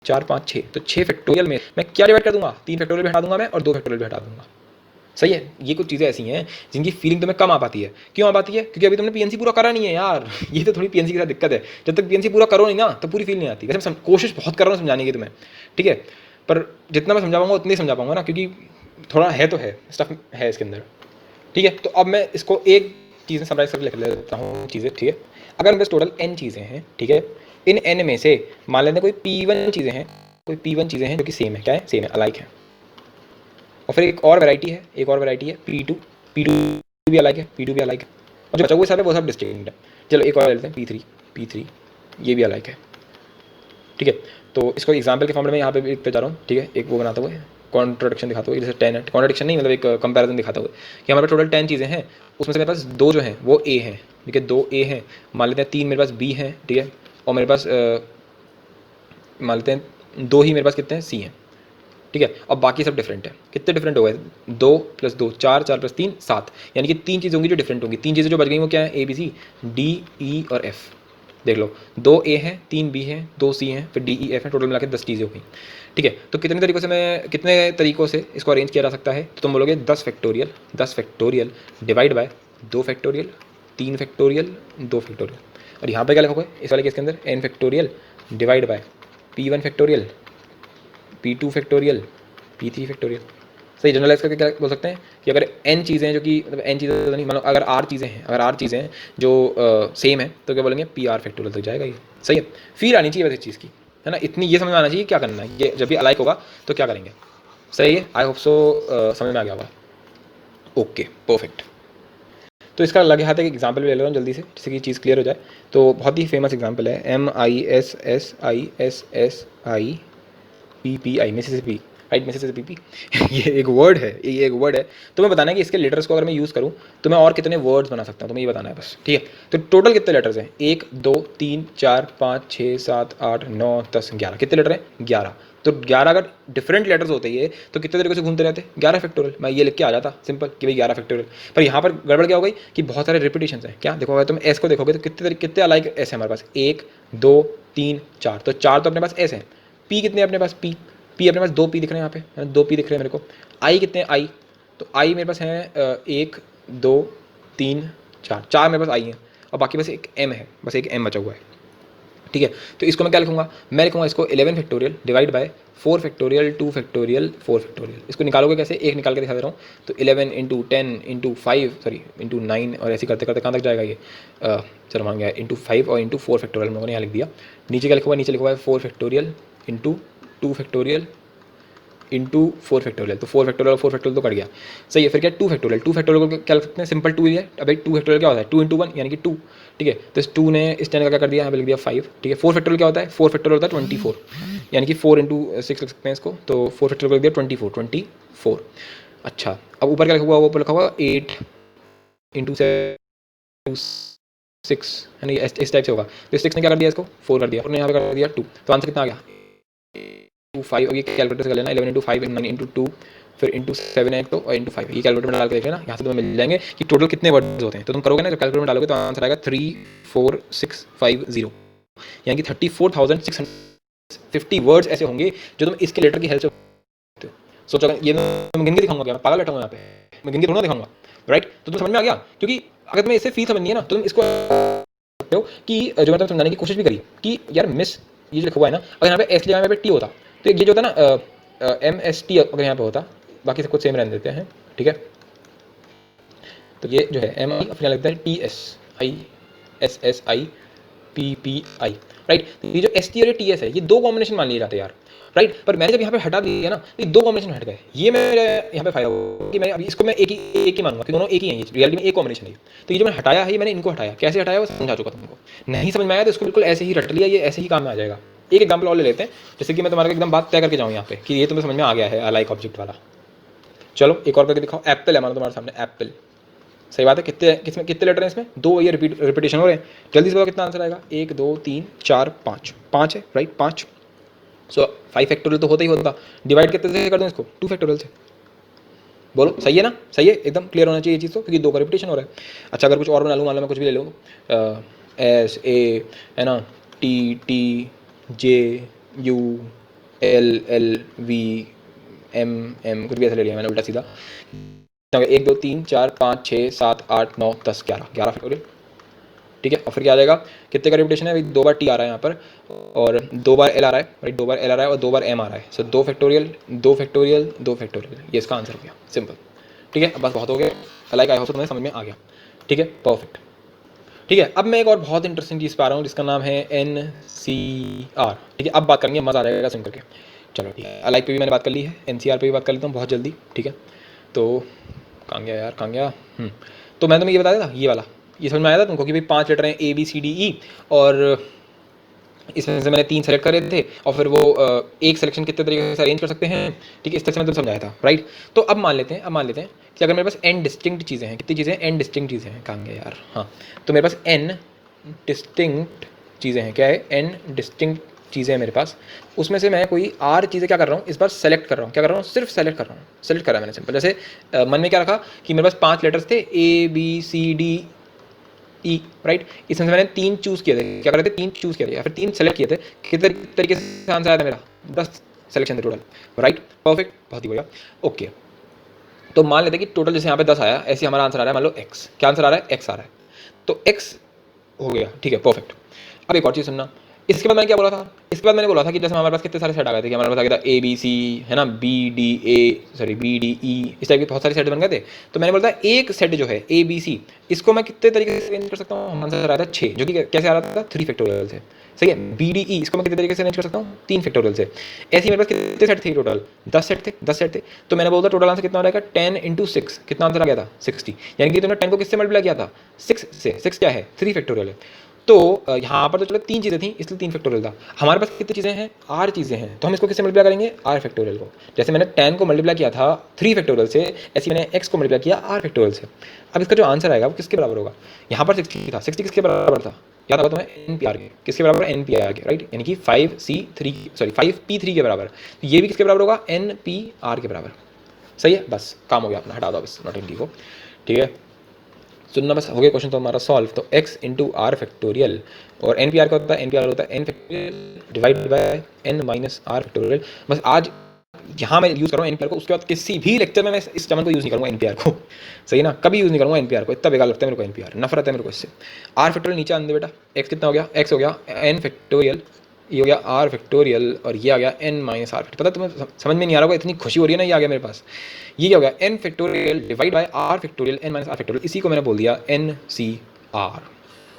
4 5 6, तो 6 फैक्टोरियल में मैं क्या डिवाइड कर दूंगा, 3 फैक्टोरियल भी हटा दूंगा मैं और 2 फैक्टोरियल भी हटा दूंगा। सही है। ये कुछ चीज़ें ऐसी हैं जिनकी फीलिंग तुम्हें कम आ पाती है। क्यों आ पाती है, क्योंकि अभी तुमने पीएनसी पूरा करा नहीं है यार। ये तो थोड़ी पीएनसी के साथ दिक्कत है, जब तक पीएनसी पूरा करो नहीं ना तो पूरी फील नहीं आती। वैसे मैं कोशिश बहुत कर रहा हूँ समझाने की तुम्हें, ठीक है, पर जितना मैं समझा पाऊंगा उतनी समझा पाऊंगा ना, क्योंकि थोड़ा है तो है, स्टफ है इसके अंदर, ठीक है। तो अब मैं इसको एक चीज़ समराइज करके लिख लेता हूँ चीज़ें, ठीक है। अगर मेरे पास टोटल n चीज़ें हैं, ठीक है, इन n में से मान लेते हैं कोई P1 चीज़ें हैं, जो कि सेम है, क्या है, सेम है, अलाइक है। और फिर एक और वैरायटी है, P2 भी अलाइक है, P2 भी अलाइक है, और जो बचा हुआ सब है वो सब डिस्टिंक्ट है। चलो एक और ले लेते हैं, P3 ये भी अलाइक है, ठीक है। तो इसको एग्जाम्पल के फॉर्म में यहाँ पे लिखते जा रहा हूँ, ठीक है। एक वो बनाता हुआ कॉन्ट्रोडिक्शन दिखाता हुआ, जैसे 10 है, कॉन्ट्रोडिक्शन नहीं मतलब एक कंपैरिजन दिखाता हुआ कि हमारे पास टोटल 10 चीज़ें हैं, उसमें से मेरे पास 2 जो हैं वो A हैं, ठीक है, 2 A हैं। मान लेते हैं 3 मेरे पास B हैं, ठीक है, और मेरे पास मान लेते हैं 2 ही मेरे पास कितने हैं, C हैं, ठीक है। और बाकी सब डिफरेंट है। कितने डिफरेंट हो गए, 2 + 2 4, 4 + 3 7, यानी कि 3 चीज़ें होंगी जो डिफरेंट होंगी। 3 चीज़ें जो बच गई वो क्या है, ABC D E और F। देख लो, 2 A हैं, 3 B हैं, 2 C हैं, फिर D E F हैं, टोटल मिलाकर 10 चीज़ें हो गई, ठीक है। तो कितने तरीकों से इसको अरेंज किया जा सकता है, तो तुम बोलोगे 10 factorial divide bye 2 factorial, 3 factorial, 2 factorial. और यहाँ पे क्या लिखोगे इस वाले केस के अंदर, n factorial divide bye p1 factorial, p2 factorial, p3 factorial. सही जनरलाइज करके क्या बोल सकते हैं कि अगर n चीज़ें हैं जो कि मतलब n चीज़ें तो नहीं, मतलब अगर r चीज़ें हैं, अगर r चीज़ें हैं जो सेम है तो क्या बोलेंगे pr फैक्टोरियल तक जाएगा ये। सही है, फील आनी चाहिए वैसे चीज़ की, है ना, इतनी ये समझ में आना चाहिए क्या करना है, ये जब भी अलाइक होगा तो क्या करेंगे। सही है, आई होप सो समझ में आ गया होगा। Okay perfect. तो इसका लगे हाथ एक एग्जाम्पल भी ले लो जल्दी से, जिससे कि चीज़ क्लियर हो जाए। तो बहुत ही फेमस एग्जाम्पल है MISSISSIPPI, मिसिसिपी, राइट, मिसिसिपी ये एक वर्ड है, ये एक वर्ड है। तो मैं बताना है कि इसके लेटर्स को अगर मैं यूज़ करूँ तो मैं और कितने वर्ड्स बना सकता हूँ, तो मैं ये बताना है बस, ठीक है। तो टोटल कितने लेटर्स हैं, 1 2 3 4 5 6 7 8 9 10 11, कितने लेटर हैं 11। तो 11 अगर डिफरेंट लेटर्स होते ये तो कितने तरीके से घूमते रहते, 11 फैक्टोरियल, मैं ये लिख के आ जाता सिंपल कि भाई 11 फैक्टोरियल। पर यहाँ पर गड़बड़ क्या हो गई कि बहुत सारे रिपीटेशन हैं। क्या देखो, अगर तुम एस को देखोगे तो कितने अलाइक एस है हमारे पास, 1 2 3 4, तो 4 तो अपने पास एस है। पी कितने अपने पास, पी अपने पास 2 पी दिख रहे हैं यहाँ पे, 2 पी दिख रहे हैं मेरे को। आई कितने, आई तो आई मेरे पास है 1 2 3 4, 4 मेरे पास आई है, और बाकी बस एक एम है, बस एक एम बचा हुआ है, ठीक है। तो इसको मैं क्या लिखूंगा, मैं लिखूंगा इसको 11 factorial divide bye 4 factorial 2 factorial 4 factorial. इसको निकालोगे कैसे, एक निकाल के दिखा दे रहा हूँ। तो 11 इंटू 10 इंटू 5 सॉरी इंटू 9, और ऐसे करते करते कहाँ तक जाएगा ये, चलो मान गया इंटू 5 और इंटू 4 फैक्टोरियल हम लोगों ने यहाँ लिख दिया। नीचे क्या लिखा हुआ है, नीचे लिखा हुआ है 4 factorial into 2 factorial into 4 factorial. तो 4 फैक्टोरियल और 4 फैक्टोरियल तो कट गया, सही है। फिर क्या 2 फैक्टोरियल, 2 फैक्टोरियल को क्या लिख सकते हैं, सिंपल 2 ही है। अब 2 फैक्टोरियल क्या होता है, 2 इंटू 1 यानी कि 2, ठीक है। तो इस 2 ने इस 10 का क्या कर दिया, यहाँ पे लिख दिया 5, ठीक है। 4 फैक्टोरियल क्या होता है, 4 फैक्टोरियल होता है 24, यानी कि 4 इंटू 6 लिख सकते हैं इसको। तो 4 फैक्टोरियल को लिख दिया 24। अच्छा, अब ऊपर क्या लिखा हुआ, ऊपर लिखा हुआ 8 इंटू 6, यानी इस टाइप से होगा। तो 6 ने क्या कर दिया, इसको 4 कर दिया, और यहाँ पे कर दिया 2। तो आंसर कितना आ गया 5, और ये कैलकुलेटर से कर लेना 11 इंटू 5 9 इंटू 2 फिर इंटू 7 है तो, और इंटू 5, ये कैलकुलेटर में डाल के देख लेना, यहाँ से तुम्हें मिल जाएंगे कि टोटल कितने वर्ड्स होते हैं। तो तुम करोगे ना, जब कैलकुलेटर में डालोगे तो आंसर आएगा 34650, यानी कि 34,650 वर्ड्स ऐसे होंगे जो तुम इसके लेटर की हेल्प से सोचो। ये मैं गिन के दिखाऊंगा क्या, मैं पागल बैठा हूँ यहाँ पे, मैं गिन के थोड़ा दिखाऊंगा, राइट। तो तुम समझ में आ गया, क्योंकि अगर तुम्हें इससे फीस समझनी है ना तो तुम इसको सकते हो कि जो मैं समझाने की कोशिश भी करी कि यार मिस ये जो लिखा हुआ है ना, अगर यहाँ पे एस लिया यहाँ पे टी होता तो ये जो होता ना MST अगर यहाँ पे होता, बाकी सब कुछ सेम रहने देते हैं, ठीक है। तो ये जो है MI अपने लगता है TSISSIPPI, राइट। ये जो ST और TS है ये दो कॉम्बिनेशन मान लिए जाते हैं यार, राइट। पर मैंने जब यहाँ पे हटा दिया ना तो ये दो कॉम्बिनेशन हट गए, ये मेरे यहाँ पे फायदा होगा कि मैं अभी इसको मैं एक ही मानूंगा कि दोनों एक ही हैं, ये रियलिटी में एक कॉम्बिनेशन है। तो ये जो मैंने हटाया है, ये मैंने इनको हटाया, कैसे हटाया वो समझा चुका तुमको। नहीं समझ में आया तो इसको बिल्कुल ऐसे ही रट लिया, ये ऐसे ही काम में आ जाएगा। एक एग्जाम्पल और ले लेते हैं, जैसे कि मैं तुम्हारे एकदम बात तय करके जाऊँ यहाँ पे कि ये तुम्हें समझ में आ गया है अलाइक ऑब्जेक्ट वाला। चलो एक और करके दिखाओ, एप्पल है मानो तुम्हारे सामने, एप्पल, सही बात है। कितने लेटर हैं इसमें, 2, ये रिपीटेशन हो रहे हैं। जल्दी से बताओ कितना आंसर आएगा, 1 2 3 4 5, 5 है, राइट, 5। सो 5 फैक्टोरियल तो होता ही होता, डिवाइड कितने से कर दूँ इसको, 2 फैक्टोरियल से। बोलो सही है ना, सही है, एकदम क्लियर होना चाहिए ये चीज़ तो, क्योंकि 2 का रिपीटेशन हो रहा है। अच्छा अगर कुछ और बना लूँ, मान लो मैं कुछ भी ले लूँ, SA है ना, TJ ULLVMM, कुछ भी ऐसा ले लिया मैंने उल्टा सीधा। 1 2 3 4 5 6 7 8 9 10 11 फैक्टोरियल, ठीक है। और फिर क्या आ जाएगा, कितने का रिपीटेशन है भाई, 2 बार T आ रहा है यहाँ पर, और 2 बार L आ रहा है, राइट, 2 बार L आ रहा है और 2 बार M आ रहा है। सो 2 फैक्टोरियल 2 फैक्टोरियल 2 फैक्टोरियल, ये इसका आंसर हो गया, सिंपल, ठीक है। अब बस बहुत हो गया, लाइक आई होप तुम्हें समझ में आ गया, ठीक है, परफेक्ट, ठीक है। अब मैं एक और बहुत इंटरेस्टिंग चीज़ पा रहा हूँ जिसका नाम है NCR, ठीक है। अब बात करेंगे, मज़ा आ जाएगा सुन करके। चलो ठीक है, अलाइक पे भी मैंने बात कर ली है, NCR पे भी बात कर लेता हूँ बहुत जल्दी, ठीक है। तो कहाँ गया यार, कहाँ गया, तो मैं तुम्हें ये बता देता, ये वाला ये समझ में आया था तुमको कि भाई 5 लेटर हैं ABCDE, और इसमें से मैंने 3 सेलेक्ट करे थे, और फिर वो एक सिलेक्शन कितने तरीके से अरेंज कर सकते हैं, ठीक है, इस तरह से मैं तुम्हें समझाया था, राइट। तो अब मान लेते हैं कि अगर मेरे पास n डिस्टिंक्ट चीज़ें हैं, कितनी चीज़ें हैं, n डिस्टिंक्ट चीज़ें हैं, कहाँ गए यार, हाँ, तो मेरे पास n डिस्टिंक्ट चीज़ें हैं, क्या है, n डिस्टिंक्ट चीज़ें हैं मेरे पास, उसमें से मैं कोई R चीज़ें क्या कर रहा हूँ, इस बार सेलेक्ट कर रहा हूँ, क्या कर रहा हूँ, सिर्फ सेलेक्ट कर रहा हूँ, सेलेक्ट करा मैंने सिंपल। जैसे मन में क्या रखा कि मेरे पास 5 लेटर्स थे ABCDE, राइट। इसमें से मैंने 3 चूज़ किए थे, क्या कर रहे थे, 3 चूज़ किए थे या फिर 3 सेलेक्ट किए थे, कितने तरीके से आंसर आया था मेरा, 10 सेलेक्शन थे टोटल, राइट, परफेक्ट, बहुत ही बढ़िया, ओके। तो मान लेते हैं कि टोटल जैसे यहाँ पे 10 आया, ऐसे हमारा आंसर आ रहा है, मान लो x, क्या आंसर आ रहा है, x आ रहा है। तो x हो गया, ठीक है, परफेक्ट। अब एक और चीज़ सुनना, इसके बाद मैंने क्या बोला था, इसके बाद मैंने बोला था कि जैसे हमारे पास कितने सारे सेट आ गए थे कि हमारे पास आ गया था ए बी सी, है ना, B D A, sorry B D E, इस टाइप के बहुत सारे सेट बन गए थे। तो मैंने बोला था एक सेट जो है ए बी सी, इसको मैं कितने तरीके से अरेंज कर सकता हूँ, हमारे आंसर आ रहा था 6, जो कि कैसे आ रहा था 3 फैक्टोरियल से, सही है। बी डी ई इसको मैं कितने तरीके से अरेंज कर सकता हूँ, 3 फैक्टोरियल से। ऐसे ही मेरे पास कितने सेट थे टोटल, 10 सेट थे, 10 सेट थे। तो मैंने बोला टोटल आंसर कितना हो जाएगा, 10 इंटू 6, कितना आंसर आ गया था 60, यानी कि तुमने 10 को किससे मल्टीप्लाई किया था, 6 से। 6 क्या है, 3 फैक्टोरियल है। तो यहाँ पर तो चलो 3 चीज़ें थी, इसलिए 3 फैक्टोरियल था। हमारे पास कितनी चीज़ें हैं, 8 चीज़ें हैं, तो हम इसको किससे मल्टीप्लाई करेंगे, आर फैक्टोरियल को। जैसे मैंने 10 को मल्टीप्लाई किया था 3 फैक्टोरियल से, ऐसे मैंने x को मल्टीप्लाई किया आर फैक्टोरियल से। अब इसका जो आंसर आएगा वो किसके बराबर होगा, यहाँ पर 60 था, 60 किसके बराबर था, याद होगा तुम्हें, एन पी आर के। किसके बराबर है, एन पी आर के, राइट, यानी कि 5C3, सॉरी 5P3 के बराबर। तो ये भी किसके बराबर होगा, एन पी आर के बराबर। सही है, बस काम हो गया अपना, हटा दो बस नॉट एन को, ठीक है। सुनना बस, हो गया क्वेश्चन तो हमारा सॉल्व। तो x इंटू आर फैक्टोरियल, और एन पी आर का होता है, एन पी आर होता है N factorial divide by N minus are factorial. बस आज यहाँ मैं यूज़ करूँगा एन पी आर को, उसके बाद किसी भी लेक्चर में मैं इस टर्म को यूज़ नहीं करूँगा एन पी आर को, सही है ना, कभी यूज़ नहीं करूँगा एन पी आर को, इतना बेकार लगता है मेरे को एन पी आर, नफरत है मेरे को इससे। आर फैक्टोरियल नीचे आने दे बेटा, x कितना हो गया, x हो गया एन फैक्टोरियल, ये हो गया आर फैक्टोरियल, और ये आ गया एन माइनस आर। पता तुम्हें समझ में नहीं आ रहा होगा, इतनी खुशी हो रही है ना, ये आ गया मेरे पास। ये क्या हो गया, N factorial divide by R factorial N minus are factorial, इसी को मैंने बोल दिया एन सी आर,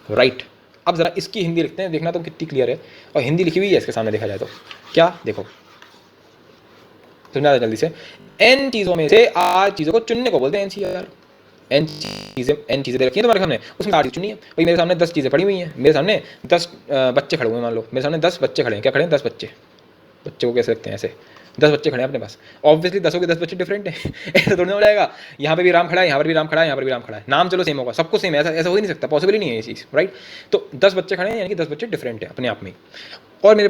राइट। अब जरा इसकी हिंदी लिखते हैं, देखना तुम कितनी क्लियर है, और हिंदी लिखी हुई है इसके सामने देखा जाए तो क्या, देखो समझा जल्दी से। एन चीज़ों में से आर चीज़ों को चुनने को बोलते हैं एन सी आर। एन चीज़ें दे रखी हैं तुम्हारे सामने, उसमें 8 चीज़ चुनी है। भाई मेरे सामने 10 चीज़ें पड़ी हुई हैं, मेरे सामने 10 बच्चे खड़े हुए हैं, मान लो मेरे सामने 10 बच्चे खड़े हैं, क्या खड़े हैं, 10 बच्चे। बच्चे को कैसे रखते हैं, ऐसे 10 बच्चे खड़े हैं अपने पास, ऑब्वियसली 10 के 10 बच्चे डिफरेंट हैं ऐसा थोड़ी ना हो जाएगा, यहाँ पे भी राम खड़ा है, यहाँ पर भी राम खड़ा है, यहाँ पर भी राम खड़ा है, नाम चलो सेम होगा, सबको सेम है, ऐसा ऐसा हो ही नहीं सकता, पॉसिबल ही नहीं है ये चीज़, राइट। तो 10 बच्चे खड़े हैं, यानी कि 10 बच्चे डिफरेंट है अपने आप में। और मेरे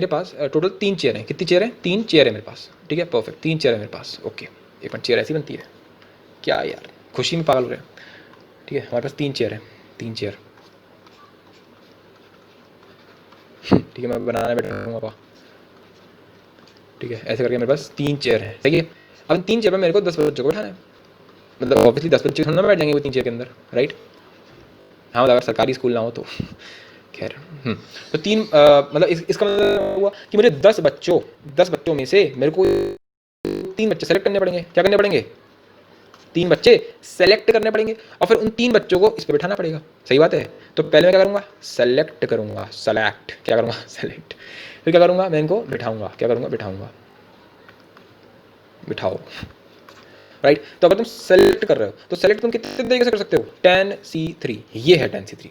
पास टोटल 3 चेयर हैं, कितनी चेयर है, 3 चेयर है मेरे पास, ठीक है, परफेक्ट, 3 चेयर है मेरे पास, ओके। एक मिनट, चेयर ऐसी बनती है क्या यार, खुशी में पागल हो रहे हैं, ठीक है। हमारे पास 3 चेयर है, 3 चेयर, ठीक है, मैं बनाने बैठूँगा पापा, ठीक है, ऐसे करके मेरे पास 3 चेयर है, सही है। अब 3 चेयर पर मेरे को 10 बच्चों को बैठाना है, मतलब ऑब्वियसली 10 बच्चे थोड़ा ना बैठ जाएंगे वो 3 चेयर के अंदर, राइट। हाँ, मतलब अगर सरकारी स्कूल ना हो तो खैर। तो 3 मतलब इसका मतलब हुआ कि मुझे 10 बच्चों में से मेरे को 3 बच्चे सेलेक्ट करने पड़ेंगे। क्या करने पड़ेंगे, 3 बच्चे सेलेक्ट करने पड़ेंगे, और फिर उन 3 बच्चों को इस पर बैठाना पड़ेगा, सही बात है। तो पहले मैं क्या करूँगा, सेलेक्ट करूँगा, सेलेक्ट क्या करूँगा, सेलेक्ट, फिर क्या करूँगा, मैं इनको बिठाऊँगा, क्या करूँगा, बिठाऊँगा, बिठाओ, राइट। तो अगर तुम सेलेक्ट कर रहे हो तो सेलेक्ट तुम कितने तरीके से कर सकते हो, 10C3, ये है 10C3,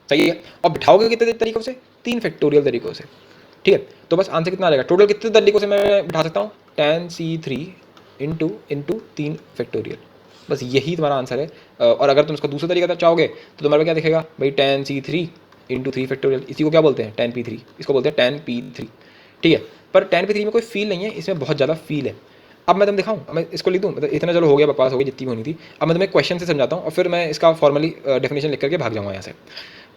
सही है। और बिठाओगे कितने तरीकों से, 3 फैक्टोरियल तरीकों से, ठीक है। तो बस आंसर कितना आ जाएगा, टोटल कितने तरीकों से मैं बिठा सकता हूँ, 10C3 इंटू 3 फैक्टोरियल, बस यही तुम्हारा आंसर है। और अगर तुम इसको दूसरा तरीका चाहोगे तो तुम्हारे क्या दिखेगा भाई, 10C3 इंटू 3 फैक्टोरियल, इसी को क्या बोलते हैं, 10P3, इसको बोलते हैं 10P3, ठीक है। पर 10P3 में कोई फील नहीं है, इसमें बहुत ज़्यादा फील है। अब मैं तुम्हें दिखाऊँ, मैं इसको लिख दूँ, मतलब इतना चलो हो गया, बकवास हो गई जितनी भी होनी थी। अब मैं तुम्हें क्वेश्चन से समझाता हूँ, और फिर मैं इसका फॉर्मली डेफिनेशन लिख करके भाग जाऊँगा यहाँ से,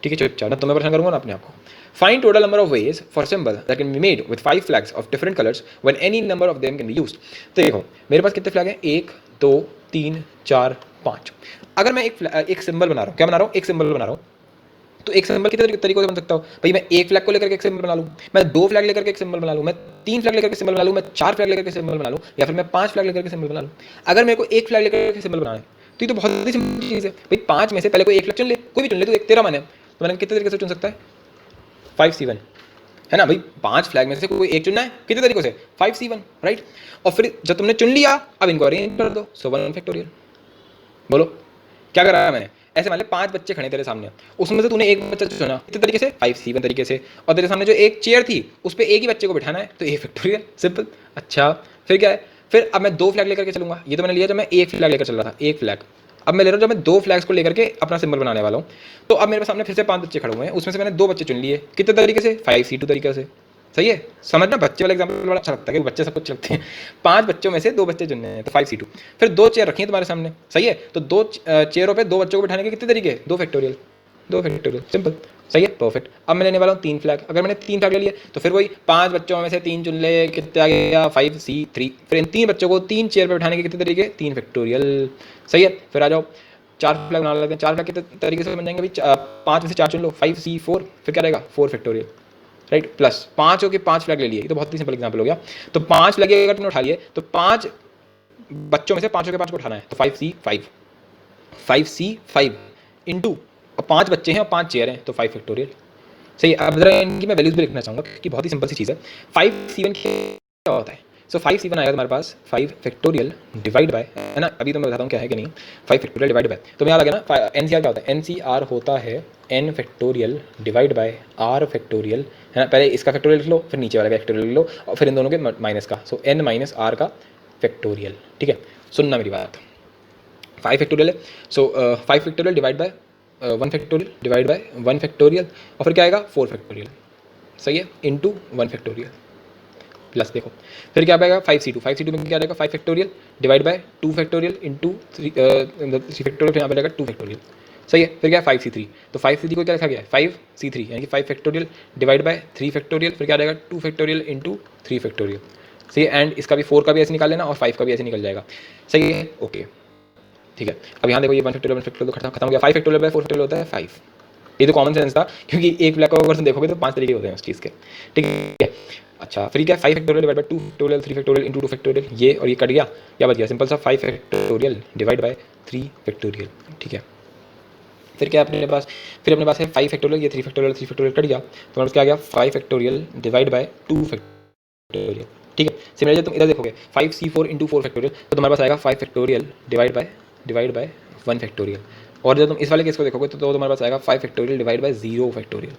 ठीक है। चुपचाप ना तुम्हें परेशान करूँगा ना अपने आप को। Find total number of ways for symbol that can be made with 5 flags of different colours when any number of them can be used. तो देखो मेरे पास कितने फ्लैग हैं, 1 2 3 4 5। अगर मैं एक सिंबल बना रहा हूँ, क्या बना रहा हूँ, एक सिंबल बना रहा हूँ, तो एक सिंबल कितने तरीकों से बन सकता हूँ भाई, मैं 1 फ्लैग को लेकर के एक सिंबल बना लूँ, मैं 2 फ्लैग लेकर के एक सिंबल बना लूँ, मैं 3 फ्लैग लेकर के सिंबल बना लूँ, मैं 4 फ्लैग लेकर के सिंबल बना लूँ, या फिर मैं 5 फ्लैग लेकर के सिंबल बना लूँ। अगर मेरे को 1 फ्लैग लेकर के सिंबल बनाना है तो ये तो बहुत ही सिंपल चीज़ है भाई, 5 में से पहले कोई 1 फ्लैग चुन ले, कोई भी चुन ले, तो एक तेरा मन है, तो मैंने कितने तरीके से चुन सकता है, 5C1, है ना भाई, 5 फ्लैग में से कोई एक चुनना है, कितने तरीकों से, 5C1, राइट। और फिर जब तुमने चुन लिया, अब इनको अरेंज कर दो, सो 1 फैक्टोरियल। बोलो क्या करा है मैंने, ऐसे मान ले 5 बच्चे खड़े तेरे सामने, उसमें से तूने एक बच्चा चुना, कितने तरीके से, 5C1 तरीके से, और तेरे सामने जो एक चेयर थी उस पर एक ही बच्चे को बिठाना है, तो ए फैक्टोरियल, सिंपल। अच्छा फिर क्या है, फिर अब मैं 2 फ्लैग लेकर के चलूंगा, ये तो मैंने लिया जब मैं 1 फ्लैग लेकर चल रहा था, 1 फ्लैग। अब मैं ले रहा हूँ जब मैं 2 फ्लैग्स को लेकर के अपना सिंबल बनाने वाला हूँ, तो अब मेरे सामने फिर से 5 बच्चे खड़े हुए हैं, उसमें से मैंने 2 बच्चे चुन लिए, कितने तरीके से, 5C2 तरीके से, सही है। समझना, बच्चे वाला एग्जाम्पल बड़ा अच्छा लगता है कि बच्चे सब कुछ लगते हैं। 5 बच्चों में से 2 बच्चे चुनने हैं, तो 5C2। फिर 2 चेयर रखी हैं तुम्हारे सामने, सही है, तो 2 चेयरों पे 2 बच्चों को बिठाने के कितने तरीके, 2 फैक्टोरियल, 2 फैक्टोरियल, सिंपल, सही है, परफेक्ट। अब मैं लेने वाला हूँ 3 फ्लैग, अगर मैंने 3 फ्लैग ले लिए तो फिर वही 5 बच्चों में से 3 चुन ले, कितने आ गया, 5C3। फिर इन 3 बच्चों को 3 चेयर पर बिठाने के कितने तरीके, 3 फैक्टोरियल, सही है। फिर आ जाओ 4 फ्लैग बना लेते हैं। 4 फ्लैग के तरीके से बन जाएंगे भाई, 5 में से 4 चुन लो, 5C4, फिर क्या रहेगा 4 फैक्टोरियल, राइट, प्लस 5 हो के 5 फ्लैग ले लिए। ये तो बहुत ही सिंपल एग्जाम्पल हो गया। तो 5 फ्लैग अगर तुमने उठा लिए तो 5 बच्चों में से 5 के 5 को उठाना है, तो 5C5 इंटू 5 बच्चे हैं और 5 चेयर हैं, तो 5 फैक्टोरियल। सही। अब जरा इनकी मैं वैल्यूज भी लिखना चाहूँगा क्योंकि बहुत ही सिंपल सी चीज़ है। 5C1 क्या होता है? सो 5C1 आएगा तुम्हारे पास 5 फैक्टोरियल डिवाइड बाय, है ना, अभी तो मैं बताता हूँ क्या है कि नहीं। 5 फैक्टोरियल डिवाइड बाय, तो मैं याद आ गया ना, NCR क्या होता है? NCR होता है n factorial divide bye r factorial, है ना। पहले इसका फैक्टोरियल लिख लो, फिर नीचे वाले का फैक्टोरियल लिख लो, और फिर इन दोनों के माइनस का, सो n माइनस r का फैक्टोरियल। ठीक है, सुनना मेरी बात। 5 फैक्टोरियल है, सो 5 factorial divide bye 1 factorial divide bye 1 factorial, और फिर क्या आएगा 4 फैक्टोरियल, सही है, इंटू 1 फैक्टोरियल, प्लस देखो फिर क्या आएगा 5C2 में क्या आएगा 5 factorial divide bye 2 factorial into 3 factorial, फिर यहाँ पे आएगा 2 फैक्टोरियल, सही है। फिर क्या 5C3, तो 5C3 को क्या लिखा गया है 5C3, यानी कि 5 फैक्टोरियल डिवाइड बाय 3 फैक्टोरियल, फिर क्या आएगा 2 फैक्टोरियल इंटू 3 फैक्टोरियल, सही है। एंड इसका भी 4 का भी ऐसे निकाल लेना और 5 का भी ऐसे निकल जाएगा, सही है, ओके, ठीक है। अब यहाँ देखो ये 1 फैक्टोरियल तो खत्म हो गया। 5 फैक्टोरियल बाय 4 फैक्टोरियल होता है 5। ये तो कॉमन सेंस था क्योंकि एक ब्लैक अगर तुम देखोगे तो 5 तरीके होते हैं उस चीज़ के, ठीक है। अच्छा, फिर क्या 5 factorial divide bye 2 factorial 3 factorial into 2 factorial, ये और ये कट गया, क्या बच गया सिंपल सा 5 फैक्टोरियल डिवाइड बाय 3 फैक्टोरियल, ठीक है। फिर क्या अपने पास, फिर अपने पास है 5 फैक्टोरियल, ये 3 फैक्टोरियल कट गया, तो हमारे पास क्या आ गया 5 फैक्टोरियल डिवाइड बाय 2 फैक्टोरियल, ठीक है। सिमिलरली तुम इधर देखोगे 5C4 इंटू 4 फैक्टोरियल, तो तुम्हारे पास आएगा 5 फैक्टोरियल डिवाइड बाय 1 फैक्टोरियल। और जब तुम इस वाले केस को देखोगे तो तुम्हारे पास आएगा 5 फैक्टोरियल डिवाइड बाय 0 फैक्टोरियल,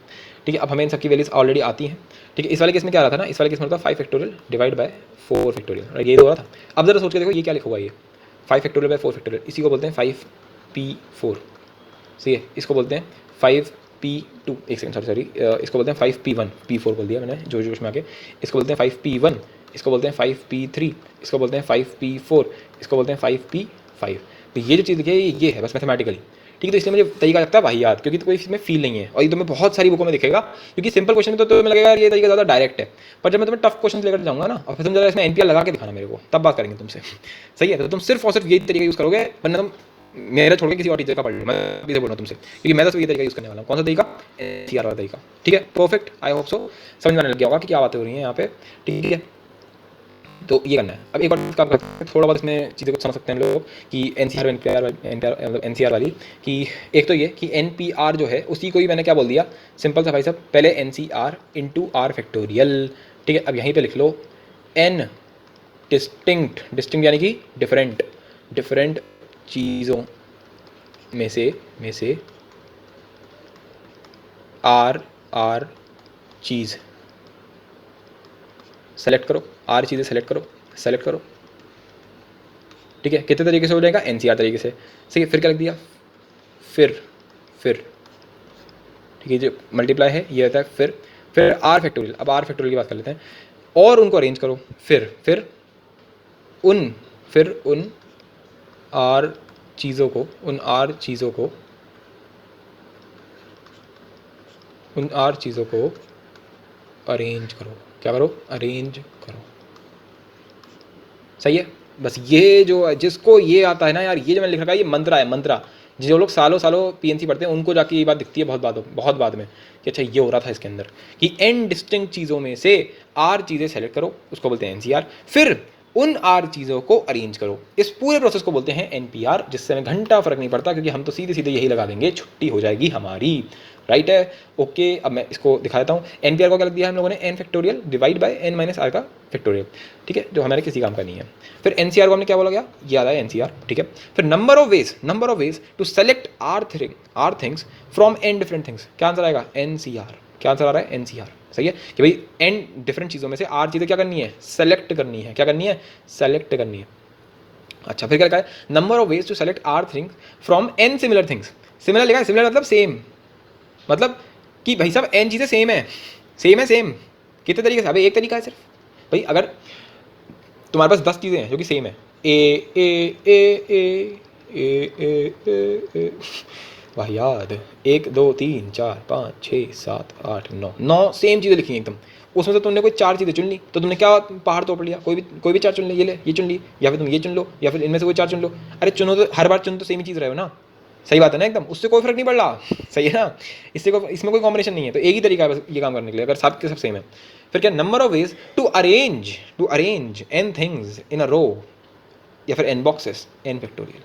ठीक है। अब हमें इन सबकी वैल्यूज ऑलरेडी आती हैं, ठीक है। इस वाले केस में क्या आ रहा था ना, इस वाले केस में होता 5 फैक्टोरियल डिवाइड बाय 4 फैक्टोरियल, ये हो रहा था। अब जरा सोच के देखो ये क्या लिखा हुआ है, ये 5 फैक्टोरियल बाय 4 फैक्टोरियल, इसी को बोलते हैं 5P4, सही है। इसको बोलते हैं 5P2, एक सेकंड सॉरी इसको बोलते हैं 5P1, P4 बोल दिया मैंने जोश में आके। इसको बोलते हैं 5P1, इसको बोलते हैं 5P3, इसको बोलते हैं 5P4, इसको बोलते हैं 5P5। तो ये जो चीज़ लिखी है ये है बस मैथमेटिकली, ठीक है। तो इसलिए मुझे तरीका लगता है भाई याद, क्योंकि तो कोई इसमें फील नहीं है, और ये तुम्हें बहुत सारी बुकों में दिखेगा, क्योंकि सिंपल क्वेश्चन में तो तुम्हें लगेगा ये तरीका ज़्यादा डायरेक्ट है, पर जब मैं तुम्हें टफ क्वेश्चन लेकर जाऊँगा ना, और फिर तुम जरा इसमें NPR लगा के दिखाना मेरे को, तब बात करेंगे तुमसे, सही है। तो तुम सिर्फ और सिर्फ यही तरीका यूज़ करोगे, वरना तुम मेरा छोड़ के किसी और टीचर का पढ़ लो, मैं भी बोल रहा हूँ तुमसे, क्योंकि मैं तो ये तरीका यूज़ करने वाला हूँ। कौन सा तरीका? NCR वाला तरीका, ठीक है, परफेक्ट। आई होप सो समझ में आने लग गया होगा कि क्या बातें हो रही हैं यहाँ पे, ठीक है। तो ये करना है। अब एक और काम करते हैं, थोड़ा बहुत इसमें चीज़ें को समझ सकते हैं हम लोग कि NCR मतलब NCR वाली, कि एक तो ये कि NPR जो है उसी को ही मैंने क्या बोल दिया, सिंपल सा भाई साहब, पहले NCR इंटू R फैक्टोरियल, ठीक है। अब यहीं पे लिख लो N डिस्टिंक्ट यानी कि डिफरेंट चीज़ों में से R चीज़ सेलेक्ट करो, R चीज़ें सेलेक्ट करो, ठीक है। कितने तरीके से हो जाएगा? NCR तरीके से, सही है। फिर क्या लिख दिया? फिर ठीक है, जो मल्टीप्लाई है ये होता है फिर R फैक्टोरियल। अब R फैक्टोरियल की बात कर लेते हैं, और उनको अरेंज करो, फिर उन R चीज़ों को अरेंज करो, क्या करो? अरेंज करो, सही है। बस ये जो जिसको ये आता है ना यार, ये जो मैंने लिख रखा है ये मंत्रा। जो लोग सालों PNC पढ़ते हैं उनको जाके ये बात दिखती है बहुत बाद में कि अच्छा ये हो रहा था इसके अंदर, कि N डिस्टिंक्ट चीज़ों में से R चीज़ें सेलेक्ट करो, उसको बोलते हैं NCR। फिर उन R चीज़ों को अरेंज करो, इस पूरे प्रोसेस को बोलते हैं NPR, जिससे हमें घंटा फर्क नहीं पड़ता, क्योंकि हम तो सीधे यही लगा देंगे, छुट्टी हो जाएगी हमारी, राइट है, ओके। अब मैं इसको दिखा देता हूँ। NPR को क्या लिख दिया हम लोगों ने? N factorial divide by N minus R का फैक्टोरियल, ठीक है, जो हमारे किसी काम का नहीं है। फिर NCR को हमने क्या बोला गया? ये आ रहा है NCR, ठीक है। फिर number of ways to select R things from N different things, क्या आंसर आएगा? NCR। क्या आंसर आ रहा है? NCR, सही है, कि भाई N डिफरेंट चीज़ों में से R चीज़ें क्या करनी है? सेलेक्ट करनी है, क्या करनी है? सेलेक्ट करनी है। अच्छा, फिर क्या लिखा है? Number of ways to select R things from N similar things. Similar लिखा है, सिमिलर मतलब सेम, मतलब कि भाई साहब N चीज़ें सेम है। कितने तरीके से? अबे एक तरीका है सिर्फ, भाई अगर तुम्हारे पास 10 चीज़ें हैं जो कि सेम है, ए भाई याद 1 2 3 4 5 6 7 8 9 सेम चीज़ें लिखी हैं एकदम, उसमें से तुमने कोई 4 चीज़ें चुन ली, तो तुमने क्या पहाड़ तोड़ लिया? कोई भी 4 चुन ले, ये चुन ली, या फिर तुम ये चुन लो, या फिर इनमें से कोई 4 चुन लो। अरे चुनो तो, हर बार चुन तो सेम ही चीज़ रहे हो ना, सही बात है ना एकदम, उससे कोई फर्क नहीं पड़ रहा। सही है ना, इसमें कोई कॉम्बिनेशन नहीं है। तो एक ही तरीका है बस ये काम करने के लिए, अगर सब के सब सेम है। फिर क्या, number of ways to arrange n things in a row, या फिर n बॉक्सेस n फैक्टोरियल।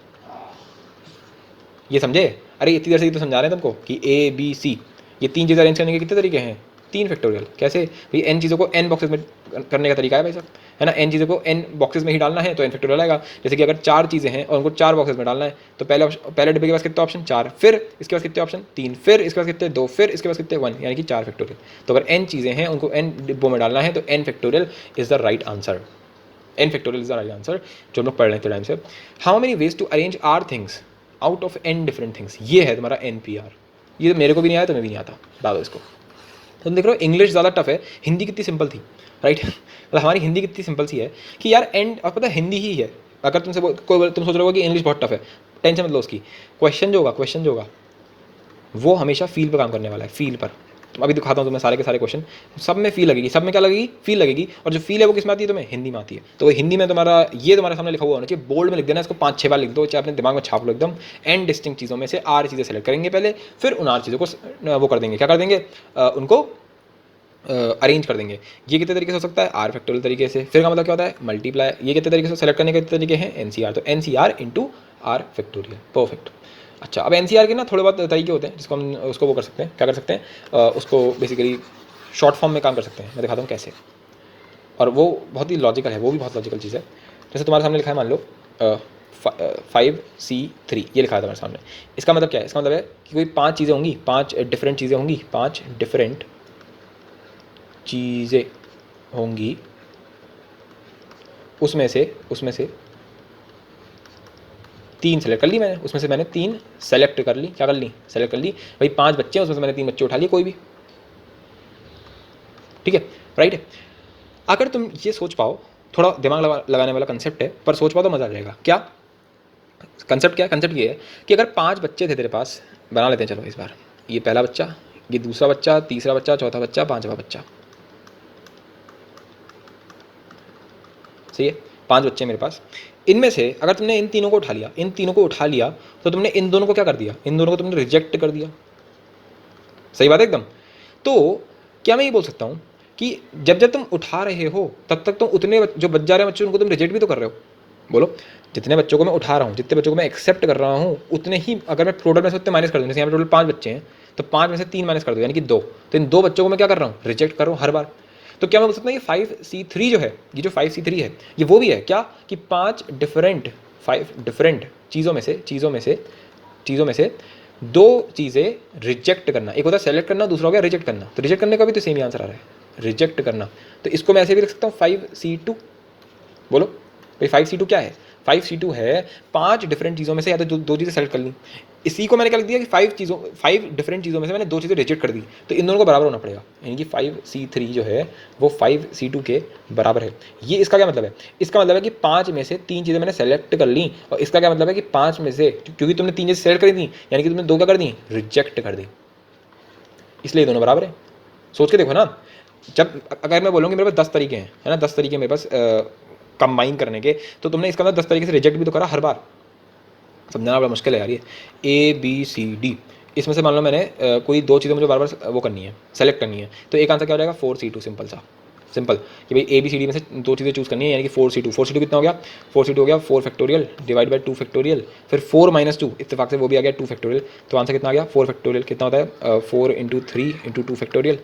ये समझे? अरे इतनी देर से ये तो समझा रहे हैं तुमको कि A B C ये 3 चीज़ें अरेंज करने के कितने तरीके हैं, 3 फैक्टोरियल। कैसे भाई, n चीज़ों को n बॉक्सेस में करने का तरीका है भाई साहब, है ना। n चीज़ों को n बॉक्सेस में ही डालना है तो n फैक्टोरियल आएगा। जैसे कि अगर 4 चीज़ें हैं और उनको 4 बॉक्सेस में डालना है तो पहले डिब्बे के पास कितने ऑप्शन, 4, फिर इसके पास कितने ऑप्शन, 3, फिर इसके पास कितने, 2, फिर इसके पास कितने, 1, यानी कि 4 फैक्टोरियल। तो अगर n चीज़ें हैं उनको n डिब्बों में डालना है तो n factorial is the right answer. n factorial is the right answer, जो हम लोग पढ़ रहे थे टाइम से। How many ways to arrange R things out of n different things, ये है तुम्हारा NPR। ये मेरे को भी नहीं आया, तुम्हें भी नहीं आता, बता दो इसको। तुम देख रहे हो इंग्लिश ज़्यादा टफ है, हिंदी कितनी सिंपल थी, राइट। मतलब हमारी हिंदी कितनी सिंपल सी है कि यार एंड, और पता है हिंदी ही है। अगर तुमसे कोई तुम सोच रहे हो कि इंग्लिश बहुत टफ है, टेंशन मत लो उसकी। क्वेश्चन जो होगा वो हमेशा फील पर काम करने वाला है, फील पर। तो अभी दिखाता हूँ तुम्हें सारे के सारे क्वेश्चन, सब में फील लगेगी, सब में क्या लगेगी, फील लगेगी। और जो फील है वो किस में आती है, तुम्हें हिंदी में आती है। तो वो हिंदी में तुम्हारा ये तुम्हारे सामने लिखा हुआ होना चाहिए, बोल्ड में लिख देना, इसको 5-6 बार लिख दो, चाहे अपने दिमाग में छाप लो एकदम। एंड डिस्टिंक्ट चीज़ों में से आर चीज़ें सेलेक्ट करेंगे पहले, फिर उन आर चीज़ों को वो कर देंगे, क्या कर देंगे, उनको अरेंज कर देंगे। ये कितने तरीके से हो सकता है, आर फैक्टोरियल तरीके से। फिर का मतलब क्या होता है, मल्टीप्लाई। ये कितने तरीके से सेलेक्ट करने के तरीके हैं, NCR। तो NCR into R factorial, perfect. अच्छा, अब NCR के ना थोड़े बहुत तरीके होते हैं जिसको हम उसको वो कर सकते हैं, क्या कर सकते हैं, उसको बेसिकली शॉर्ट फॉर्म में काम कर सकते हैं। मैं दिखाता हूँ कैसे, और वो बहुत ही लॉजिकल है, वो भी बहुत लॉजिकल चीज़ है। जैसे तुम्हारे सामने लिखा है, मान लो 5C3 ये लिखा है तुम्हारे सामने। इसका मतलब क्या है, इसका मतलब है कि कोई 5 चीज़ें होंगी, 5 डिफरेंट चीज़ें होंगी, 5 डिफरेंट चीज़ें होंगी, उसमें से 3 सेलेक्ट कर ली मैंने, उसमें से मैंने 3 सेलेक्ट कर ली, क्या कर ली, सेलेक्ट कर ली। भाई 5 बच्चे हैं, उसमें से मैंने 3 बच्चे उठा लिए, कोई भी, ठीक है, राइट है। अगर तुम ये सोच पाओ, थोड़ा दिमाग लगाने वाला कंसेप्ट है, पर सोच पाओ तो मजा आ जाएगा। क्या कंसेप्ट, क्या कंसेप्ट ये है कि अगर 5 बच्चे थे तेरे पास, बना लेते हैं चलो इस बार, ये पहला बच्चा, ये दूसरा बच्चा, तीसरा बच्चा, चौथा बच्चा, 5वां बच्चा, सही है, 5 बच्चे मेरे पास। इनमें से अगर तुमने इन तीनों को उठा लिया, तो तुमने इन दोनों को क्या कर दिया, इन दोनों को तुमने रिजेक्ट कर दिया। सही बात है एकदम। तो क्या मैं ये बोल सकता हूँ कि जब तुम उठा रहे हो तब तक तुम उतने जो बच जा रहे हैं बच्चे, उनको तुम रिजेक्ट भी तो कर रहे हो। बोलो, जितने बच्चों को मैं उठा रहा हूँ, जितने बच्चों को मैं एक्सेप्ट कर रहा हूँ, उतने ही अगर मैं टोटल में से उतने माइनस कर दूँ। जैसे यहाँ पे टोटल 5 बच्चे हैं, तो 5 में से 3 माइनस कर दो, यानी कि 2। तो इन 2 बच्चों को मैं क्या कर रहा हूँ, रिजेक्ट कर रहा हूँ हर बार। तो क्या मैं बोल सकता हूँ ये 5C3 जो है, ये जो 5C3 है, ये वो भी है क्या कि 5 डिफरेंट चीज़ों में से 2 चीज़ें रिजेक्ट करना। एक होता है सेलेक्ट करना, दूसरा हो गया रिजेक्ट करना। तो रिजेक्ट करने का भी तो सेम ही आंसर आ रहा है, रिजेक्ट करना। तो इसको मैं ऐसे भी लिख सकता हूँ 5C2। बोलो भाई 5C2 क्या है, 5C2 है 5 डिफरेंट चीज़ों में से या तो 2 चीज़ें सेलेक्ट कर ली। इसी को मैंने क्या लिख दिया कि 5 डिफरेंट चीज़ों में से मैंने 2 चीज़ें रिजेक्ट कर दी, तो इन दोनों को बराबर होना पड़ेगा, यानी कि 5C3 जो है वो 5C2 के बराबर है। ये इसका क्या मतलब है, इसका मतलब है कि 5 में से 3 चीज़ें मैंने सेलेक्ट कर ली, और इसका क्या मतलब है कि 5 में से, क्योंकि तुमने 3 चीज़ें सेलेक्ट कर दी, यानी कि तुमने 2 क्या कर दी, रिजेक्ट कर दी, इसलिए दोनों बराबर है। सोच के देखो ना, जब अगर मैं बोलूँगी मेरे पास 10 तरीके हैं, है ना, 10 तरीके मेरे पास कंबाइन करने के, तो तुमने इसका मतलब 10 तरीके से रिजेक्ट भी तो करा हर बार। समझाना बड़ा मुश्किल है यार ये। ABCD, इसमें से मान लो मैंने कोई 2 चीज़ें मुझे बार बार वो करनी है, सेलेक्ट करनी है, तो एक आंसर क्या हो जाएगा, 4C2। सिंपल कि भाई ABCD में से 2 चीज़ें चूज़ करनी है, यानी कि 4C2 कितना हो गया, 4C2 हो गया 4 फैक्टोरियल डिवाइड बाई 2 फैक्टोरियल, फिर 4 - 2, इत्तेफाक से वो भी आ गया 2 फैक्टोरियल। तो आंसर कितना आ गया, 4 फैक्टोरियल। कितना होता है 4 × 3 × 2 फैक्टोरियल,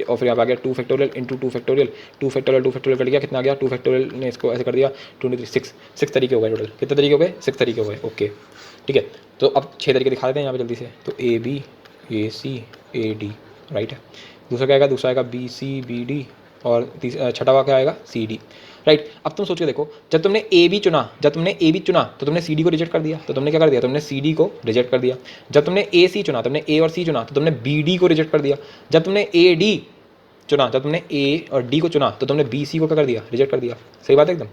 और फिर यहाँ पे आ गया 2 factorial into 2 factorial, 2 factorial cut गया, कितना आ गया, 2 फैक्टोरियल ने इसको ऐसे कर दिया 23, 6 तरीके हो गए टोटल। कितने तरीके हो गए, 6 तरीके हो गए, ओके ठीक है। तो अब 6 तरीके दिखा देते हैं यहाँ पे जल्दी से। तो AB AC AD, राइट है। दूसरा क्या आएगा, दूसरा आएगा BC BD, और छठा क्या आएगा, CD, राइट। अब तुम सोच के देखो, जब तुमने AB चुना तो तुमने CD को रिजेक्ट कर दिया, तो तुमने क्या कर दिया, तुमने CD को रिजेक्ट कर दिया। जब तुमने AC चुना, तुमने A और C चुना, तो तुमने BD को रिजेक्ट कर दिया। जब तुमने A और D को चुना, तो तुमने BC को क्या कर दिया, रिजेक्ट कर दिया। सही बात है एकदम।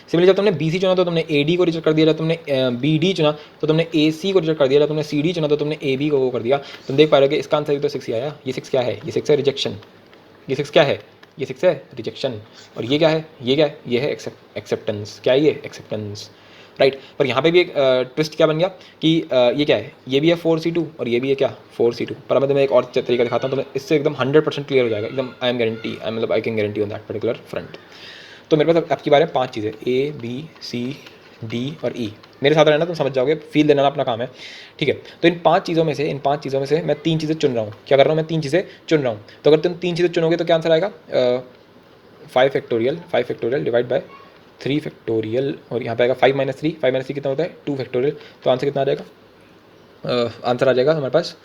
सिमिलरली जब तुमने BC चुना तो तुमने AD को रिजेक्ट कर दिया, जब तुमने BD चुना तो तुमने AC को रिजेक्ट कर दिया, जब तुमने CD चुना तो तुमने AB को वो कर दिया। तुम देख पा रहे हो कि इसका आंसर तो 6 ही आया। ये 6 क्या है, ये 6 है रिजेक्शन। ये 6 क्या है, ये 6 है रिजेक्शन। और ये क्या है, ये क्या है, ये है एक्सेप्टेंस। क्या है ये, एक्सेप्टेंस। राइट। पर यहाँ पे भी एक ट्विस्ट क्या बन गया कि ये क्या है, ये भी है 4c2 और ये भी है क्या 4c2। पर मैं तुम्हें एक और तरीका दिखाता हूँ, तो मैं इससे एकदम 100% क्लियर हो जाएगा एकदम। I am guarantee, I can guarantee on that particular front. तो मेरे पास आपकी बारे में 5 चीज़ें A B C D और E। मेरे साथ रहना, तुम समझ जाओगे, फील देना अपना काम है, ठीक है। तो इन 5 चीज़ों में से मैं 3 चीज़ें चुन रहा हूँ। क्या कर रहा हूँ मैं? 3 चीज़ें चुन रहा हूँ। तो अगर तुम 3 चीज़ें चुनोगे तो क्या आंसर आएगा? 5 फैक्टोरियल डिवाइड बाय 3 फैक्टोरियल, और यहाँ पे आएगा 5 - 3। 5 - 3 कितना होता है? 2 फैक्टोरियल। तो आंसर कितना आ जाएगा? आंसर आ जाएगा हमारे पास,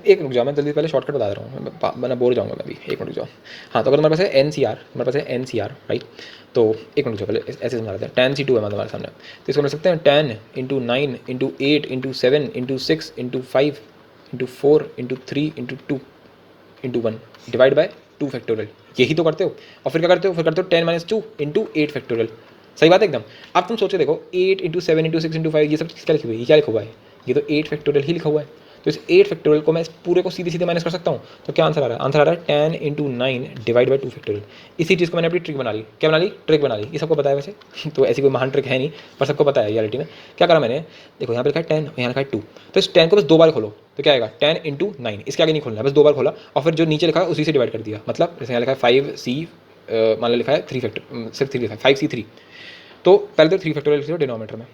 एक रुक जाओ, मैं जल्दी पहले शॉर्टकट बता रहा हूँ, मैं बोर जाऊँगा मैं भी, एक मिनट रुक जाओ। हाँ, तो अगर तुम्हारे पास है NCR, राइट, तो एक मिनट रुक जाओ, पहले ऐसे समझा देते हैं। tan C2 है तुम्हारे सामने, तो इसको लिख सकते हैं tan × 9 × 8 × 7 × 6 × 5 × 4 × 3 × 2 × 1 डिवाइड बाय 2 फैक्टोरियल। यही तो करते हो। और फिर क्या करते हो? फिर करते हो 10 - 2 × 8 फैक्टोरियल। सही बात है एकदम। अब तुम सोचो, देखो 8 × 7 × 6 × 5 ये सब चीज़ क्या लिखी हुई है? ये क्या लिखा हुआ है? ये तो 8 फैक्टोरियल ही लिखा हुआ है। तो इस 8 फैक्टोरियल को मैं इस पूरे को सीधे माइनस कर सकता हूँ। तो क्या आंसर आ रहा है? आंसर आ रहा है 10 × 9 डिवाइड बाय 2 फैक्टोरियल। इसी चीज़ को मैंने अपनी ट्रिक बना ली। क्या बना ली? ट्रिक बना ली। ये सबको पता है वैसे तो ऐसी कोई महान ट्रिक है नहीं, पर सबको पता है रियलिटी में। क्या करा मैंने? देखो यहाँ पे लिखा है 10, यहाँ लिखा है 2। तो इस 10 को बस 2 बार खोलो, तो क्या आएगा? 10 × 9। इसके आगे नहीं खोलना है, बस 2 बार खोला और फिर जो नीचे लिखा है उसी से डिवाइड कर दिया। मतलब जैसे यहाँ लिखा है 5C, मान लो लिखा है 3 फैक्टर, सिर्फ 3 लिखा है 5C3। तो पहले तो 3 फैक्टोरियल लिखो डिनोमीटर में,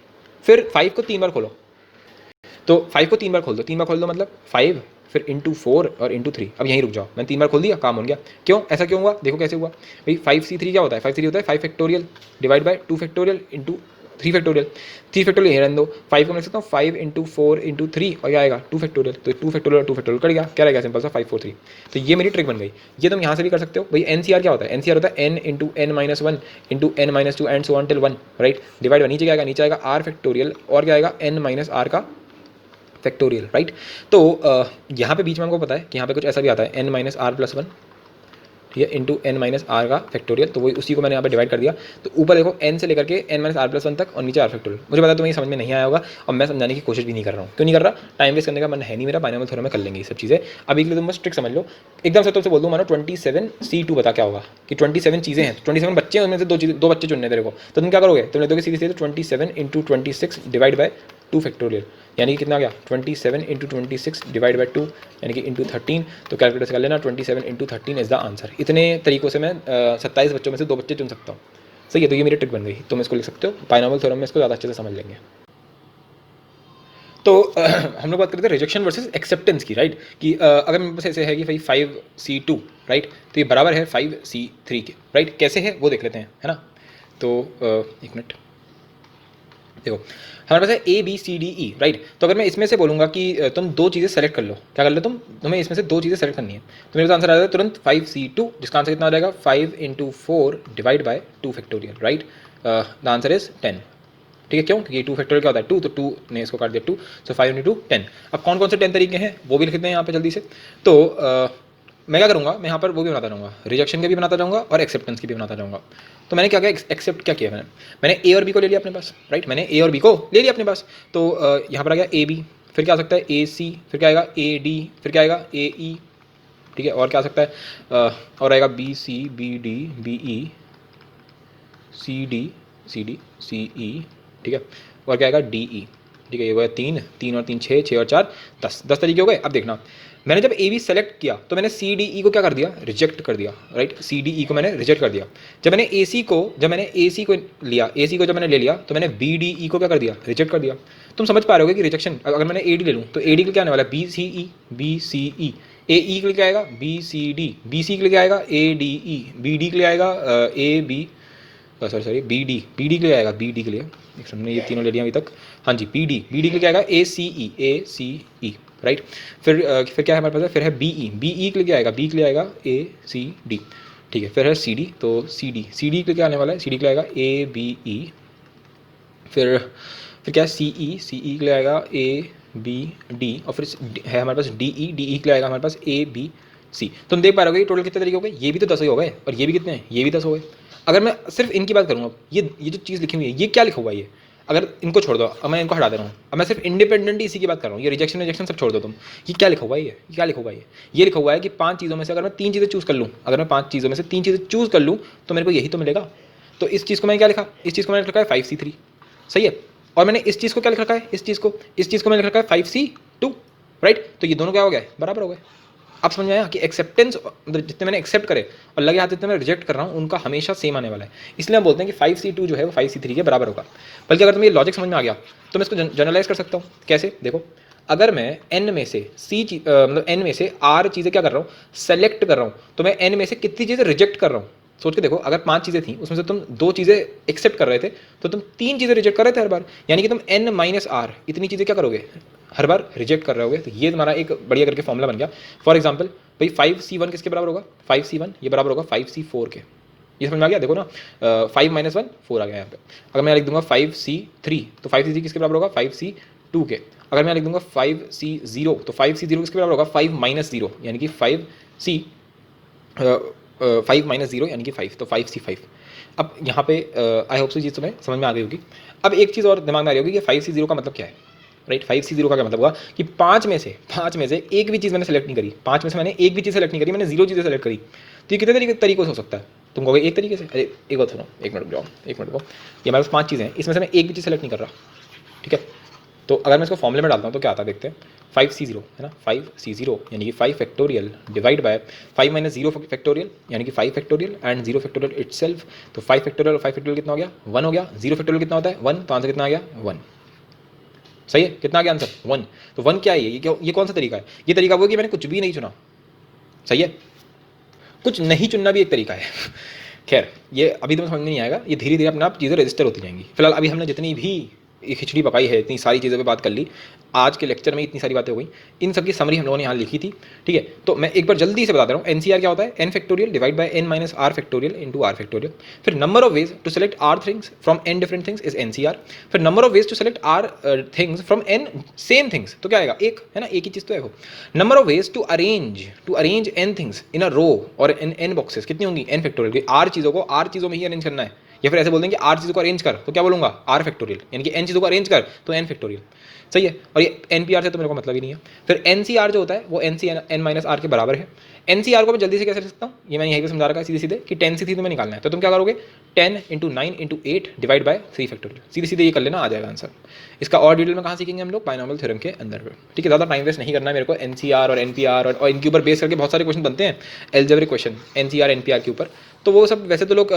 फिर 5 को 3 बार खोलो। तो 5 को 3 बार खोल दो, 3 बार खोल दो मतलब 5, फिर × 4 और × 3। अब यहीं रुक जाओ, मैंने 3 बार खोल दिया, काम हो गया। क्यों? ऐसा क्यों हुआ? देखो कैसे हुआ भाई। 5C3 क्या होता है? 5C3 होता है 5 factorial divide bye 2 factorial × 3 factorial. 3 factorial यहीं रहने दो। 5 को मैं लिख सकता हूँ 5 × 4 × 3 और क्या आएगा? 2 फैक्टोरियल। तो 2 फैक्टोरियल और 2 फैक्टोरियल कट गया, क्या रहेगा? सिंपल सा 5 4 3। तो ये मेरी ट्रिक बन गई। ये तुम यहाँ से भी कर सकते हो भाई। NCR क्या होता है? NCR होता है n × n - 1 × n - 2 and so on till 1, right. Divide by नीचे क्या आएगा? नीचे आएगा r फैक्टोरियल और क्या आएगा? n - r का फैक्टोरियल, राइट। तो यहाँ पे बीच में हमको पता है कि यहाँ पे कुछ ऐसा भी आता है n - r+1, ठीक है, × n - r का फैक्टोरियल। तो वही उसी को मैंने यहाँ पे डिवाइड कर दिया। तो ऊपर देखो n से लेकर के n - r+1 तक और नीचे r फैक्टोरियल। मुझे पता है तुम्हें समझ में नहीं आया होगा और मैं समझाने की कोशिश भी नहीं कर रहा हूँ। क्यों नहीं कर रहा? टाइम वेस्ट करने का मन है नहीं मेरा। बाइनोमियल थ्योरम में कर लेंगे ये सब चीज़ें। अभी के लिए तुम बस ट्रिक समझ लो। एकदम से तुमसे बोल दूँ, मानो 27C2 बता क्या होगा कि 27 चीज़ें हैं, 27 बच्चे हैं, उनमें से 2 बच्चे चुनने तेरे को। तो तुम क्या करोगे? तुम लिख दोगे सीधे सीधे 27 × 26 डिवाइड बाय 2 फैक्टोरियल, यानी कि कितना आ गया? 27 × 26 डिवाइड बाय 2 यानी कि × 13। तो कैलकुलेट कर लेना, 27 × 13 इज द आंसर। इतने तरीकों से मैं 27 बच्चों में से 2 बच्चे चुन सकता हूँ। सही है, तो ये मेरी ट्रिक बन गई। तुम इसको लिख सकते हो। बाइनोमियल थ्योरम में इसको ज़्यादा अच्छे से समझ लेंगे। तो हम लोग बात करते हैं रिजेक्शन वर्सेस एक्सेप्टेंस की, राइट। कि अगर मेरे पास ऐसे है कि भाई 5C2, राइट, तो ये बराबर है 5C3 के, राइट। कैसे है वो देख लेते हैं, है ना। तो एक मिनट, देखो हमारे पास है ABCDE, राइट। तो अगर मैं इसमें से बोलूँगा कि तुम 2 चीज़ें सेलेक्ट कर लो, क्या कर लो तुम्हें इसमें से 2 चीज़ें सेलेक्ट करनी है, तो मेरे पास आंसर आ जाएगा तुरंत 5C2, जिसका आंसर कितना आ जाएगा? 5 × 4 divide by 2 factorial, right. The answer is 10, ठीक है। क्यों? क्योंकि 2 फैक्टोरियल क्या होता है? 2, तो 2 ने इसको काट दिया 2, सो 5 × 2 10। अब कौन कौन से 10 तरीके हैं वो भी लिख देते हैं यहाँ पे जल्दी से। तो मैं क्या करूँगा, मैं यहाँ पर वो भी बनाता जाऊँगा, रिजेक्शन के भी बनाता जाऊँगा और एक्सेप्टेंस की भी बनाता जाऊँगा। तो मैंने क्या किया? एक्सेप्ट क्या किया मैंने A और B को ले लिया अपने पास, राइट। मैंने A और B को ले लिया अपने पास। तो यहाँ पर आ गया AB, फिर क्या आ सकता है? AC, फिर क्या आएगा? AD, फिर क्या आएगा? AE, ठीक है। और क्या आ सकता है? और आएगा BC, BD, BE, CD, CE, ठीक है। और क्या आएगा? DE, ठीक है। ये हो गया 3 और 3 6 और 4 10 तरीके हो गए। अब देखना, मैंने जब AB सेलेक्ट किया तो मैंने CDE को क्या कर दिया? रिजेक्ट कर दिया, राइट। CDE को मैंने रिजेक्ट कर दिया। जब मैंने AC को लिया, AC को जब मैंने ले लिया तो मैंने BDE को क्या कर दिया? रिजेक्ट कर दिया। तुम समझ पा रहे होगे कि रिजेक्शन, अगर मैंने AD ले लूँ तो AD के लिए क्या आने वाला है? BCE, AE के लिए क्या आएगा? BCD, BC के लिए क्या आएगा? ADE, BD के लिए आएगा BD के लिए आएगा, BD के लिए एक हमने ये तीनों ले लिया अभी तक। हाँ जी, BD के लिए क्या आएगा? ACE, right. फिर क्या है हमारे पास? फिर है BE के लिए क्या आएगा? B के लिए आएगा ACD, ठीक है। फिर है CD, तो CD के लिए क्या आने वाला है? CD के लिए आएगा ABE। फिर क्या है? CE के लिए आएगा ABD और फिर है हमारे पास DE के लिए आएगा हमारे पास ABC। तुम देख पा रहे हो टोटल कितने तरीके हो गए? ये भी तो 10 ही हो गए और ये भी कितने हैं? ये भी 10 हो गए। अगर मैं सिर्फ इनकी बात करूँगा, ये जो चीज़ लिखी हुई है ये क्या लिखा हुआ है? ये अगर इनको छोड़ दो, अब मैं इनको हटा दे रहा हूँ, अब मैं सिर्फ इंडिपेंडेंट इसी की बात कर रहा हूँ। ये रिजेक्शन सब छोड़ दो तुम। ये क्या लिखा हुआ है? ये क्या लिखा हुआ है? ये लिखा हुआ है कि 5 चीज़ों में से अगर मैं 3 चीज़ें चूज़ कर लूँ, चूज़ कर लूँ तो मेरे को यही तो मिलेगा। तो इस चीज़ को मैंने क्या लिखा? इस चीज़ को मैंने लिखा है 5C3, सही है। और मैंने इस चीज़ को क्या लिख रखा है, इस चीज़ को मैंने लिख रखा है 5C2, राइट। तो ये दोनों क्या हो गए, बराबर हो गए। अब समझ में आया कि एक्सेप्टेंस, मतलब जितने मैंने एक्सेप्ट करे और लगे हाथ जितने मैं रिजेक्ट कर रहा हूँ उनका हमेशा सेम आने वाला है। इसलिए हम बोलते हैं कि 5C2 जो है वो 5C3 के बराबर होगा। बल्कि अगर तुम्हें ये लॉजिक समझ में आ गया तो मैं इसको जनरलाइज कर सकता हूँ। कैसे, देखो, अगर मैं n में से मतलब n में से r चीज़ें क्या कर रहा हूँ, सेलेक्ट कर रहा हूँ, तो मैं n में से कितनी चीज़ें रिजेक्ट कर रहा हूँ। सोच के देखो, अगर 5 चीज़ें थी उसमें से तुम 2 चीज़ें एक्सेप्ट कर रहे थे तो तुम 3 चीज़ें रिजेक्ट कर रहे थे हर बार, यानी कि तुम n - r इतनी चीज़ें क्या करोगे, हर बार रिजेक्ट कर रहे होगे। तो ये तुम्हारा एक बढ़िया करके फॉर्मूला बन गया। फॉर एग्जाम्पल भाई 5C1 किसके बराबर होगा, 5C1 ये बराबर होगा 5C4 के। ये समझ में आ गया, देखो ना, 5 - 1 4 आ गया यहाँ पे। अगर मैं लिख दूंगा 5C3 तो 5C3 किसके बराबर होगा, 5C2 के। अगर मैं लिख दूंगा 5C0 तो 5C0 किसके बराबर होगा, 5 - 0 यानी कि 5 - 0 यानी कि 5, तो 5C5। अब यहाँ पे आई होप सो चीज़ तुम्हें समझ में आ गई होगी। अब एक चीज़ और दिमाग में आ रही होगी कि 5C0 का मतलब क्या है, राइट। 5C0 का क्या मतलब हुआ कि 5 में से एक भी चीज़ मैंने सेलेक्ट नहीं करी, 5 में से मैंने एक भी चीज़ सेलेक्ट नहीं करी, मैंने 0 चीज़ें सेलेक्ट करी। तो ये कितने तरीकों से हो सकता है, तुम कहोगे एक तरीके से। अरे एक बात सुनो, एक मिनट रुक जाओ, एक मिनट रुको। ये हमारे पास 5 चीज़ें हैं, इसमें से मैं एक भी चीज़ सेलेक्ट नहीं कर रहा, ठीक है। तो अगर मैं इसको फॉर्मूले में डालता हूँ तो क्या आता है, देखते हैं। 5C0 है ना, 5C0 यानी कि 5 फैक्टोरियल डिवाइड बाय 5 - 0 फैक्टोरियल यानी कि 5 फैक्टोरियल एंड 0 फैक्टोरियल इटसेल्फ। तो 5 फैक्टोरियल और 5 फैक्टोरियल कितना हो गया, 1 हो गया। 0 फैक्टोरियल कितना होता है, 1, तो आंसर कितना आ गया, 1। सही है, कितना आ गया आंसर, 1। तो 1 क्या है, ये कौन सा तरीका है, ये तरीका वो कि मैंने कुछ भी नहीं चुना। सही है, कुछ नहीं चुनना भी एक तरीका है। खैर ये अभी तुम्हें समझ में नहीं आएगा, ये धीरे धीरे अपने आप चीज़ें रजिस्टर होती जाएंगी। फिलहाल अभी हमने जितनी भी खिचड़ी पकाई है, इतनी सारी चीज़ों पे बात कर ली, आज के लेक्चर में इतनी सारी बातें हो गई, इन सब की समरी हम लोगों ने यहाँ लिखी थी, ठीक है। तो मैं एक बार जल्दी से बता दे रहा हूँ, NCR क्या होता है, n factorial divide by n - r factorial into r factorial. फिर number of ways to select r things from n different things is NCR। फिर number of ways to select r things from n same things, तो क्या आएगा, एक है ना, एक ही चीज़ तो है वो। Number of ways to arrange n things in a row और इन n बॉक्सेस, कितनी होंगी, n फैक्टोरियल। r चीज़ों को r चीज़ों में ही अरेंज करना है, या फिर ऐसे बोल देंगे r चीज़ों को अरेंज कर, तो क्या बोलूँगा, r फैक्टोरियल, यानी कि n चीज़ों को अरेंज कर तो n फैक्टोरियल। सही है, और ये NPR से तो मेरे को मतलब ही नहीं है। फिर NCR जो होता है वो n - r के बराबर है। NCR को मैं जल्दी से कैसे लिख सकता हूँ, ये मैंने यहीं पे समझा रखा है सीधे सीधे कि 10 से तुम्हें निकालना है, तो तुम क्या करोगे, 10 × 9 × 8 डिवाइड बाय 3 फैक्टोरियल, सीधे सीधे ये कर लेना, आ जाएगा आंसर। इसका और डिटेल में कहाँ सीखेंगे हम लोग, बायनॉमियल थ्योरम के अंदर पे, ठीक है। ज़्यादा टाइम वेस्ट नहीं करना है मेरे को। NCR और NPR और इनके ऊपर बेस करके बहुत सारे क्वेश्चन बनते हैं, एल्जेब्रिक क्वेश्चन NCR NPR के ऊपर, तो वो सब वैसे तो लोग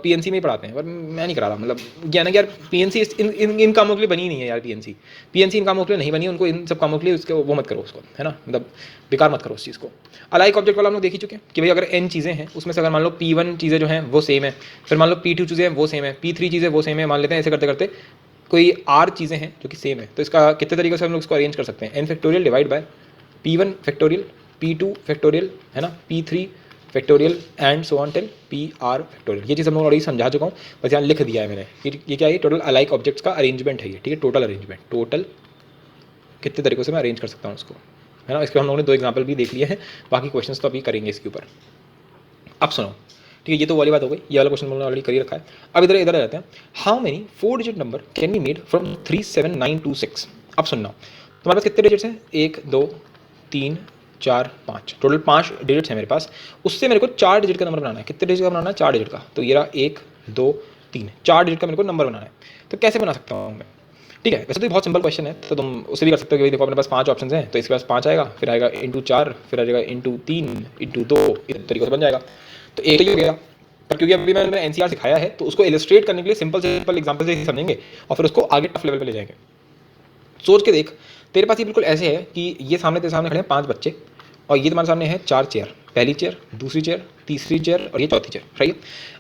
PNC में ही पढ़ाते हैं, पर मैं नहीं करा रहा। मतलब क्या ना कि यार PNC इन कामों के लिए बनी नहीं है यार, PNC इन कामों के लिए नहीं बनी, उनको इन सब कामों के लिए उसके वो मत करो उसको, है ना, मतलब बेकार मत करो उस चीज़ को। अलाइक ऑब्जेक्ट वाला हम लोग देख ही चुके हैं कि भाई अगर n चीज़ें हैं उसमें से अगर मान लो P1 चीज़ें जो हैं वो सेम है, फिर मान लो P2 चीज़ें हैं वो सेम है, P3 चीज़ें वो सेम है, मान लेते हैं, ऐसे करते करते कोई r चीज़ें हैं जो कि सेम है, तो इसका कितने तरीके से हम लोग इसको अरेंज कर सकते हैं, n factorial divide bye P1 factorial, P2 factorial, है ना, P3 factorial and so on till PR factorial. ये चीज़ हम लोग ऑलरेडी समझा चुका हूँ, बस यहाँ लिख दिया है मैंने। ये क्या है, टोटल अलाइक ऑब्जेक्ट्स का अरेंजमेंट है ये, ठीक है, टोटल अरेंजमेंट, टोटल कितने तरीकों से मैं अरेंज कर सकता हूँ उसको, है ना। इसके हम लोगों ने 2 एग्जाम्पल भी देख लिए हैं, बाकी क्वेश्चंस तो अभी करेंगे इसके ऊपर। अब सुनो, ठीक है, ये तो वाली बात हो गई, ये वाला क्वेश्चन हमने ऑलरेडी कर ही रखा है। अब इधर आ जाते हैं, how many 4 digit number can be made from 37926। अब सुनना, तुम्हारे पास कितने डिजिट्स हैं, 1 2 3 4 5, टोटल 5 डिजिट्स हैं मेरे पास। उससे मेरे को 4 डिजिट का नंबर बनाना है। कितने डिजिट का बनाना है, 4 डिजिट का। तो ये रहा 1 2 3, 4 डिजिट का मेरे को नंबर बनाना है। तो कैसे बना सकता हूँ मैं, ठीक है। वैसे तो बहुत सिंपल क्वेश्चन है, तो तुम उसे भी कर सकते हो कि देखो अपने पास 5 ऑप्शन हैं, तो इसके पास 5 आएगा, फिर आएगा इंटू 4, फिर आएगा इंटू 3 इंटू 2, इस तरीके से बन जाएगा। तो एक ही हो गया, पर क्योंकि अभी मैंने NCR सिखाया है तो उसको इलस्ट्रेट करने के लिए सिंपल एग्जाम्पल से ही समझेंगे और फिर उसको आगे टफ लेवल पे ले जाएंगे। सोच के देख, तेरे पास ये बिल्कुल ऐसे है कि ये तेरे सामने खड़े हैं 5 बच्चे, और ये तुम्हारे सामने है 4 चेयर, पहली चेयर, दूसरी चेयर, तीसरी चेयर और ये चौथी चेयर, सही है।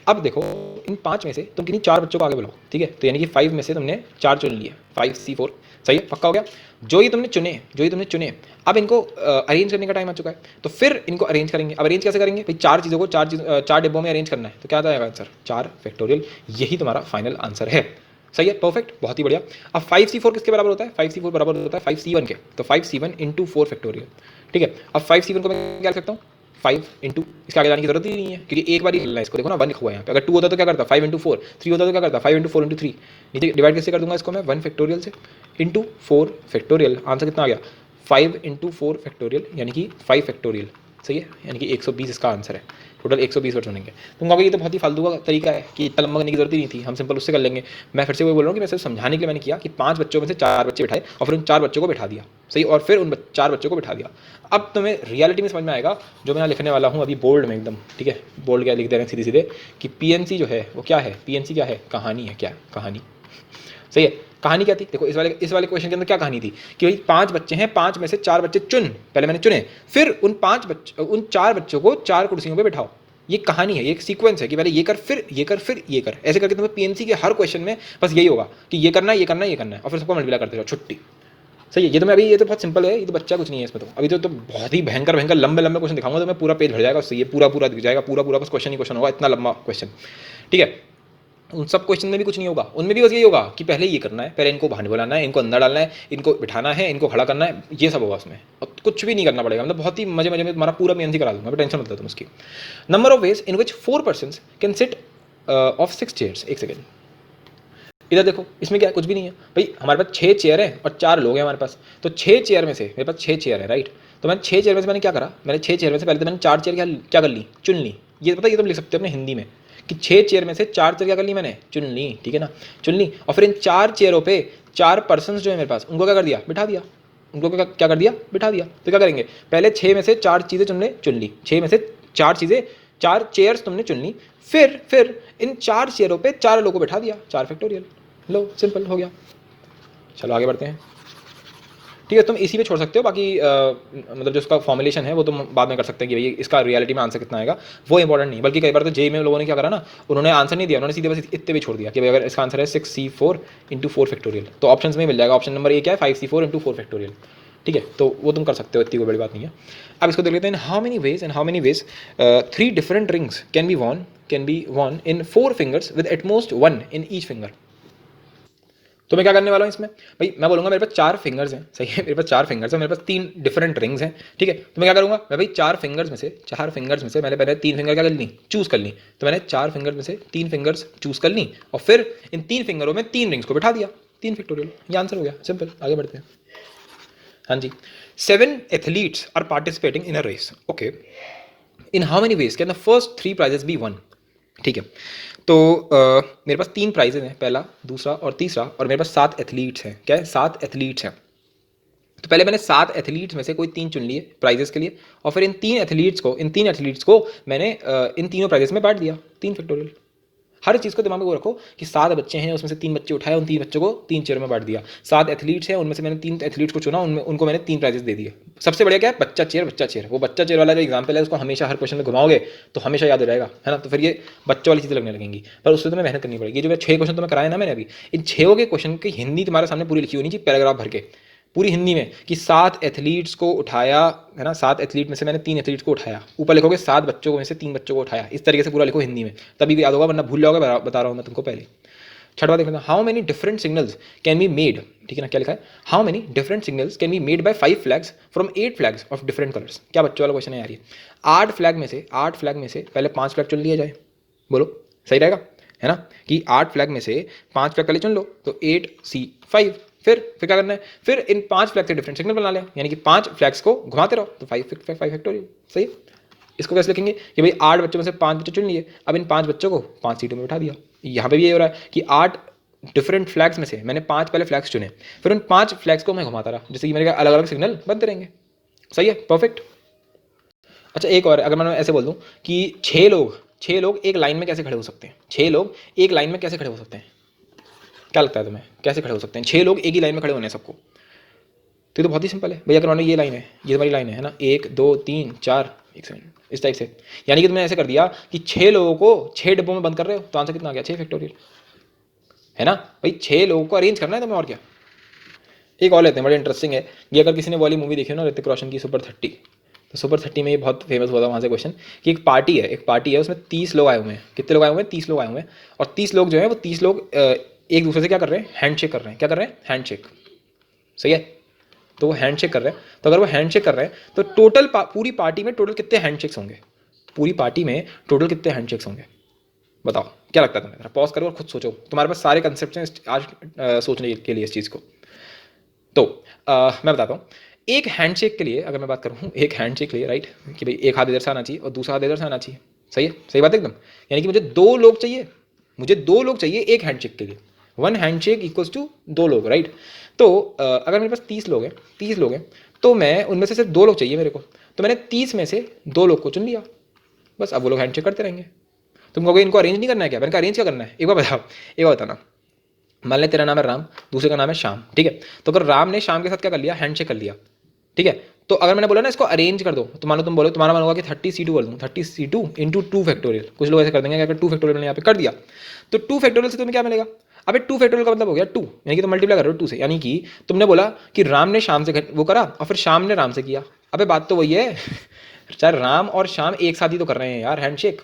अब देखो इन 5 में से तुम किन्हीं 4 बच्चों को आगे बुलाओ, ठीक है। तो यानी कि 5 में से तुमने 4 चुन लिए, 5C4, सही है, पक्का हो गया। जो ये तुमने चुने, अब इनको अरेंज करने का टाइम आ चुका है, तो फिर इनको अरेंज करेंगे। अब अरेंज कैसे करेंगे भाई, 4 चीज़ों को 4 डिब्बों में अरेंज करना है, तो क्या आता है आंसर, 4 फैक्टोरियल। यही तुम्हारा फाइनल आंसर है, सही है, परफेक्ट, बहुत ही बढ़िया। अब 5C4 किसके बराबर होता है, 5C4 बराबर होता है 5C1 के, तो 5C1 × 4 फैक्टोरियल, ठीक है। अब 5C1 को मैं क्या लिख सकता हूँ, 5 इंटू, इसके आगे जाने की जरूरत ही नहीं है क्योंकि एक बार ही लेना है इसको। देखो ना 1 लिखा हुआ है यहाँ पे, अगर 2 होता तो क्या करता, 5 × 4, 3 होता तो क्या करता, 5 × 4 × 3, नीचे डिवाइड कैसे कर दूंगा इसको मैं, 1 फैक्टोरियल से इंटू 4 फैक्टोरियल। आंसर कितना आ गया, 5 × 4 फैक्टोरियल यानी कि 5 फैक्टोरियल, सही है, यानी कि 120 इसका आंसर है। टोटल 120 वर्ड्स बनेंगे। तुम कहोगे ये तो बहुत ही फालतू का तरीका है कि इतना लंबा करने की जरूरत ही नहीं थी, हम सिंपल उससे कर लेंगे। मैं फिर से वही बोल रहा हूँ कि मैं सिर्फ समझाने के लिए मैंने किया कि 5 बच्चों में से 4 बच्चे बिठाए और फिर उन 4 बच्चों को बिठा दिया, सही, और फिर उन 4 बच्चों को बिठा दिया। अब तुम्हें रियलिटी में समझ में आएगा जो मैं लिखने वाला हूँ अभी बोल्ड में एकदम, ठीक है। बोल्ड क्या लिख दे रहे हैं सीधे सीधे कि पीएनसी जो है वो क्या है, पीएनसी क्या है, कहानी है, क्या कहानी, सही है। कहानी क्या थी, देखो इस वाले क्वेश्चन के अंदर क्या कहानी थी कि भाई 5 बच्चे हैं, 5 में से 4 बच्चे चुन, पहले मैंने चुने, फिर उन 4 बच्चों को 4 कुर्सियों पे बिठाओ। ये कहानी है, ये एक सीक्वेंस है कि पहले ये कर, फिर ये कर, फिर ये कर, ऐसे करके तुम्हें पीएनसी के हर क्वेश्चन में बस यही होगा कि ये करना है, ये करना है, ये करना है, और फिर सबको मल्टीप्लाई करते रहो, छुट्टी। सही है। ये तो मैं अभी, ये तो बहुत सिंपल है, ये तो बच्चा कुछ नहीं है इसमें। तो अभी तो बहुत ही भयंकर भयंकर लंबे लंबे क्वेश्चन दिखाऊंगा तो मैं पूरा पेज भर जाएगा उससे, ये पूरा पूरा दिख जाएगा, पूरा पूरा बस क्वेश्चन ही क्वेश्चन होगा, इतना लंबा क्वेश्चन, ठीक है। उन सब क्वेश्चन में भी कुछ नहीं होगा, उनमें भी बस यही होगा कि पहले ये करना है, पहले इनको बाहर बुलाना है, इनको अंदर डालना है, इनको बिठाना है, इनको खड़ा करना है, ये सब होगा उसमें, और कुछ भी नहीं करना पड़ेगा। मतलब बहुत ही मजे मजे में तुम्हारा पूरा पीएनसी करा दूंगा, टेंशन मत लो तुम उसकी। Number of ways in which 4 persons can sit of 6 chairs. एक सेकेंड, इधर देखो, इसमें क्या, कुछ भी नहीं है भाई। हमारे पास 6 चेयर है और 4 लोग हैं हमारे पास, तो 6 चेयर में से मेरे पास 6 चेयर है, राइट। तो मैंने 6 चेयर में से मैंने क्या करा, मैंने 6 चेयर में से पहले तो मैंने 4 चेयर क्या कर ली, चुन ली। ये पता, ये तुम लिख सकते हो अपने हिंदी में कि 6 चेयर में से 4 चेयर क्या कर ली मैंने, चुन ली, ठीक है ना, चुन ली। और फिर इन 4 चेयरों पे 4 पर्सन जो है मेरे पास, उनको क्या कर दिया, बिठा दिया, उनको क्या कर दिया, बिठा दिया। तो क्या करेंगे, पहले 6 में से 4 चीज़ें चुन ली, 6 में से 4 चीज़ें, 4 चेयर्स तुमने चुन ली, फिर इन 4 चेयरों पे 4 लोगों को बिठा दिया, 4 फैक्टोरियल, लो सिंपल हो गया। चलो आगे बढ़ते हैं, ठीक है। तुम इसी पे छोड़ सकते हो, बाकी मतलब जो उसका फॉर्मुलेशन है वो तुम बाद में कर सकते हैं कि भाई इसका रियलिटी में आंसर कितना आएगा, वो इंपॉर्टेंट नहीं। बल्कि कई बार तो जेई में लोगों ने क्या करा ना, उन्होंने आंसर नहीं दिया, उन्होंने सीधे बस इतने भी छोड़ दिया कि भाई अगर इसका आंसर है 6C4 × 4 फैक्टोरियल, तो ऑप्शन में मिल जाएगा। ऑप्शन नंबर ए क्या है, 5C4 × 4 फैक्टोरियल, ठीक है। तो वो तुम कर सकते हो, इतनी कोई बड़ी बात नहीं है। अब इसको देख लेते हैं, how many ways 3 different rings can be worn in 4 fingers with at most 1 in each finger. तो मैं क्या करने वाला हूँ इसमें, भाई मैं बोलूँगा मेरे पास 4 फिंगर्स हैं, सही है, मेरे पास 4 फिंगर्स हैं, मेरे पास 3 डिफरेंट रिंग्स हैं, ठीक है। तो मैं क्या करूँगा, मैं भाई 4 फिंगर्स में से मैंने पहले 3 फिंगर क्या कर ली, चूज़ कर ली। तो मैंने 4 फिंगर में से 3 फिंगर्स चूज़ कर ली और फिर इन 3 फिंगरों में 3 रिंग्स को बिठा दिया, 3 फैक्टोरियल। ये आंसर हो गया, सिंपल। आगे बढ़ते हैं। हाँ जी, 7 athletes are participating in a race, okay, in how many ways can the first 3 prizes be won, ठीक है। तो मेरे पास 3 प्राइजेज हैं, पहला, दूसरा और तीसरा, और मेरे पास 7 एथलीट्स हैं। क्या है, 7 एथलीट्स हैं। तो पहले मैंने 7 एथलीट्स में से कोई 3 चुन लिए प्राइजेस के लिए, और फिर इन तीन एथलीट्स को मैंने इन तीनों प्राइजेस में बांट दिया, 3 फैक्टोरियल। हर चीज़ को दिमाग में वो रखो कि 7 बच्चे हैं, उसमें से 3 बच्चे उठाए, उन 3 बच्चों को 3 चेयर में बांट दिया। 7 एथलीट्स हैं, उनमें से मैंने 3 एथलीट्स को चुना, उनमें उनको मैंने 3 प्राइजेस दे दिए। सबसे बढ़िया क्या है, बच्चा चेयर। वो बच्चा चेयर वाला जो एग्जाम्पल है उसको हमेशा हर क्वेश्चन में घुमाओगे तो हमेशा याद हो जाएगा, है ना। तो फिर ये बच्चों वाली चीज़ें लगने लगेंगी, पर उससे तुम्हें मेहनत करनी पड़ेगी। जो मैं 6 क्वेश्चन तुम्हें कराया ना मैंने अभी, इन 6 के क्वेश्चन की हिंदी तुम्हारे सामने पूरी लिखी होनी चाहिए, पैराग्राफ भर के, पूरी हिंदी में, कि 7 एथलीट्स को उठाया, है ना, 7 एथलीट में से मैंने 3 एथलीट्स को उठाया। ऊपर लिखोगे 7 बच्चों में से 3 बच्चों को उठाया, इस तरीके से पूरा लिखो हिंदी में, तभी याद होगा, वरना भूल जाओगे, बता रहा हूँ मैं तुमको पहले। छठवा देखना, how many different signals can be made, ठीक है ना, क्या लिखा है, how many different signals can be made by 5 flags from 8 flags of different colours. क्या बच्चों वाला क्वेश्चन है यार ये। 8 फ्लैग में से पहले 5 फ्लैग चुन लिया जाए, बोलो सही रहेगा, है ना, कि 8 फ्लैग में से 5 फ्लैग पहले चुन लो, तो 8C5, फिर क्या करना है, फिर इन 5 फ्लैग से डिफरेंट सिग्नल बना लें, यानी कि 5 फ्लैग्स को घुमाते रहो, तो 5 फैक्टोरियल, सही है। इसको कैसे लिखेंगे कि भाई 8 बच्चों में से 5 बच्चे चुन लिए, अब इन 5 बच्चों को 5 सीटों में बिठा दिया। यहाँ पे भी ये हो रहा है कि 8 डिफरेंट फ्लैग्स में से मैंने 5 पहले फ्लैग्स चुने, फिर उन 5 फ्लैग्स को मैं घुमाता रहा, जैसे कि मेरे अलग अलग सिग्नल बनते रहेंगे, सही है, परफेक्ट। अच्छा एक और, अगर मैं ऐसे बोल दूं कि 6 लोग एक लाइन में कैसे खड़े हो सकते हैं, 6 लोग एक लाइन में कैसे खड़े हो सकते हैं, क्या लगता है तुम्हें, कैसे खड़े हो सकते हैं 6 लोग एक ही लाइन में खड़े होने सबको। तो बहुत ही सिंपल है भैया, अगर मान लो ये लाइन है, ये तुम्हारी लाइन है ना, 1 2 3 4, एक सेकंड, इस टाइप से, यानी कि तुमने ऐसे कर दिया कि 6 लोगों को 6 डिब्बों में बंद कर रहे हो, तो आंसर कितना आ गया, 6 फैक्टोरियल, है ना भाई। 6 लोगों को अरेंज करना है तुम्हें, और क्या। एक और लेते हैं, बड़ी इंटरेस्टिंग है ये, अगर किसी ने वाली मूवी देखी हो ना, ऋतिक रोशन की सुपर 30, तो सुपर 30 में ये बहुत फेमस हुआ था वहाँ से क्वेश्चन, कि एक पार्टी है उसमें 30 लोग आए हुए हैं, कितने लोग आए हुए हैं, 30 लोग आए हुए हैं, और 30 लोग जो है वो 30 लोग एक दूसरे से क्या कर रहे हैं, हैंडशेक कर रहे हैं, क्या कर रहे हैं, हैंडशेक, सही है। तो वो हैंडशेक कर रहे हैं, तो अगर वो हैंडशेक कर रहे हैं तो टोटल पूरी पार्टी में टोटल कितने हैंडशेक्स होंगे, पूरी पार्टी में टोटल कितने हैंडशेक्स होंगे, बताओ क्या लगता है तुम्हें। पॉज करो और खुद सोचो, तुम्हारे पास सारे कंसेप्ट हैं आज सोचने के लिए इस चीज़ को। तो मैं बताता हूँ, एक हैंडशेक के लिए अगर मैं बात करूँ, एक हैंडशेक के लिए राइट, कि भाई एक हाथ इधर से आना चाहिए और दूसरा हाथ इधर से आना चाहिए, सही है, सही बात है एकदम। यानी कि मुझे 2 लोग चाहिए, मुझे 2 लोग चाहिए एक हैंडशेक के लिए, 1 हैंडशेक इक्वल्स टू 2 लोग, राइट। तो अगर मेरे पास 30 लोग हैं, 30 लोग हैं, तो मैं उनमें से सिर्फ 2 लोग चाहिए मेरे को, तो मैंने 30 में से 2 लोग को चुन लिया, बस अब वो लोग हैंडशेक करते रहेंगे। तुम कहोगे इनको अरेंज नहीं करना है क्या? मैंने कहा अरेंज क्या करना है, एक बार बताओ, एक बार बताना। मान ले तेरा नाम है राम, दूसरे का नाम है श्याम, ठीक है। तो अगर राम ने श्याम के साथ क्या कर लिया, हैंडशेक कर लिया, ठीक है। तो अगर मैंने बोला ना इसको अरेंज कर दो, तो मानो तुम बोलो, तुम्हारा मन होगा कि 30C2 कर दूँ, 30C2 इंटू 2 फैक्टोरियल। कुछ लोग ऐसे कर देंगे, अगर 2 फैक्टोरियल मैंने यहाँ पे कर दिया, तो 2 फैक्टोरियल से तुम्हें क्या मिलेगा? अबे 2 फैक्टोरियल का मतलब हो गया 2, यानी कि तुम मल्टीप्लाई कर रहे हो 2 से, यानी कि तुमने बोला कि राम ने श्याम से वो करा और फिर श्याम ने राम से किया। अबे बात तो वही है चाहे राम और श्याम एक साथ ही तो कर रहे हैं यार हैंडशेक।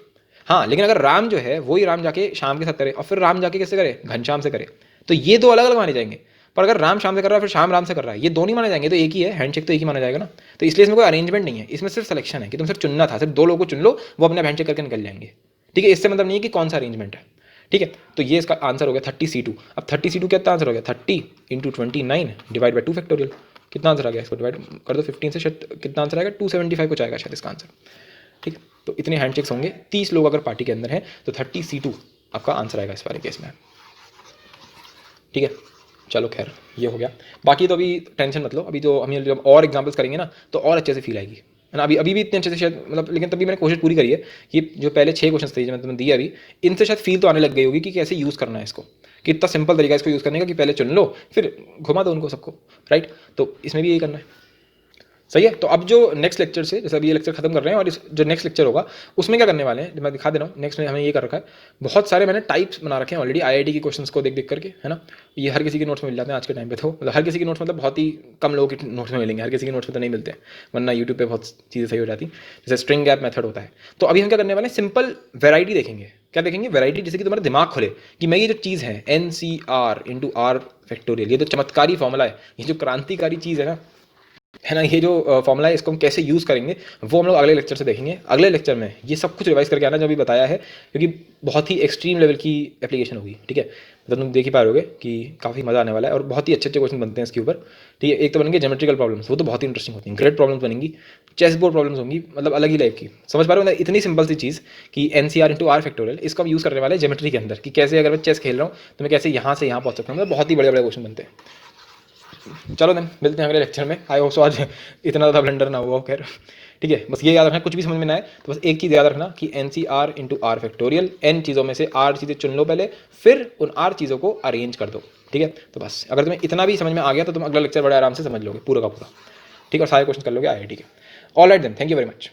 हाँ, लेकिन अगर राम जो है वही राम जाके श्याम के साथ करे और फिर राम जाके किससे करे, घनश्याम से करे, तो ये 2 अलग अलग माने जाएंगे। पर अगर राम श्याम से कर रहा है फिर श्याम राम से कर रहा है, ये 2 नहीं माने जाएंगे, तो एक ही है, हैंडशेक तो एक ही माना जाएगा ना। तो इसलिए इसमें कोई अरेंजमेंट नहीं है, इसमें सिर्फ सिलेक्शन है कि तुम सिर्फ चुनना था, सिर्फ 2 लोगों को चुन लो, वो अपने हैंडशेक करके निकल जाएंगे, ठीक है। इससे मतलब नहीं है कि कौन सा अरेंजमेंट है, ठीक है। तो ये इसका आंसर हो गया 30C2। अब 30C2 कितना आंसर हो गया, 30 इंटू 29 डिवाइड बाई 2 फैक्टोरियल। कितना आंसर आ गया, इसको डिवाइड कर दो 15 से, शायद कितना आंसर आएगा 275 कुछ आएगा शायद इसका आंसर, ठीक है। तो इतने हैंडशेक्स होंगे, 30 लोग अगर पार्टी के अंदर हैं तो 30C2 आपका आंसर आएगा इस वाले केस में, ठीक है। चलो खैर ये हो गया, बाकी तो अभी टेंशन मत लो, अभी तो हम जब और एग्जांपल्स करेंगे ना तो और अच्छे से फील आएगी, है ना। अभी भी इतने अच्छे से शायद मतलब, लेकिन तभी मैंने कोशिश पूरी करी है कि जो पहले 6 क्वेश्चन थे जो मैंने तुम्हें दिए अभी, इनसे शायद फील तो आने लग गई होगी कि कैसे यूज़ करना है इसको, कि इतना सिंपल तरीका है इसको यूज़ करने का कि पहले चुन लो फिर घुमा दो उनको सबको, राइट। तो इसमें भी यही करना है, सही है। तो अब जो नेक्स्ट लेक्चर से, जैसे अभी ये लेक्चर खत्म कर रहे हैं और इस जो नेक्स्ट लेक्चर होगा उसमें क्या करने वाले हैं मैं दिखा दे रहा हूँ। नेक्स्ट में हमें ये कर रखा है, बहुत सारे मैंने टाइप्स बना रखे हैं ऑलरेडी आईआईटी के क्वेश्चंस को देख देख करके, है ना। ये हर किसी के नोट्स में मिल जाते हैं आज के टाइम पे, तो मतलब हर किसी के नोट्स मतलब बहुत ही कम लोगों के नोट्स में मिलेंगे, हर किसी के नोट्स में तो नहीं मिलते हैं, वरना यूट्यूब पर बहुत चीज़ें सही हो जाती, जैसे स्ट्रिंग गैप मेथड होता है। तो अभी हम क्या करने वाले हैं, सिंपल वेराइटी देखेंगे। क्या देखेंगे, वेराइटी, जैसे कि तुम्हारा दिमाग खोले कि मैं ये जो चीज़ है NCR इंटू R फैक्टोरियल, ये तो चमत्कारी फॉर्मूला है, ये जो क्रांतिकारी चीज़ है ना, ये जो फॉर्मूला है इसको हम कैसे यूज़ करेंगे वो हम लोग अगले लेक्चर से देखेंगे। अगले लेक्चर में ये सब कुछ रिवाइज करके आना जो भी बताया है, क्योंकि बहुत ही एक्सट्रीम लेवल की एप्लीकेशन होगी, ठीक है। मतलब तुम देख ही पा रहोगे कि काफ़ी मज़ा आने वाला है और बहुत ही अच्छे अच्छे क्वेश्चन बनते हैं इसके ऊपर, ठीक है। एक तो बनेंगे ज्योमेट्रिकल प्रॉब्लम्स, वो तो बहुत ही इंटरेस्टिंग होती हैं, ग्रेड प्रॉब्लम्स बनेंगी, चेस बोर्ड प्रॉब्लम्स होंगी, मतलब अलग ही लाइफ की, समझ पा रहे हो। मतलब इतनी सिंपल सी चीज़ कि NCR इंटू R फैक्टोरियल, इसका हम यूज़ करने वाले ज्योमेट्री के अंदर, कि कैसे अगर मैं चेस खेल रहा हूँ तो मैं कैसे यहाँ से यहाँ पहुँच सकता हूँ, मतलब बहुत ही बड़े बड़े क्वेश्चन बनते हैं। चलो देन मिलते हैं अगले लेक्चर में। आई होप सो आज इतना ज़्यादा ब्लंडर ना हुआ, खैर ठीक है। बस ये याद रखना, कुछ भी समझ में ना आए तो बस एक चीज़ याद रखना कि NCR into R factorial, N चीज़ों में से R चीज़ें चुन लो पहले, फिर उन R चीज़ों को अरेंज कर दो, ठीक है। तो बस अगर तुम्हें इतना भी समझ में आ गया तो तुम अगला लेक्चर बड़े आराम से समझ लोगे पूरा का पूरा, ठीक है, और सारे क्वेश्चन कर लोगे IIT के। All right then, thank you very much.